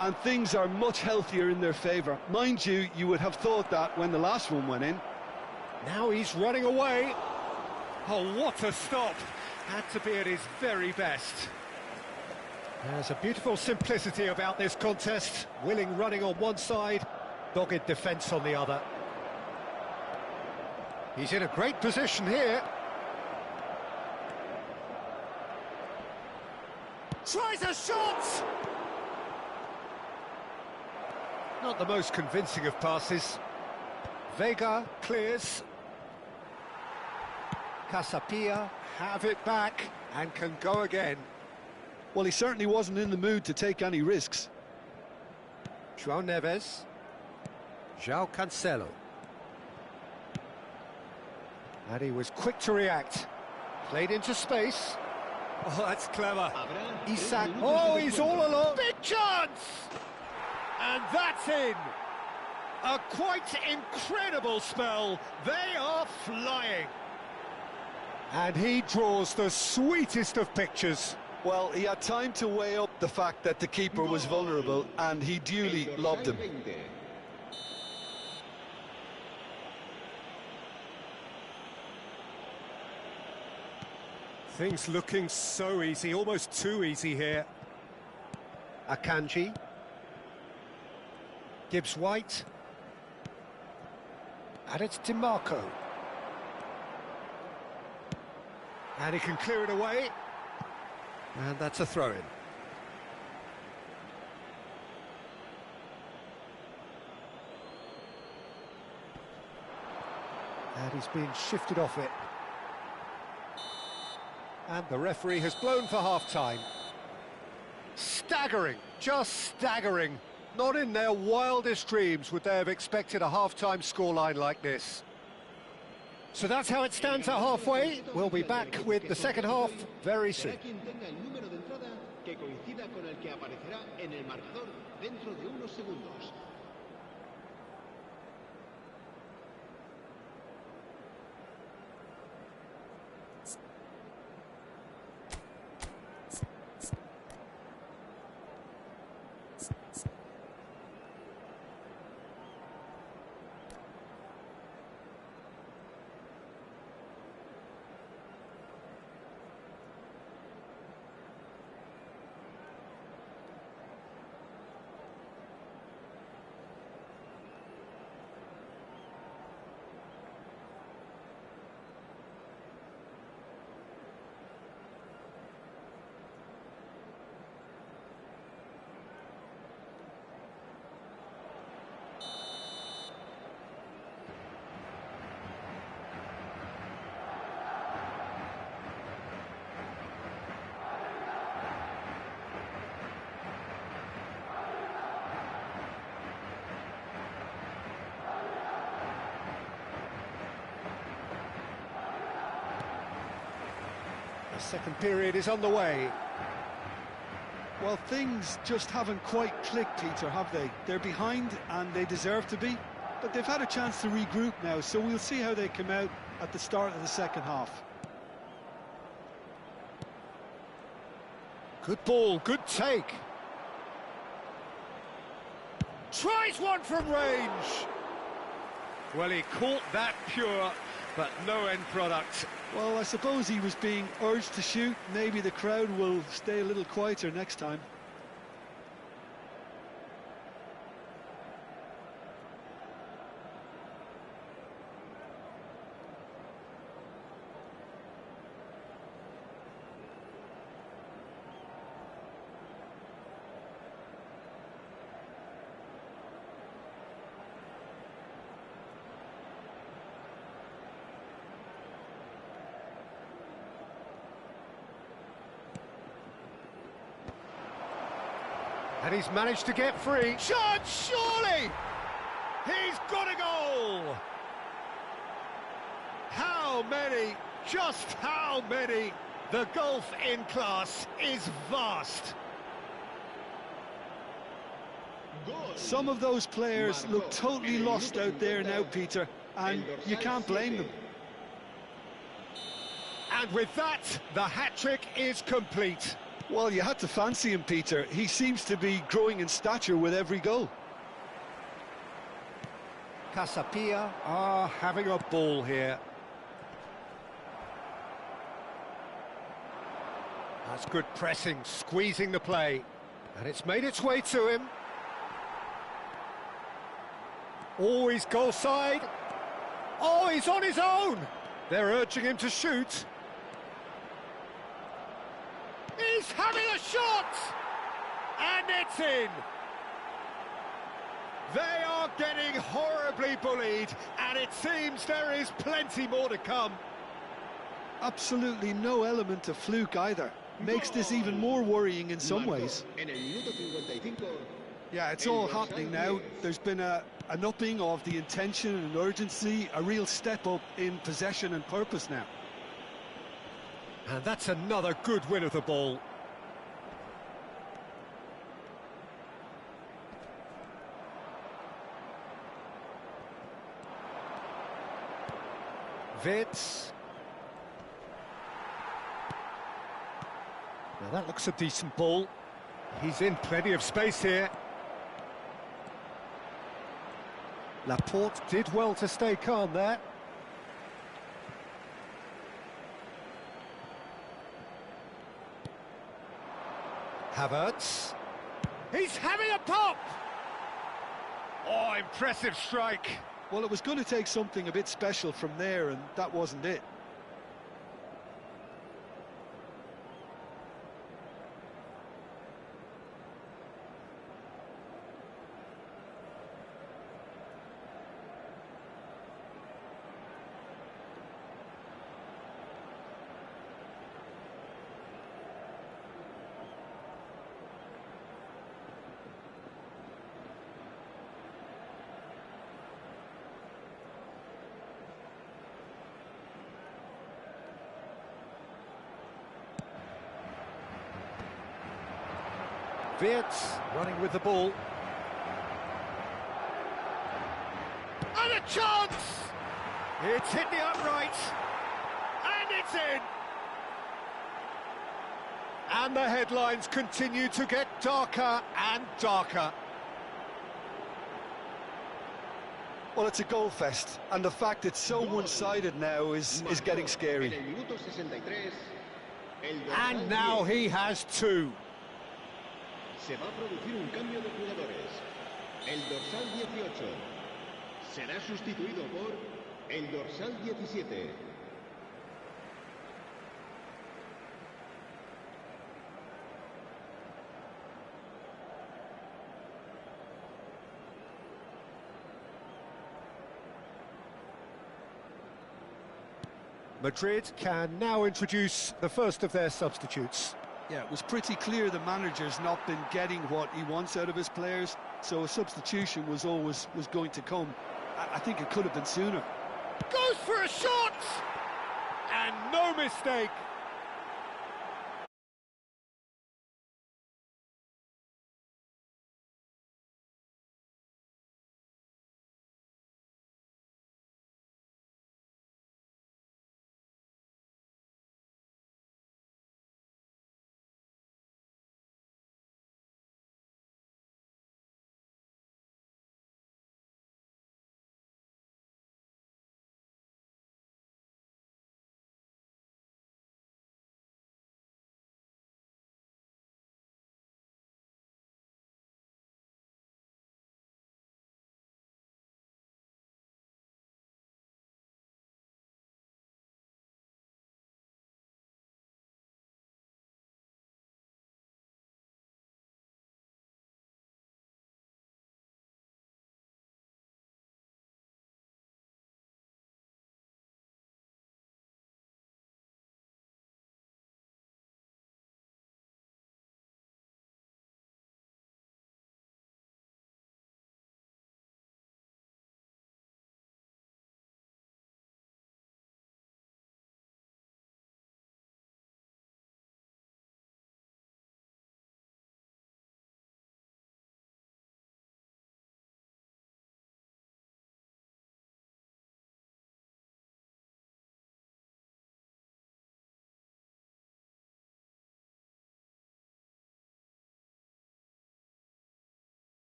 And things are much healthier in their favour. Mind you, you would have thought that when the last one went in. Now he's running away. Oh, what a stop. Had to be at his very best. There's a beautiful simplicity about this contest. Willing running on one side, dogged defence on the other. He's in a great position here. Tries a shot! Not the most convincing of passes. Vega clears. Casapia have it back and can go again. Well, he certainly wasn't in the mood to take any risks. João Neves. João Cancelo. And he was quick to react. Played into space. Oh, that's clever. Isak. Oh, he's all alone. Big chance! And that's in. A quite incredible spell. They are flying. And he draws the sweetest of pictures. Well, he had time to weigh up the fact that the keeper was vulnerable, and he duly lobbed him. Things looking so easy, almost too easy here. Akanji. Gibbs White. And it's DiMarco. And he can clear it away. And that's a throw-in. And he's been shifted off it. And the referee has blown for half-time. Staggering, just staggering. Not in their wildest dreams would they have expected a half-time scoreline like this. So that's how it stands at halfway. We'll be back with the second half very soon. The second period is on the way. Well, things just haven't quite clicked, Peter, have they? They're behind and they deserve to be, but they've had a chance to regroup now, so we'll see how they come out at the start of the second half. Good ball, good take. Tries one from range. Well, he caught that pure, but no end product. Well, I suppose he was being urged to shoot. Maybe the crowd will stay a little quieter next time. And he's managed to get free. Shot, surely! He's got a goal! How many? Just how many? The gulf in class is vast. Some of those players look totally lost out there now, Peter, and you can't blame them. And with that, the hat-trick is complete. Well, you had to fancy him, Peter. He seems to be growing in stature with every goal. Casapia are having a ball here. That's good pressing, squeezing the play. And it's made its way to him. Oh, he's goal side. Oh, he's on his own. They're urging him to shoot. He's having a shot! And it's in! They are getting horribly bullied, and it seems there is plenty more to come. Absolutely no element of fluke either. Makes this even more worrying in some ways. Yeah, it's all happening now. There's been an upping of the intention and urgency, a real step up in possession and purpose now. And that's another good win of the ball. Vitz. Now that looks a decent ball. He's in plenty of space here. Laporte did well to stay calm there. Havertz. He's having a pop! Oh, impressive strike. Well, it was going to take something a bit special from there, and that wasn't it. Vitz running with the ball. And a chance! It's hit the upright. And it's in! And the headlines continue to get darker and darker. Well, it's a goal fest, and the fact it's so one-sided now is getting scary. And now he has two. Se va a producir un cambio de jugadores. El dorsal 18 será sustituido por el dorsal 17. Madrid can now introduce the first of their substitutes. Yeah, it was pretty clear the manager's not been getting what he wants out of his players, so a substitution was going to come. I think it could have been sooner. Goes for a shot! And no mistake!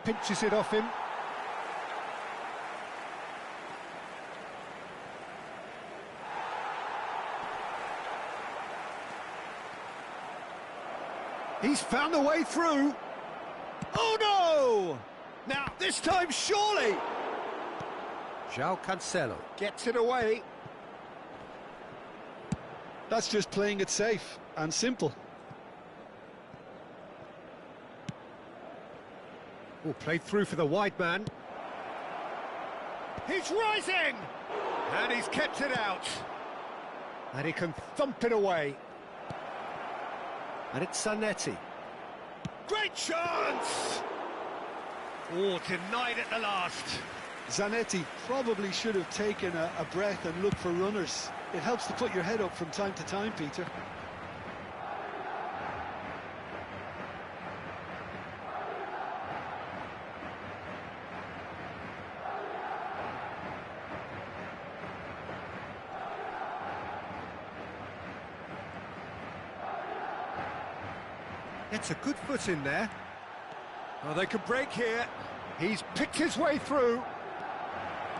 pinches it off him. He's found a way through. Oh no! Now, this time, surely! João Cancelo gets it away. That's just playing it safe and simple. Oh, played through for the wide man. He's rising! And he's kept it out. And he can thump it away. And it's Zanetti. Great chance! Oh, denied at the last. Zanetti probably should have taken a breath and looked for runners. It helps to put your head up from time to time, Peter. Gets a good foot in there. Oh, they could break here. He's picked his way through.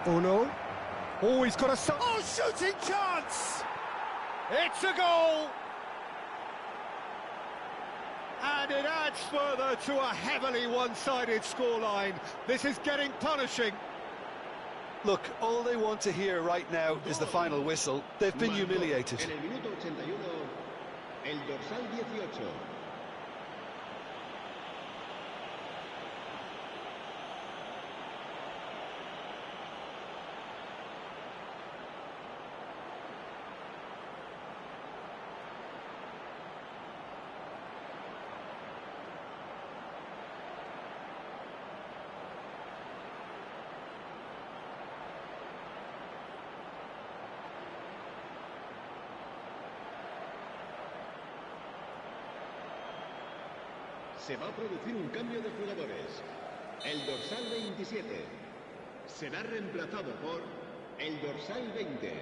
Oh no. Oh, he's got a... Oh, shooting chance! It's a goal! And it adds further to a heavily one-sided scoreline. This is getting punishing. Look, all they want to hear right now is the final whistle. They've been humiliated. En el minuto 81, el dorsal 18. Se va a producir un cambio de jugadores. El dorsal 27 será reemplazado por el dorsal 20.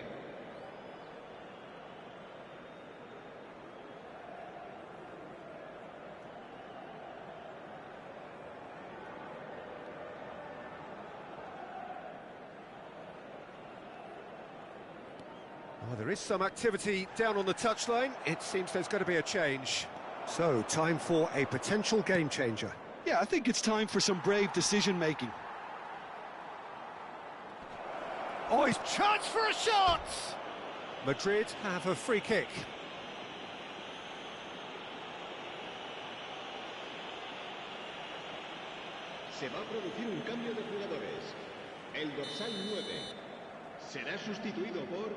Well, there is some activity down on the touchline. It seems there's going to be a change. So, time for a potential game changer. Yeah, I think it's time for some brave decision-making. Oh, he's chance for a shot! Madrid have a free kick. Se va a producir un cambio de jugadores. El dorsal 9 será sustituido por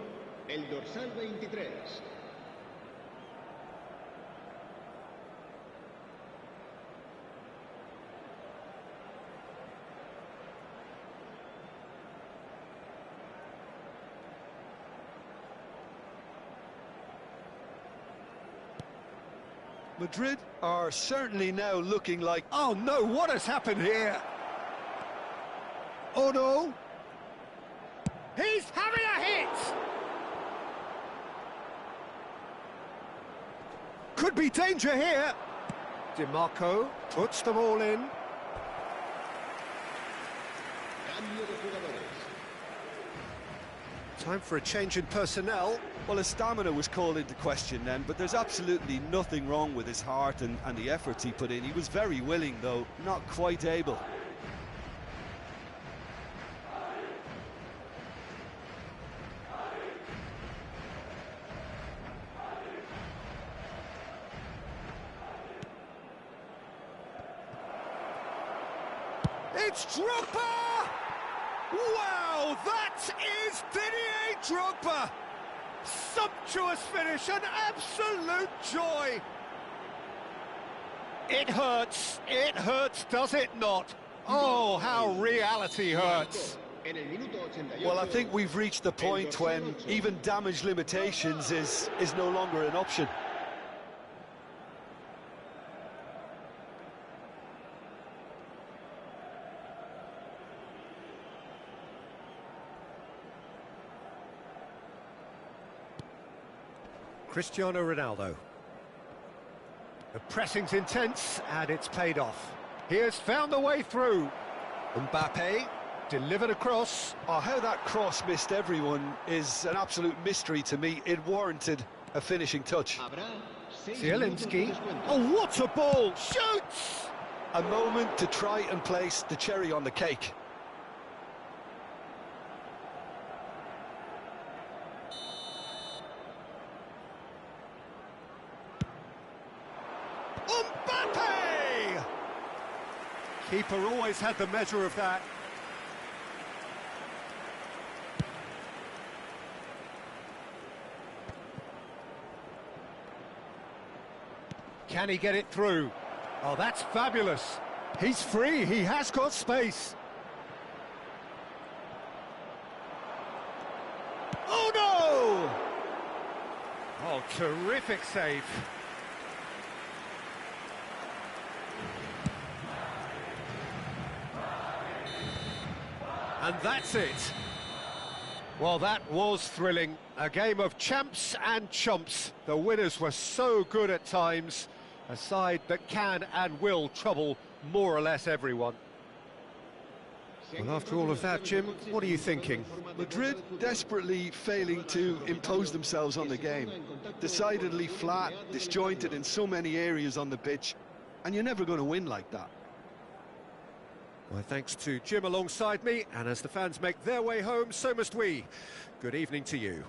el dorsal 23. Madrid are certainly now looking like... Oh no, what has happened here? Oh no! He's having a hit! Could be danger here. DiMarco puts them all in. Cambio de jugadores. Time for a change in personnel. Well, his stamina was called into question then, but there's absolutely nothing wrong with his heart and the efforts he put in. He was very willing, though, not quite able. It's Drogba! Wow, that is Didier Drogba! Sumptuous finish, an absolute joy! It hurts, does it not? Oh, how reality hurts! Well, I think we've reached the point when even damage limitations is no longer an option. Cristiano Ronaldo. The pressing's intense, and it's paid off. He has found the way through. Mbappe delivered across. Oh, how that cross missed everyone is an absolute mystery to me. It warranted a finishing touch. Zielinski. Oh, what a ball! Shoots! A moment to try and place the cherry on the cake. Mbappe! Keeper always had the measure of that. Can he get it through? Oh, that's fabulous. He's free, he has got space. Oh, no! Oh, terrific save. And that's it. Well, that was thrilling. A game of champs and chumps. The winners were so good at times. A side that can and will trouble more or less everyone. Well, after all of that, Jim, what are you thinking? Madrid desperately failing to impose themselves on the game. Decidedly flat, disjointed in so many areas on the pitch, and you're never going to win like that. Well, thanks to Jim alongside me, and as the fans make their way home, so must we. Good evening to you.